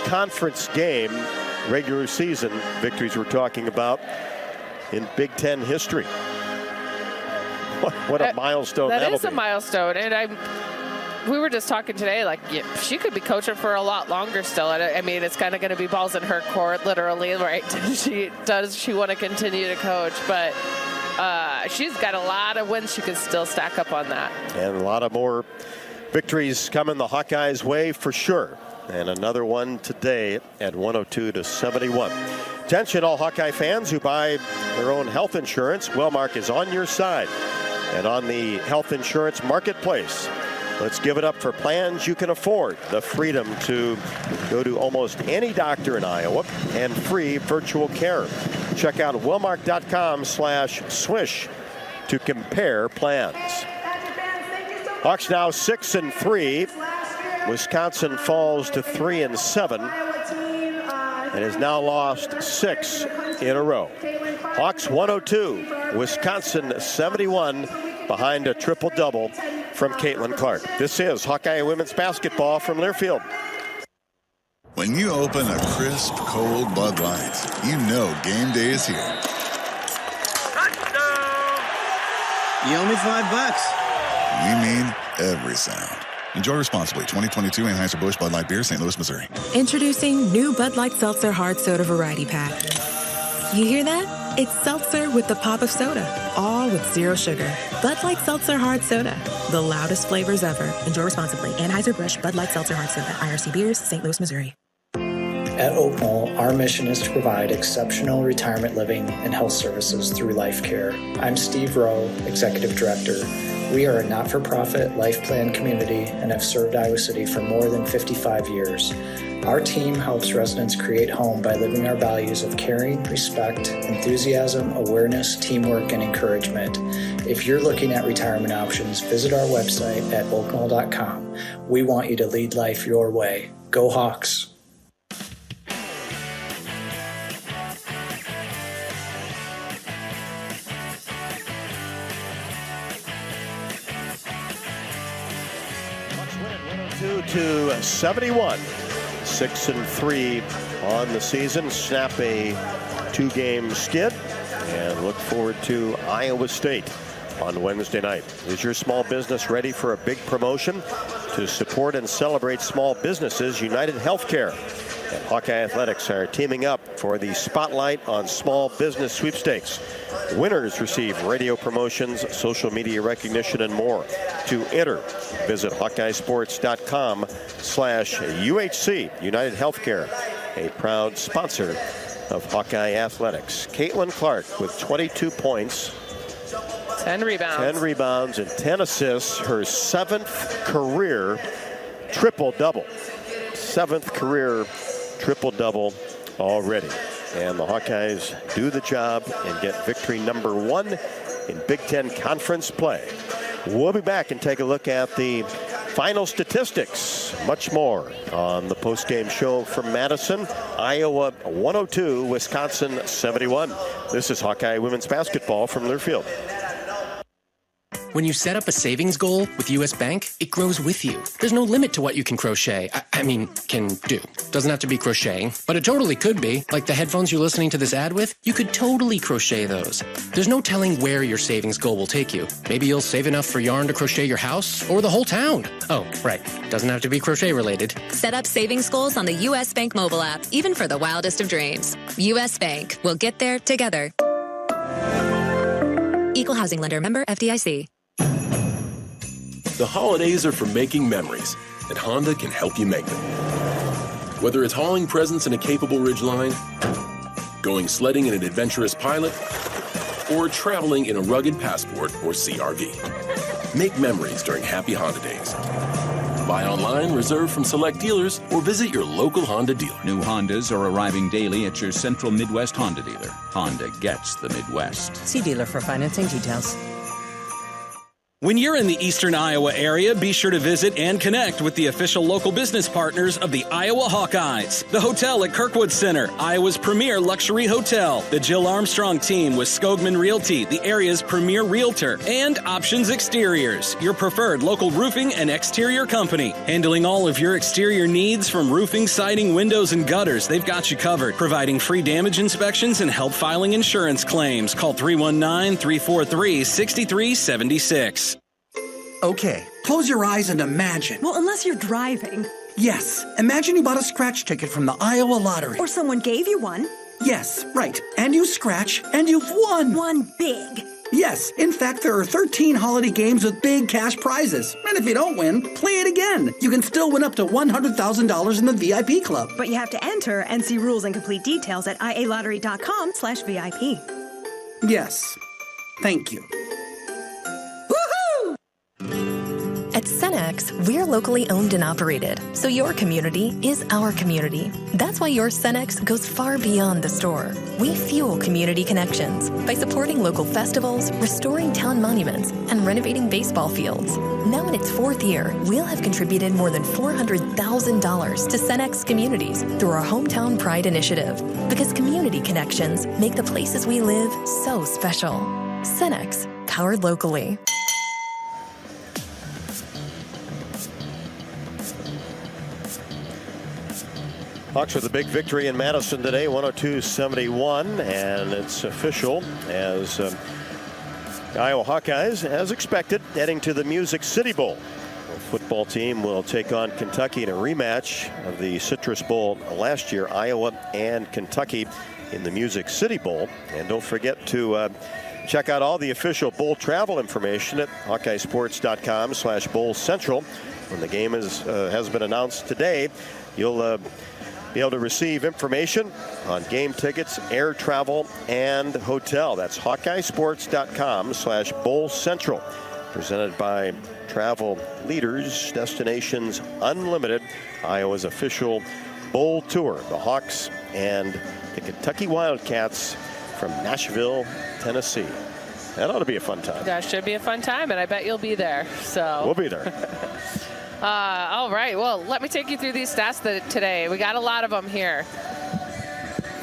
conference game regular season victories we're talking about in Big Ten history. What a milestone that that'll is a be. milestone. And we were just talking today, like, she could be coaching for a lot longer still. I mean, it's kind of going to be balls in her court, literally, right? Does she want to continue to coach? But she's got a lot of wins she could still stack up on that. And a lot of more victories coming the Hawkeyes' way for sure. And another one today at 102-71. Attention all Hawkeye fans who buy their own health insurance. Wellmark is on your side and on the health insurance marketplace. Let's give it up for plans you can afford. The freedom to go to almost any doctor in Iowa and free virtual care. Check out wellmark.com/swish to compare plans. Hawks now 6-3. Wisconsin falls to 3-7 and has now lost 6 in a row. Hawks 102, Wisconsin 71 behind a triple-double from Caitlin Clark. This is Hawkeye women's basketball from Learfield. When you open a crisp, cold Bud Light, you know game day is here. You owe me $5. We mean every sound. Enjoy responsibly. 2022 Anheuser-Busch Bud Light Beer, St. Louis, Missouri. Introducing new Bud Light Seltzer Hard Soda Variety Pack. You hear that? It's seltzer with the pop of soda, all with zero sugar. Bud Light Seltzer Hard Soda, the loudest flavors ever. Enjoy responsibly. Anheuser-Busch Bud Light Seltzer Hard Soda, IRC Beers, St. Louis, Missouri. At Oak Knoll, our mission is to provide exceptional retirement living and health services through life care. I'm Steve Rowe, Executive Director. We are a not-for-profit life plan community and have served Iowa City for more than 55 years. Our team helps residents create home by living our values of caring, respect, enthusiasm, awareness, teamwork, and encouragement. If you're looking at retirement options, visit our website at oaknoll.com. We want you to lead life your way. Go Hawks! To 71, 6-3 on the season. Snap a 2-game skid and look forward to Iowa State on Wednesday night. Is your small business ready for a big promotion? To support and celebrate small businesses, United Healthcare and Hawkeye Athletics are teaming up for the Spotlight on Small Business Sweepstakes. Winners receive radio promotions, social media recognition, and more. To enter, visit HawkeyeSports.com/UHC. United Healthcare, a proud sponsor of Hawkeye Athletics. Caitlin Clark with 22 points. 10 rebounds. 10 rebounds and 10 assists. Her 7th career triple-double. 7th career triple-double already. And the Hawkeyes do the job and get victory number 1 in Big Ten Conference play. We'll be back and take a look at the final statistics. Much more on the postgame show from Madison. Iowa 102, Wisconsin 71. This is Hawkeye women's basketball from Learfield. When you set up a savings goal with U.S. Bank, it grows with you. There's no limit to what you can crochet. Can do. Doesn't have to be crocheting, but it totally could be. Like the headphones you're listening to this ad with, you could totally crochet those. There's no telling where your savings goal will take you. Maybe you'll save enough for yarn to crochet your house or the whole town. Oh, right. Doesn't have to be crochet related. Set up savings goals on the U.S. Bank mobile app, even for the wildest of dreams. U.S. Bank. We'll get there together. Equal housing lender, member FDIC. The holidays are for making memories, and Honda can help you make them. Whether it's hauling presents in a capable Ridgeline, going sledding in an adventurous Pilot, or traveling in a rugged Passport or CR-V. Make memories during Happy Honda Days. Buy online, reserve from select dealers, or visit your local Honda dealer. New Hondas are arriving daily at your Central Midwest Honda dealer. Honda gets the Midwest. See dealer for financing details. When you're in the eastern Iowa area, be sure to visit and connect with the official local business partners of the Iowa Hawkeyes. The hotel at Kirkwood Center, Iowa's premier luxury hotel. The Jill Armstrong team with Skogman Realty, the area's premier realtor. And Options Exteriors, your preferred local roofing and exterior company. Handling all of your exterior needs from roofing, siding, windows, and gutters, they've got you covered. Providing free damage inspections and help filing insurance claims. Call 319-343-6376. Okay, close your eyes and imagine. Well, unless you're driving. Yes, imagine you bought a scratch ticket from the Iowa Lottery. Or someone gave you one. Yes, right. And you scratch, and you've won. Won big. Yes, in fact, there are 13 holiday games with big cash prizes. And if you don't win, play it again. You can still win up to $100,000 in the VIP club. But you have to enter and see rules and complete details at ialottery.com/VIP. Yes, thank you. At Cenex, we're locally owned and operated, so your community is our community. That's why your Cenex goes far beyond the store. We fuel community connections by supporting local festivals, restoring town monuments, and renovating baseball fields. Now in its 4th year, we'll have contributed more than $400,000 to Cenex communities through our Hometown Pride initiative, because community connections make the places we live so special. Cenex, powered locally. Hawks with a big victory in Madison today, 102-71, and it's official as the Iowa Hawkeyes, as expected, heading to the Music City Bowl. The football team will take on Kentucky in a rematch of the Citrus Bowl last year, Iowa and Kentucky in the Music City Bowl. And don't forget to check out all the official bowl travel information at HawkeyeSports.com/Bowl Central. When the game has been announced today, you'll be able to receive information on game tickets, air travel, and hotel. That's HawkeyeSports.com/Bowl Central. Presented by Travel Leaders, Destinations Unlimited, Iowa's official bowl tour. The Hawks and the Kentucky Wildcats from Nashville, Tennessee. That ought to be a fun time. That should be a fun time, and I bet you'll be there. So we'll be there. All right, well, let me take you through these stats today. We got a lot of them here.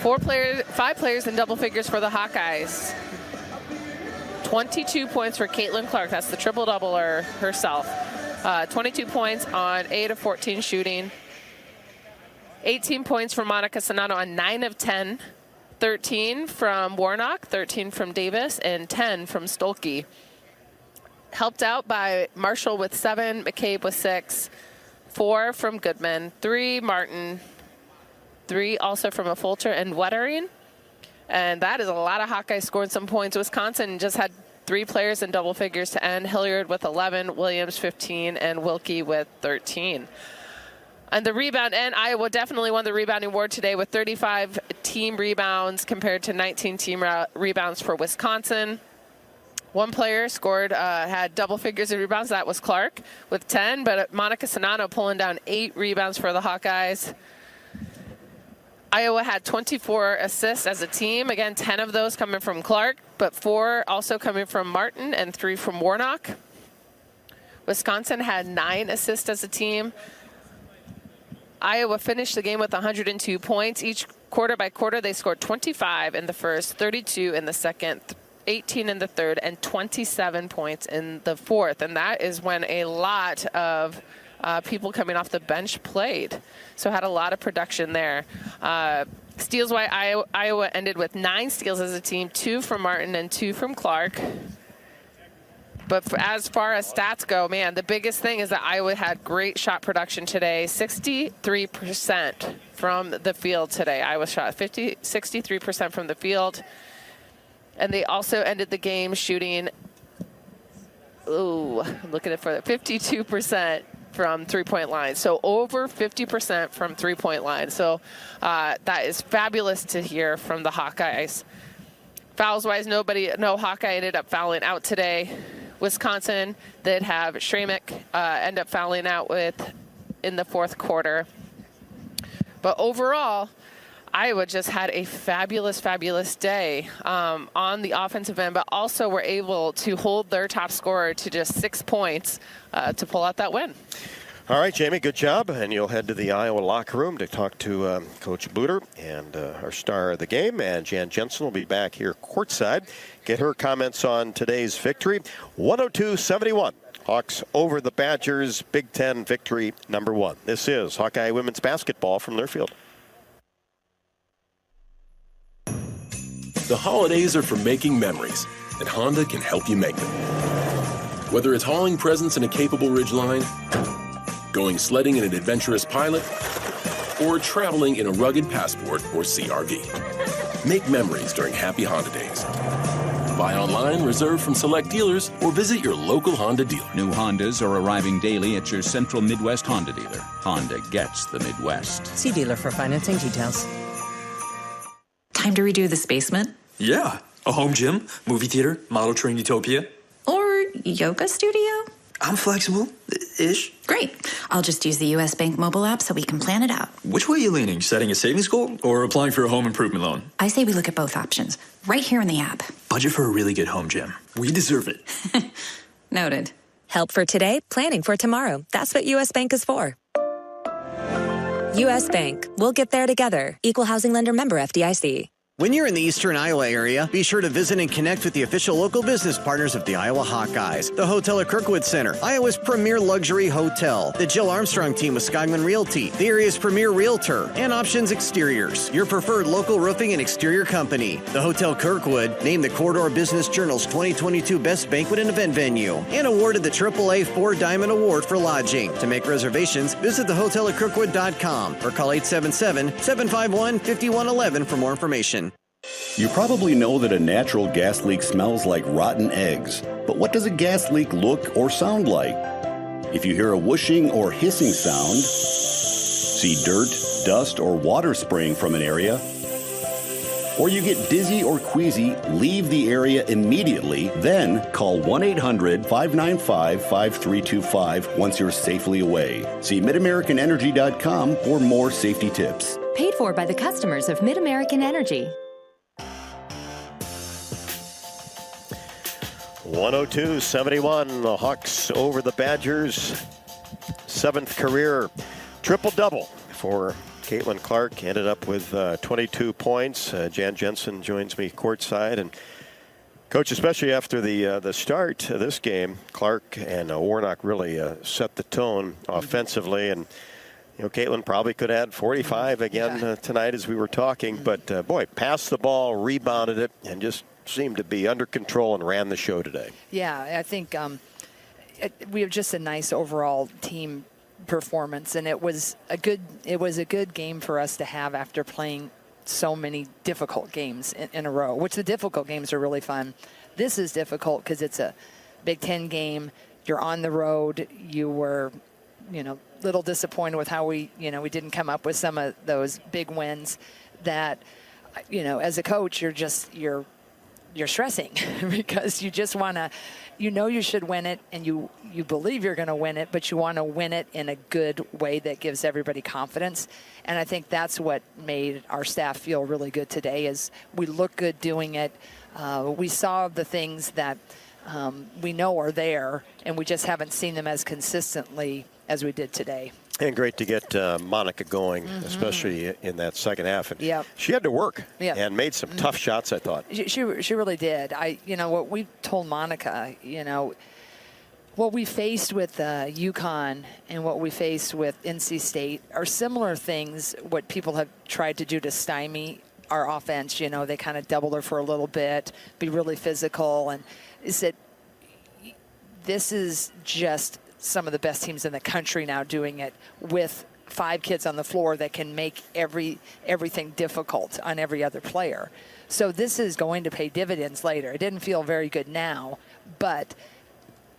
5 players in double figures for the Hawkeyes. 22 points for Caitlin Clark. That's the triple-doubler herself. 22 points on 8 of 14 shooting. 18 points for Monica Sonato on 9 of 10. 13 from Warnock, 13 from Davis, and 10 from Stolke. Helped out by Marshall with 7, McCabe with 6, 4 from Goodman, 3 Martin, 3 also from a Fulcher and Wettering. And that is a lot of Hawkeyes scoring some points. Wisconsin just had 3 players in double figures to end. Hilliard with 11, Williams 15, and Wilkie with 13. And the rebound, and Iowa definitely won the rebounding award today with 35 team rebounds compared to 19 team rebounds for Wisconsin. One player scored, had double figures in rebounds. That was Clark with 10, but Monica Sonato pulling down 8 rebounds for the Hawkeyes. Iowa had 24 assists as a team. Again, 10 of those coming from Clark, but 4 also coming from Martin and 3 from Warnock. Wisconsin had 9 assists as a team. Iowa finished the game with 102 points. Each quarter by quarter, they scored 25 in the first, 32 in the second, 18 in the third, and 27 points in the fourth. And that is when a lot of people coming off the bench played. So had a lot of production there. Steals-wise, Iowa ended with 9 steals as a team, 2 from Martin and 2 from Clark. But as far as stats go, man, the biggest thing is that Iowa had great shot production today. 63% from the field today. Iowa shot 63% from the field. And they also ended the game shooting, looking at for 52% from three-point line. So over 50% from three-point line. So that is fabulous to hear from the Hawkeyes. Fouls-wise, no Hawkeye ended up fouling out today. Wisconsin that have Shramick end up fouling out with in the fourth quarter. But overall, Iowa just had a fabulous, fabulous day on the offensive end, but also were able to hold their top scorer to just 6 points to pull out that win. All right, Jamie, good job. And you'll head to the Iowa locker room to talk to Coach Booter and our star of the game. And Jan Jensen will be back here courtside. Get her comments on today's victory. 102-71. Hawks over the Badgers. Big Ten victory number 1. This is Hawkeye women's basketball from Learfield. The holidays are for making memories, and Honda can help you make them. Whether it's hauling presents in a capable Ridgeline, going sledding in an adventurous Pilot, or traveling in a rugged Passport or CR-V. Make memories during Happy Honda Days. Buy online, reserve from select dealers, or visit your local Honda dealer. New Hondas are arriving daily at your Central Midwest Honda dealer. Honda gets the Midwest. See dealer for financing details. Time to redo this basement? Yeah. A home gym, movie theater, model train utopia. Or yoga studio? I'm flexible-ish. Great. I'll just use the U.S. Bank mobile app so we can plan it out. Which way are you leaning? Setting a savings goal or applying for a home improvement loan? I say we look at both options, right here in the app. Budget for a really good home gym. We deserve it. Noted. Help for today, planning for tomorrow. That's what U.S. Bank is for. U.S. Bank. We'll get there together. Equal housing lender member FDIC. When you're in the eastern Iowa area, be sure to visit and connect with the official local business partners of the Iowa Hawkeyes. The hotel at Kirkwood Center, Iowa's premier luxury hotel. The Jill Armstrong team with Skogman Realty, the area's premier realtor. And Options Exteriors, your preferred local roofing and exterior company. The Hotel Kirkwood, named the Corridor Business Journal's 2022 Best Banquet and Event Venue. And awarded the AAA 4-Diamond Award for lodging. To make reservations, visit thehotelatkirkwood.com or call 877-751-5111 for more information. You probably know that a natural gas leak smells like rotten eggs. But what does a gas leak look or sound like? If you hear a whooshing or hissing sound, see dirt, dust, or water spraying from an area, or you get dizzy or queasy, leave the area immediately, then call 1-800-595-5325 once you're safely away. See MidAmericanEnergy.com for more safety tips. Paid for by the customers of Mid-American Energy. 102-71, the Hawks over the Badgers. 7th career triple-double for Caitlin Clark. Ended up with 22 points. Jan Jensen joins me courtside. And Coach, especially after the start of this game, Clark and Warnock really set the tone offensively. And, you know, Caitlin probably could add 45 again tonight as we were talking. But, boy, passed the ball, rebounded it, and just seemed to be under control and ran the show today. Yeah, I think we have just a nice overall team performance, and it was a good game for us to have after playing so many difficult games in a row, which the difficult games are really fun. This is difficult because it's a Big Ten game. You're on the road. You were, little disappointed with how we didn't come up with some of those big wins that, as a coach, you're stressing because you just want to, you should win it, and you believe you're going to win it, but you want to win it in a good way that gives everybody confidence. And I think that's what made our staff feel really good today is we look good doing it. We saw the things that we know are there, and we just haven't seen them as consistently as we did today. And great to get Monica going, especially in that second half. And she had to work and made some tough shots, I thought. She really did. What we told Monica, what we faced with UConn and what we faced with NC State are similar things, what people have tried to do to stymie our offense. They kind of double her for a little bit, be really physical. And is that this is just some of the best teams in the country now doing it with 5 kids on the floor that can make everything difficult on every other player. So this is going to pay dividends later. It didn't feel very good now, but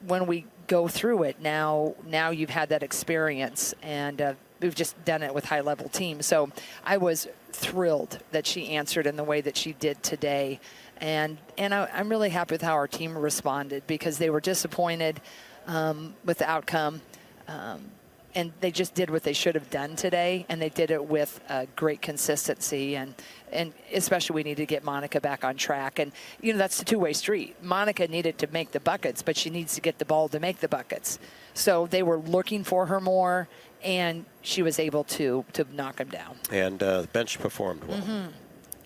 when we go through it now you've had that experience, and we've just done it with high-level teams. So I was thrilled that she answered in the way that she did today. And I'm really happy with how our team responded, because they were disappointed with the outcome. And they just did what they should have done today, and they did it with great consistency. And especially we need to get Monica back on track. And, that's a two-way street. Monica needed to make the buckets, but she needs to get the ball to make the buckets. So they were looking for her more, and she was able to knock them down. And the bench performed well. Mm-hmm.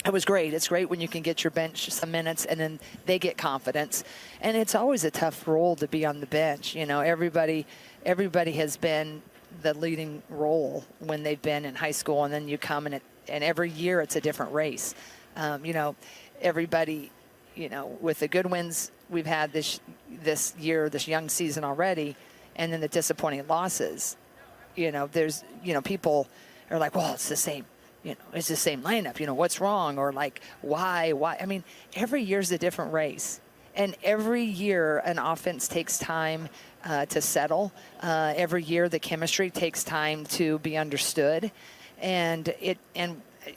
It was great. It's great when you can get your bench some minutes and then they get confidence. And it's always a tough role to be on the bench. Everybody has been the leading role when they've been in high school, and then you come and every year it's a different race. Everybody, with the good wins we've had this year, this young season already, and then the disappointing losses, there's, people are like, well, it's the same. It's the same lineup. What's wrong? Or like, why? I mean, every year's a different race. And every year an offense takes time to settle. Every year the chemistry takes time to be understood. And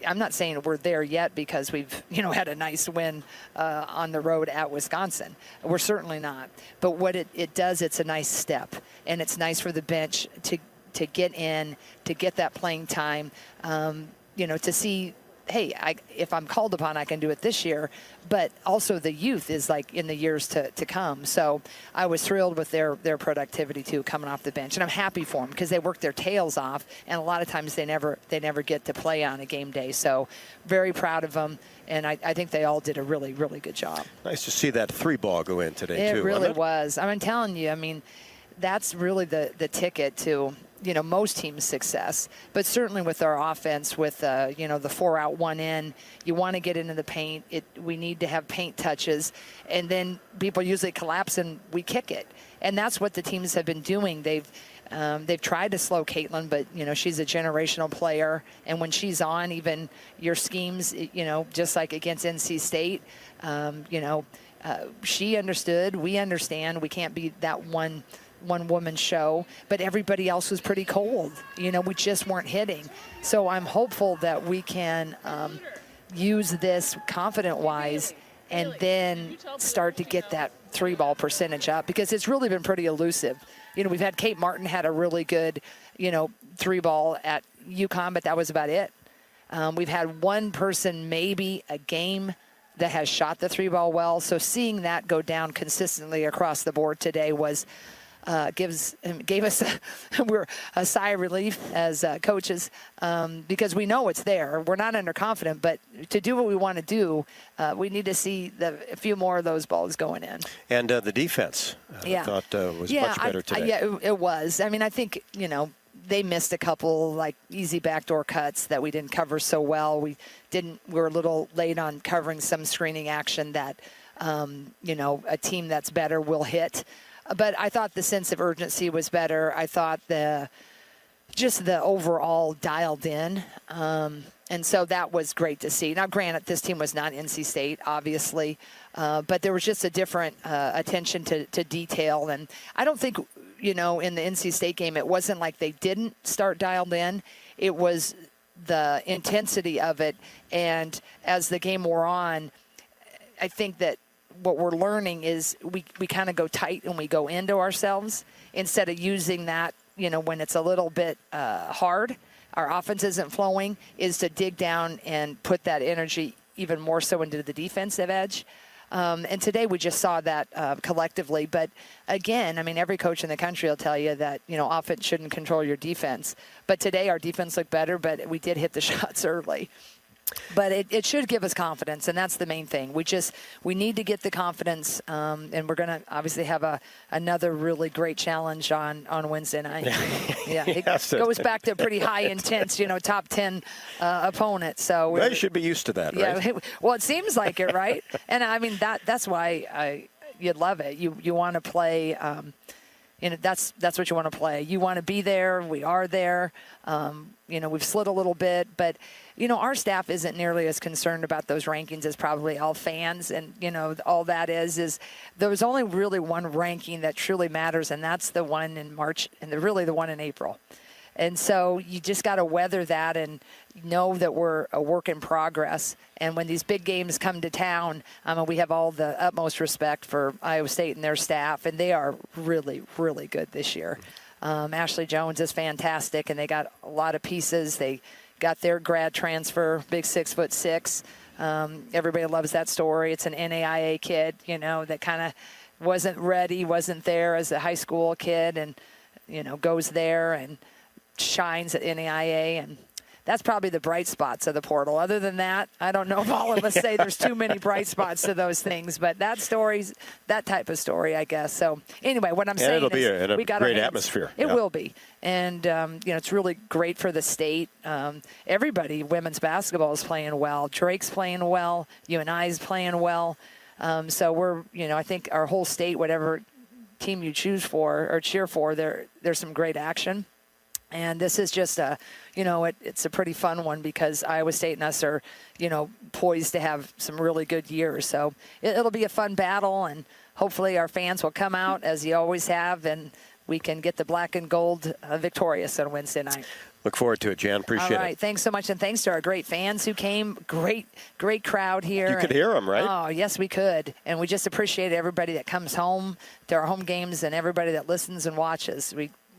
I'm not saying we're there yet because we've, had a nice win on the road at Wisconsin. We're certainly not. But what it does, it's a nice step. And it's nice for the bench to get in, to get that playing time, to see, hey, if I'm called upon, I can do it this year. But also the youth is like in the years to come. So I was thrilled with their productivity too, coming off the bench. And I'm happy for them because they work their tails off. And a lot of times they never get to play on a game day. So very proud of them. And I think they all did a really, really good job. Nice to see that 3-ball go in today, too. It really was. I'm telling you, that's really the ticket to most teams' success, but certainly with our offense, with the 4-out, 1-in, you want to get into the paint. We need to have paint touches, and then people usually collapse and we kick it, and that's what the teams have been doing. They've tried to slow Caitlin, but she's a generational player, and when she's on, even your schemes, just like against NC State, she understood. We understand. We can't be that one woman show, but everybody else was pretty cold. We just weren't hitting. So I'm hopeful that we can use this confident-wise and then start to get that 3-ball percentage up, because it's really been pretty elusive. We've had Kate Martin had a really good, 3-ball at UConn, but that was about it. We've had one person we a game that has shot the 3-ball well. So seeing that go down consistently across the board today was gave us a sigh of relief as coaches, because we know it's there. We're not underconfident, but to do what we want to do, we need to see a few more of those balls going in. And the defense, I thought, was much better today. It was. I think, they missed a couple like easy backdoor cuts that we didn't cover so well. We were a little late on covering some screening action that, a team that's better will hit. But I thought the sense of urgency was better. I thought the overall dialed in. And so that was great to see. Now, granted, this team was not NC State, obviously, but there was just a different attention to detail. And I don't think, in the NC State game, it wasn't like they didn't start dialed in. It was the intensity of it. And as the game wore on, I think that what we're learning is we kind of go tight and we go into ourselves instead of using that, when it's a little bit hard, our offense isn't flowing, is to dig down and put that energy even more so into the defensive edge. And today we just saw that collectively. But again, every coach in the country will tell you that, offense shouldn't control your defense. But today our defense looked better, but we did hit the shots early. But it should give us confidence, and that's the main thing. We need to get the confidence, and we're going to obviously have another really great challenge on Wednesday night. It goes back to a pretty high intense, top 10 opponent. So you should be used to that, right? Yeah. Well, it seems like it, right? And that's why you'd love it. You want to play. That's what you want to play. You want to be there. We are there. We've slid a little bit, but our staff isn't nearly as concerned about those rankings as probably all fans. And all that is there was only really one ranking that truly matters, and that's the one in March and really the one in April. And so you just got to weather that and know that we're a work in progress. And when these big games come to town, we have all the utmost respect for Iowa State and their staff, and they are really, really good this year. Ashley Jones is fantastic, and they got a lot of pieces. They got their grad transfer, big 6'6". Everybody loves that story. It's an NAIA kid, that kind of wasn't ready, wasn't there as a high school kid, and, goes there and shines at NAIA. And that's probably the bright spots of the portal. Other than that, I don't know if all of us say there's too many bright spots to those things, but that type of story, I guess. So anyway, what I'm saying it'll be is we got great atmosphere. It will be. And, it's really great for the state. Everybody, women's basketball is playing well. Drake's playing well. UNI's playing well. So we're, I think our whole state, whatever team you choose for or cheer for, there's some great action. And this is just it's a pretty fun one because Iowa State and us are, poised to have some really good years. So it'll be a fun battle, and hopefully our fans will come out as you always have, and we can get the black and gold victorious on Wednesday night. Look forward to it, Jan. Appreciate it. All right. Thanks so much, and thanks to our great fans who came. Great crowd here. You could hear them, right? Oh, yes, we could. And we just appreciate everybody that comes home to our home games and everybody that listens and watches.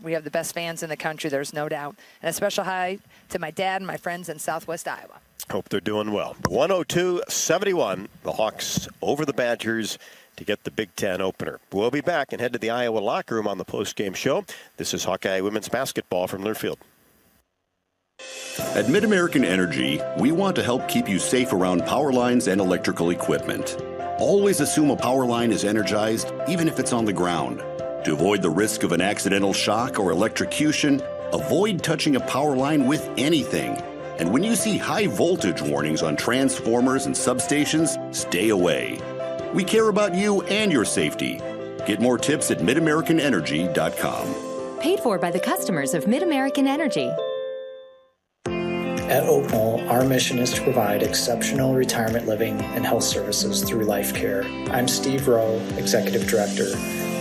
We have the best fans in the country, there's no doubt. And a special hi to my dad and my friends in Southwest Iowa. Hope they're doing well. 102-71, the Hawks over the Badgers to get the Big Ten opener. We'll be back and head to the Iowa locker room on the postgame show. This is Hawkeye women's basketball from Learfield. At Mid-American Energy, we want to help keep you safe around power lines and electrical equipment. Always assume a power line is energized, even if it's on the ground. To avoid the risk of an accidental shock or electrocution, avoid touching a power line with anything. And when you see high voltage warnings on transformers and substations, stay away. We care about you and your safety. Get more tips at midamericanenergy.com. Paid for by the customers of Mid-American Energy. At Oak Knoll, our mission is to provide exceptional retirement living and health services through life care. I'm Steve Rowe, Executive Director.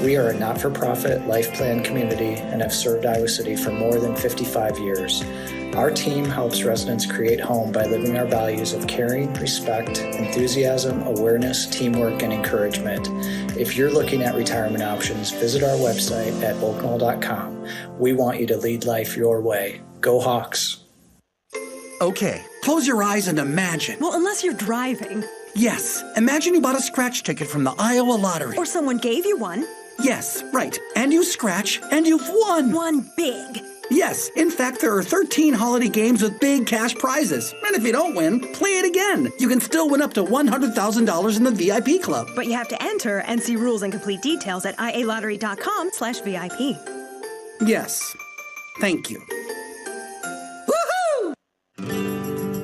We are a not-for-profit life plan community and have served Iowa City for more than 55 years. Our team helps residents create home by living our values of caring, respect, enthusiasm, awareness, teamwork, and encouragement. If you're looking at retirement options, visit our website at oakknoll.com. We want you to lead life your way. Go Hawks! Okay, close your eyes and imagine. Well, unless you're driving. Yes, imagine you bought a scratch ticket from the Iowa lottery. Or someone gave you one. Yes, right. And you scratch, and you've won. Won big. Yes, in fact, there are 13 holiday games with big cash prizes. And if you don't win, play it again. You can still win up to $100,000 in the VIP club. But you have to enter and see rules and complete details at ialottery.com/VIP. Yes. Thank you.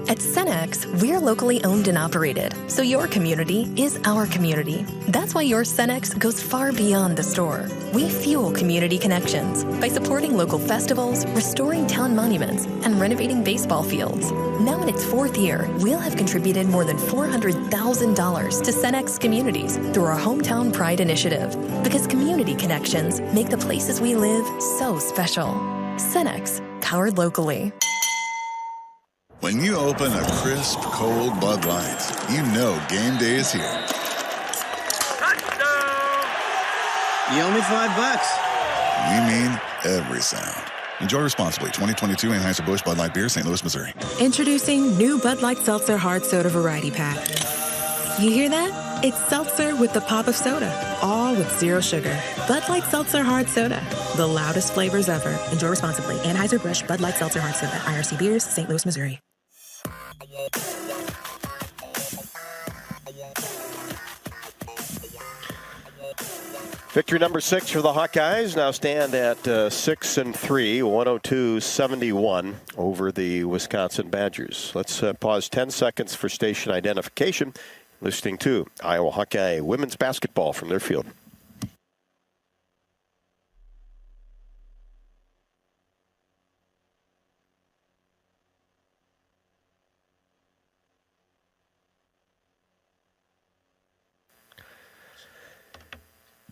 At Cenex, we're locally owned and operated, so your community is our community. That's why your Cenex goes far beyond the store. We fuel community connections by supporting local festivals, restoring town monuments, and renovating baseball fields. Now in its 4th year, we'll have contributed more than $400,000 to Cenex communities through our Hometown Pride initiative, because community connections make the places we live so special. Cenex, powered locally. When you open a crisp, cold Bud Light, you know game day is here. You owe me $5. We mean every sound. Enjoy responsibly. 2022 Anheuser-Busch Bud Light Beer, St. Louis, Missouri. Introducing new Bud Light Seltzer Hard Soda Variety Pack. You hear that? It's seltzer with the pop of soda, all with zero sugar. Bud Light Seltzer Hard Soda, the loudest flavors ever. Enjoy responsibly. Anheuser-Busch Bud Light Seltzer Hard Soda, IRC Beers, St. Louis, Missouri. Victory number 6 for the Hawkeyes. Now stand at 6-3, 102-71 over the Wisconsin Badgers. Let's pause 10 seconds for station identification. Listening to Iowa Hawkeye women's basketball from their field.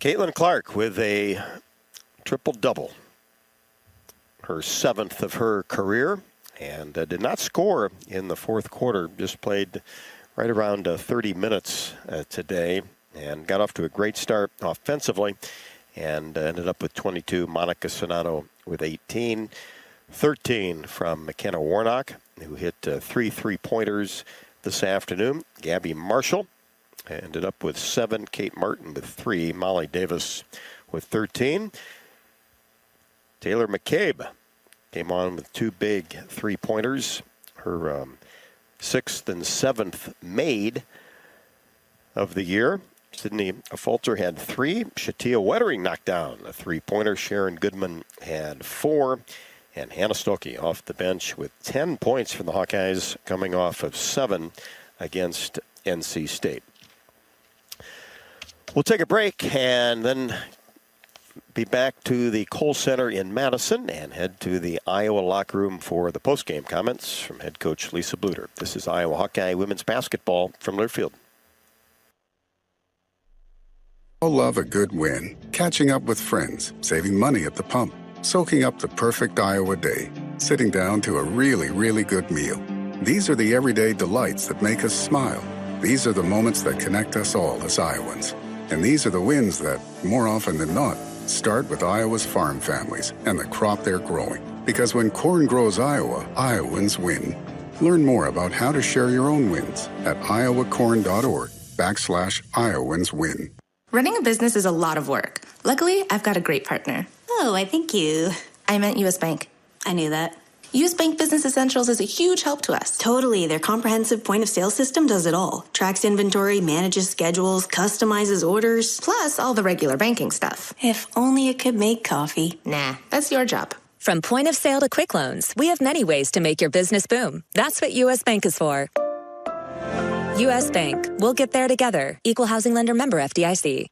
Caitlin Clark with a triple-double her 7th of her career, and did not score in the fourth quarter. Just played right around 30 minutes today and got off to a great start offensively and ended up with 22. Monica Sonato with 18. 13 from McKenna Warnock, who hit 3 3-pointers this afternoon. Gabby Marshall ended up with 7. Kate Martin with 3. Molly Davis with 13. Taylor McCabe came on with 2 big 3-pointers. Her 6th and 7th made of the year. Sydney Fulter had 3. Shatia Wettering knocked down a 3-pointer. Sharon Goodman had 4. And Hannah Stokey off the bench with 10 points for the Hawkeyes, coming off of 7 against NC State. We'll take a break and then be back to the Kohl Center in Madison and head to the Iowa locker room for the postgame comments from head coach Lisa Bluter. This is Iowa Hawkeye women's basketball from Learfield. All love a good win, catching up with friends, saving money at the pump, soaking up the perfect Iowa day, sitting down to a really, really good meal. These are the everyday delights that make us smile. These are the moments that connect us all as Iowans. And these are the wins that, more often than not, start with Iowa's farm families and the crop they're growing. Because when corn grows Iowa, Iowans win. Learn more about how to share your own wins at iowacorn.org/IowansWin. Running a business is a lot of work. Luckily, I've got a great partner. Oh, I think you... I meant U.S. Bank. I knew that. U.S. Bank Business Essentials is a huge help to us. Totally. Their comprehensive point-of-sale system does it all. Tracks inventory, manages schedules, customizes orders. Plus all the regular banking stuff. If only it could make coffee. Nah, that's your job. From point of sale to quick loans, we have many ways to make your business boom. That's what U.S. Bank is for. U.S. Bank. We'll get there together. Equal housing lender, member FDIC.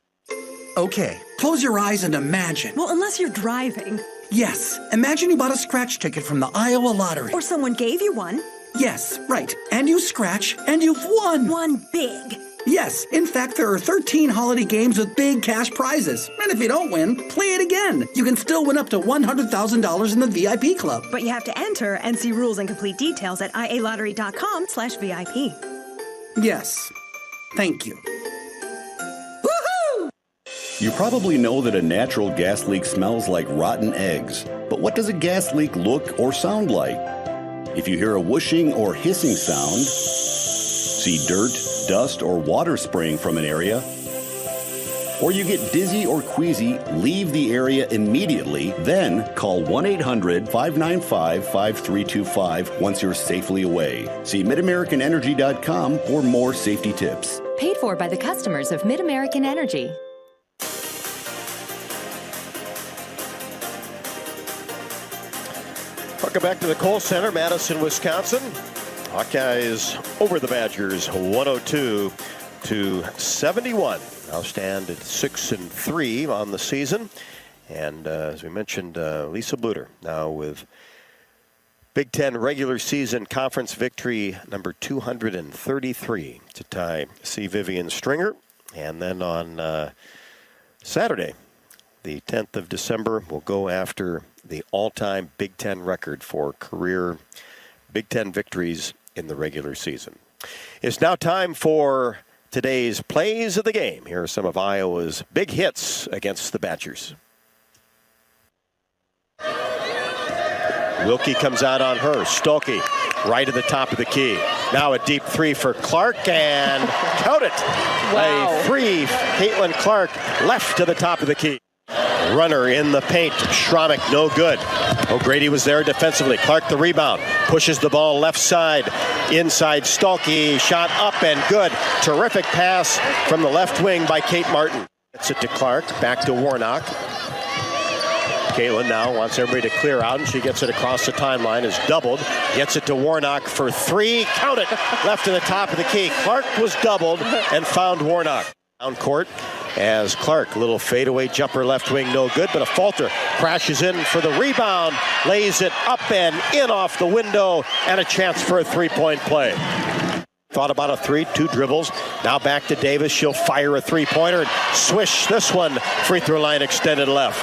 Okay, close your eyes and imagine. Well, unless you're driving. Yes, imagine you bought a scratch ticket from the Iowa lottery. Or someone gave you one. Yes, right. And you scratch, and you've won. Won big. Yes, in fact, there are 13 holiday games with big cash prizes. And if you don't win, play it again. You can still win up to $100,000 in the VIP club. But you have to enter and see rules and complete details at ialottery.com/VIP. Yes, thank you. You probably know that a natural gas leak smells like rotten eggs. But what does a gas leak look or sound like? If you hear a whooshing or hissing sound, see dirt, dust, or water spraying from an area, or you get dizzy or queasy, leave the area immediately, then call 1-800-595-5325 once you're safely away. See MidAmericanEnergy.com for more safety tips. Paid for by the customers of Mid-American Energy. Welcome back to the Kohl Center, Madison, Wisconsin. Hawkeyes over the Badgers, 102-71. Now stand at 6-3 on the season. And as we mentioned, Lisa Bluter now with Big Ten regular season conference victory number 233 to tie C. Vivian Stringer. And then on Saturday, the 10th of December, we'll go after the all-time Big Ten record for career Big Ten victories in the regular season. It's now time for today's plays of the game. Here are some of Iowa's big hits against the Badgers. Wilkie comes out on her. Stokey right at the top of the key. Now a deep three for Clark, and count it. Wow. A three, Caitlin Clark, left to the top of the key. Runner in the paint. Schromick, no good. O'Grady was there defensively. Clark the rebound. Pushes the ball left side. Inside Stokey. Shot up and good. Terrific pass from the left wing by Kate Martin. Gets it to Clark. Back to Warnock. Caitlin now wants everybody to clear out, and she gets it across the timeline. Is doubled. Gets it to Warnock for three. Count it. Left to the top of the key. Clark was doubled and found Warnock. Down court as Clark, little fadeaway jumper left wing, no good, but a falter crashes in for the rebound, lays it up and in off the window, and a chance for a three-point play. Thought about a three, two dribbles. Now back to Davis. She'll fire a three-pointer and swish this one. Free throw line extended left.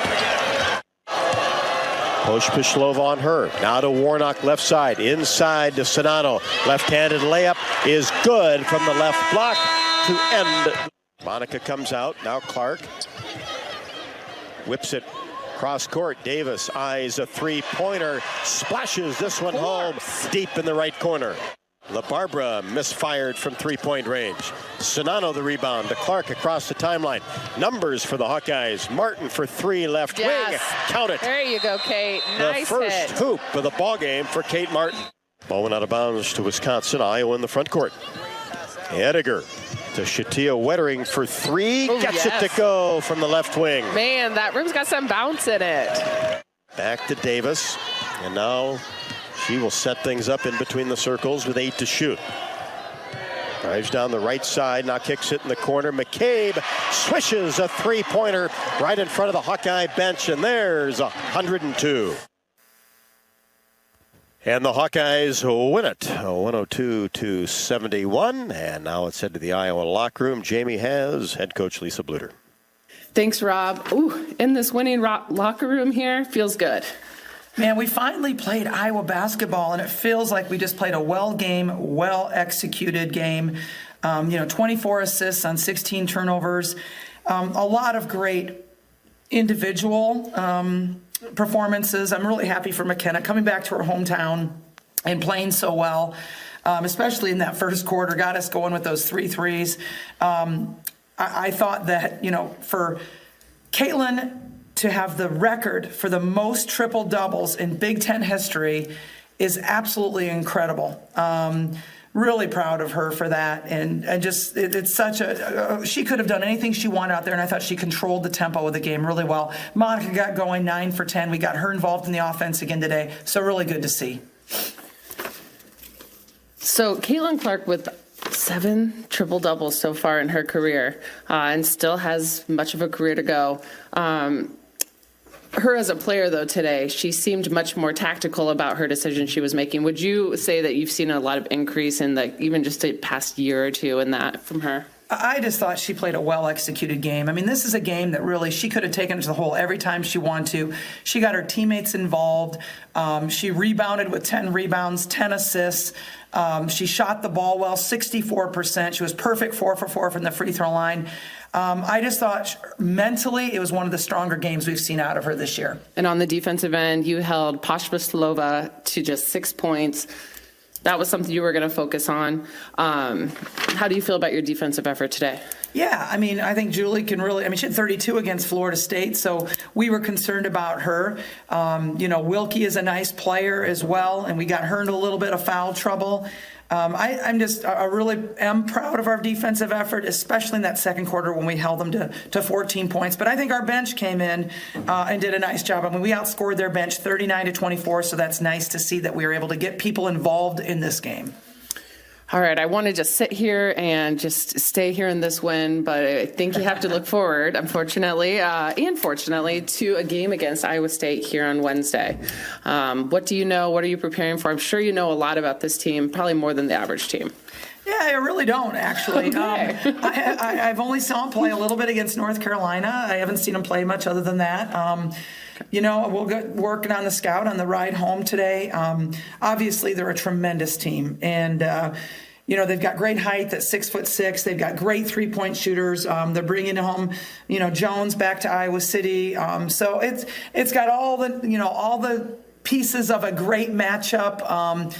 Pospisilova on her. Now to Warnock, left side. Inside to Sonano. Left-handed layup is good from the left block to end. Monica comes out. Now Clark whips it cross court. Davis eyes a three-pointer. Splashes this one home deep in the right corner. LaBarbera misfired from three-point range. Sonano the rebound to Clark across the timeline. Numbers for the Hawkeyes. Martin for three, left wing. Count it. There you go, Kate. Nice the first hit. hoop of the ball game for Kate Martin. Ball went out of bounds to Wisconsin. Iowa in the front court. Ediger to Shatia Wettering for three. Gets it to go from the left wing. Man, that room's got some bounce in it. Back to Davis. And now she will set things up in between the circles with 8 to shoot. Drives down the right side, now kicks it in the corner. McCabe swishes a three-pointer right in front of the Hawkeye bench, and there's 102. And the Hawkeyes win it, 102-71. And now it's head to the Iowa locker room. Jamie has head coach Lisa Bluter. Thanks, Rob. Ooh, in this winning locker room here, feels good. Man, we finally played Iowa basketball, and it feels like we just played a well-executed game. 24 assists on 16 turnovers. A lot of great individual performances. I'm really happy for McKenna coming back to her hometown and playing so well, especially in that first quarter, got us going with those 3 threes. I thought that, for Caitlin to have the record for the most triple doubles in Big Ten history is absolutely incredible. Really proud of her for that. And just, it's such she could have done anything she wanted out there, and I thought she controlled the tempo of the game really well. Monica got going 9 for 10. We got her involved in the offense again today. So really good to see. So Caitlin Clark with 7 triple doubles so far in her career, and still has much of a career to go. Her as a player, though, today, she seemed much more tactical about her decisions she was making. Would you say that you've seen a lot of increase in even just the past year or two in that from her? I just thought she played a well-executed game. I mean, this is a game that really she could have taken it to the hole every time she wanted to. She got her teammates involved. She rebounded with 10 rebounds, 10 assists. She shot the ball well, 64%. She was perfect 4 for 4 from the free throw line. I just thought mentally it was one of the stronger games we've seen out of her this year. And on the defensive end, you held Pospisilova to just 6 points. That was something you were going to focus on. How do you feel about your defensive effort today? Yeah, I mean, I think Julie can really, she had 32 against Florida State, so we were concerned about her. Wilkie is a nice player as well, and we got her into a little bit of foul trouble. I really am proud of our defensive effort, especially in that second quarter when we held them to 14 points. But I think our bench came in and did a nice job. I mean, we outscored their bench 39-24, so that's nice to see that we were able to get people involved in this game. All right, I want to just sit here and just stay here in this win, but I think you have to look forward, unfortunately, and fortunately, to a game against Iowa State here on Wednesday. What do you know? What are you preparing for? I'm sure you know a lot about this team, probably more than the average team. Yeah, I really don't, actually. Okay. I've only saw him play a little bit against North Carolina. I haven't seen him play much other than that. We'll get working on the scout on the ride home today. Obviously, they're a tremendous team. And, they've got great height at 6'6". They've got great three-point shooters. They're bringing home, Jones back to Iowa City. So it's got all the pieces of a great matchup.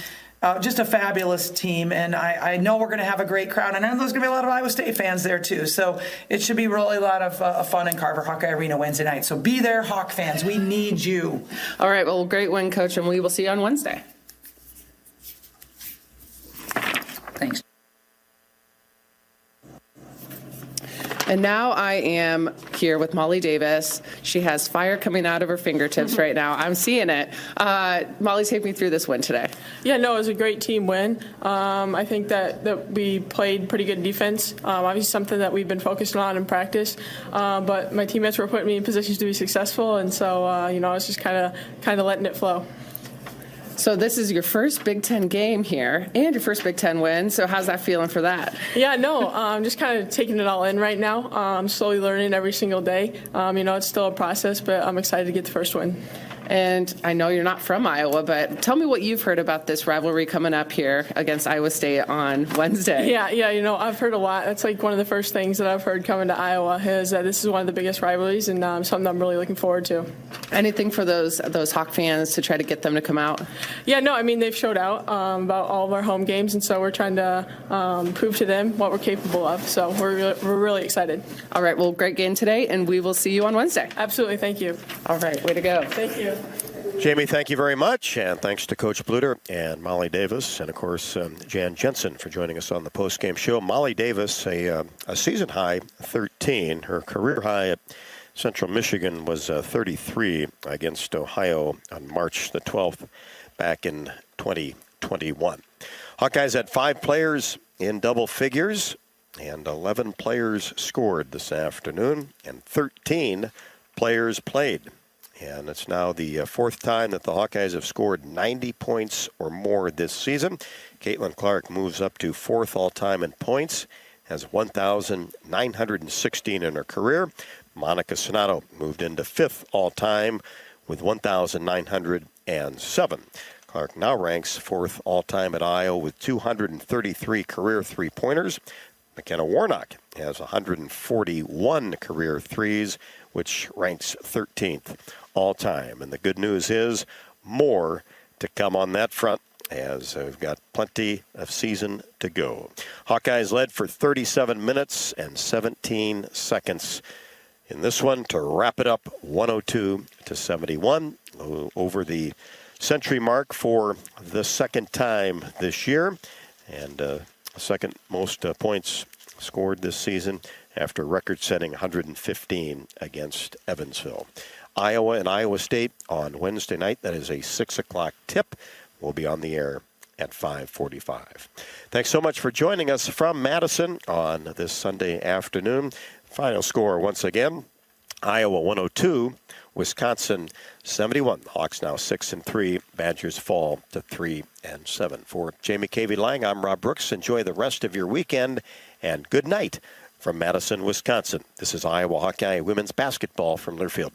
Just a fabulous team, and I know we're going to have a great crowd, and I know there's going to be a lot of Iowa State fans there too, so it should be really a lot of fun in Carver Hawkeye Arena Wednesday night. So be there, Hawk fans. We need you. All right, well, great win, Coach, and we will see you on Wednesday. Thanks. And now I am here with Molly Davis. She has fire coming out of her fingertips right now. I'm seeing it. Molly, take me through this win today. Yeah, no, it was a great team win. I think that we played pretty good defense. Obviously something that we've been focused on in practice. But my teammates were putting me in positions to be successful, and so I was just kind of letting it flow. So this is your first Big Ten game here and your first Big Ten win. So how's that feeling for that? Yeah, no, I'm just kind of taking it all in right now. I'm slowly learning every single day. It's still a process, but I'm excited to get the first win. And I know you're not from Iowa, but tell me what you've heard about this rivalry coming up here against Iowa State on Wednesday. Yeah, I've heard a lot. That's like one of the first things that I've heard coming to Iowa is that this is one of the biggest rivalries and something I'm really looking forward to. Anything for those Hawk fans to try to get them to come out? Yeah, no, they've showed out about all of our home games, and so we're trying to prove to them what we're capable of. So we're really excited. All right, well, great game today, and we will see you on Wednesday. Absolutely, thank you. All right, way to go. Thank you. Jamie, thank you very much, and thanks to Coach Bluter and Molly Davis, and of course Jan Jensen for joining us on the postgame show. Molly Davis, a season high 13. Her career high at Central Michigan was 33 against Ohio on March the 12th back in 2021. Hawkeyes had 5 players in double figures, and 11 players scored this afternoon, and 13 players played. And it's now the 4th time that the Hawkeyes have scored 90 points or more this season. Caitlin Clark moves up to 4th all-time in points, has 1,916 in her career. Monica Sonato moved into 5th all-time with 1,907. Clark now ranks 4th all-time at Iowa with 233 career three-pointers. McKenna Warnock has 141 career threes, which ranks 13th all-time. And the good news is more to come on that front, as we've got plenty of season to go. Hawkeyes led for 37 minutes and 17 seconds in this one to wrap it up 102-71 over the century mark for the second time this year, and second most points scored this season after record-setting 115 against Evansville. Iowa and Iowa State on Wednesday night. That is a 6 o'clock tip. We'll be on the air at 5:45. Thanks so much for joining us from Madison on this Sunday afternoon. Final score once again, Iowa 102, Wisconsin 71. Hawks now 6-3. Badgers fall to 3-7. For Jamie Cavey-Lang, I'm Rob Brooks. Enjoy the rest of your weekend, and good night from Madison, Wisconsin. This is Iowa Hawkeye women's basketball from Learfield.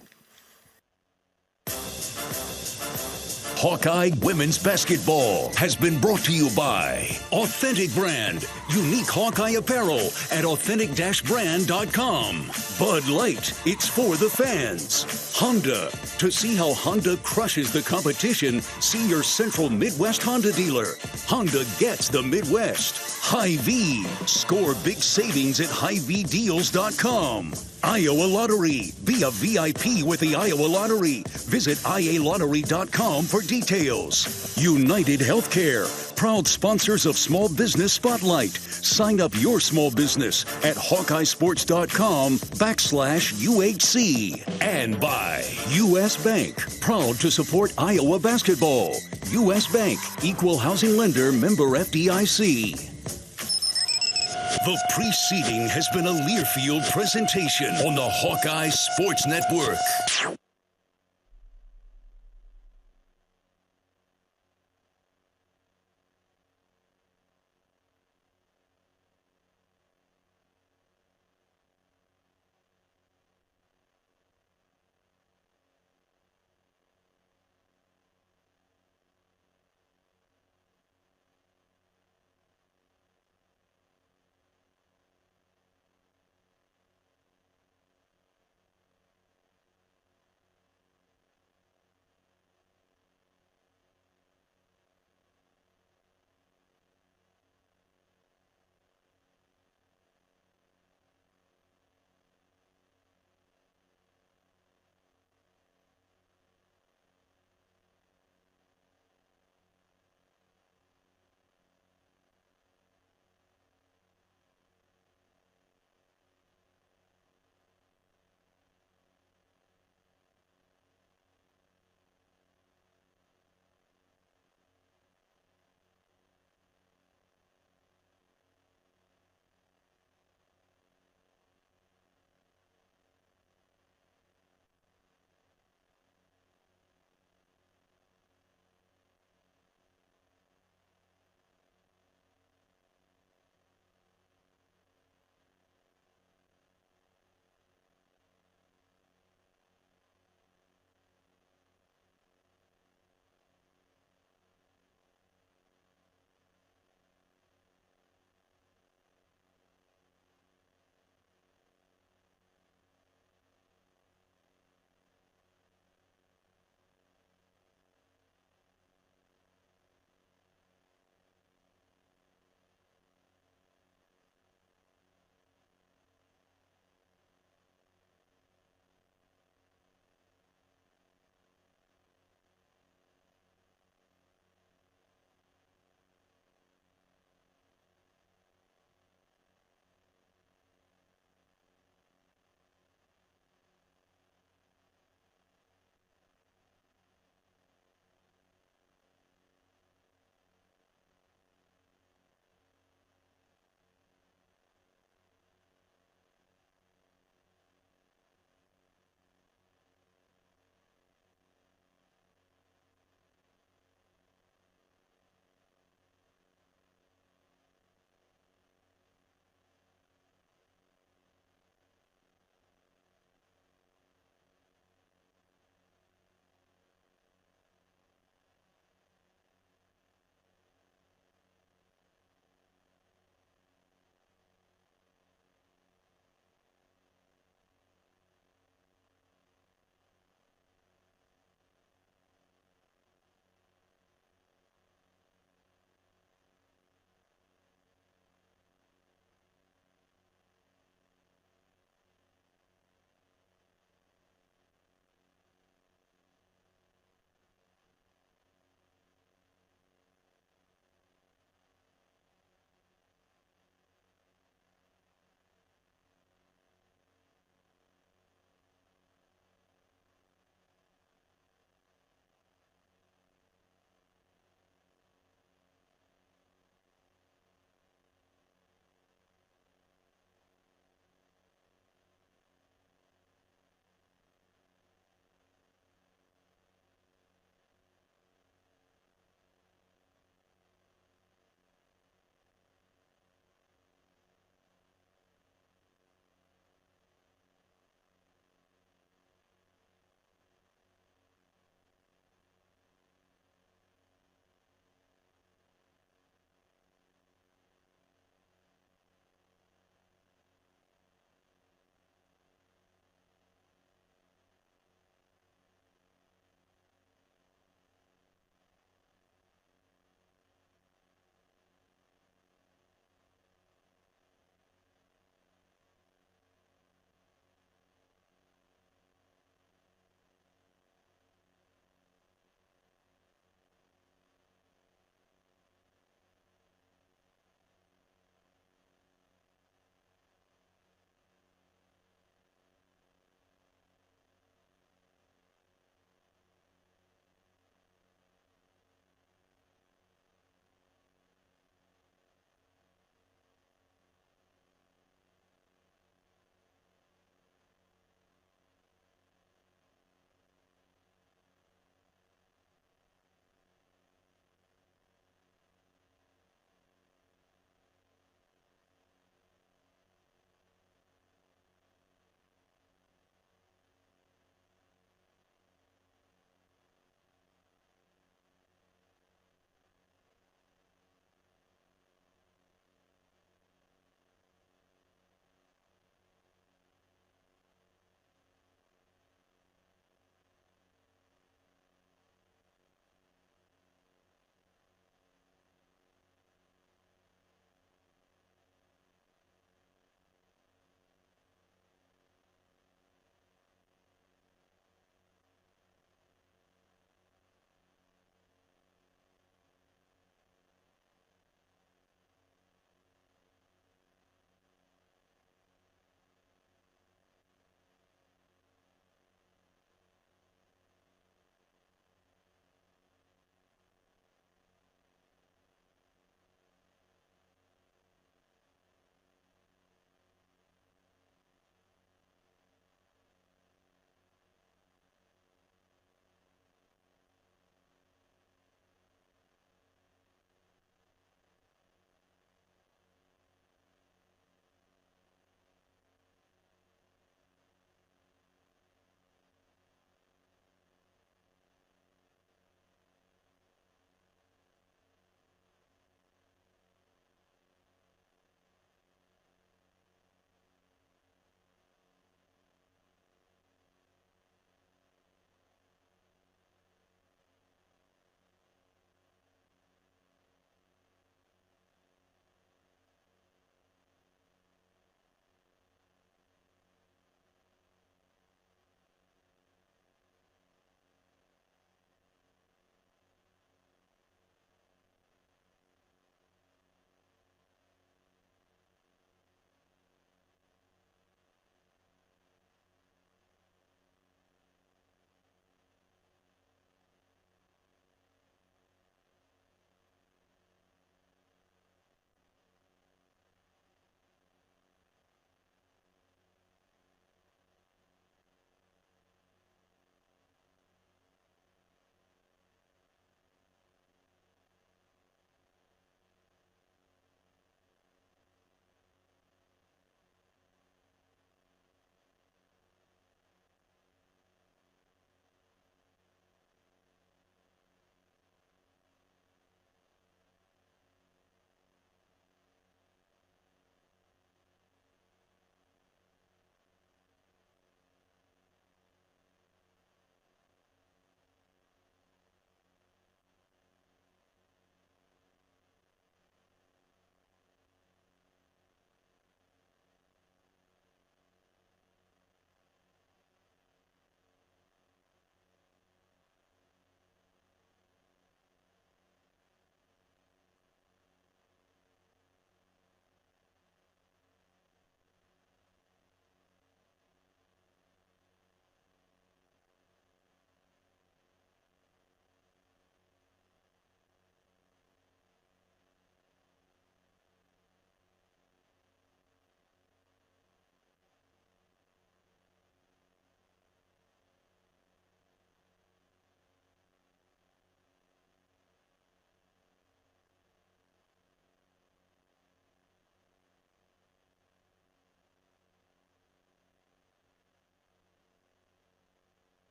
Hawkeye Women's Basketball has been brought to you by Authentic Brand, unique Hawkeye apparel at authentic-brand.com. Bud Light, it's for the fans. Honda, to see how Honda crushes the competition, see your Central Midwest Honda dealer. Honda gets the Midwest. Hy-Vee, score big savings at HyVeeDeals.com. Iowa Lottery, be a VIP with the Iowa Lottery. Visit IALottery.com for details. United Healthcare, proud sponsors of Small Business Spotlight. Sign up your small business at HawkeyeSports.com/UHC. And by U.S. Bank, proud to support Iowa basketball. U.S. Bank, equal housing lender, member FDIC. The preceding has been a Learfield presentation on the Hawkeye Sports Network.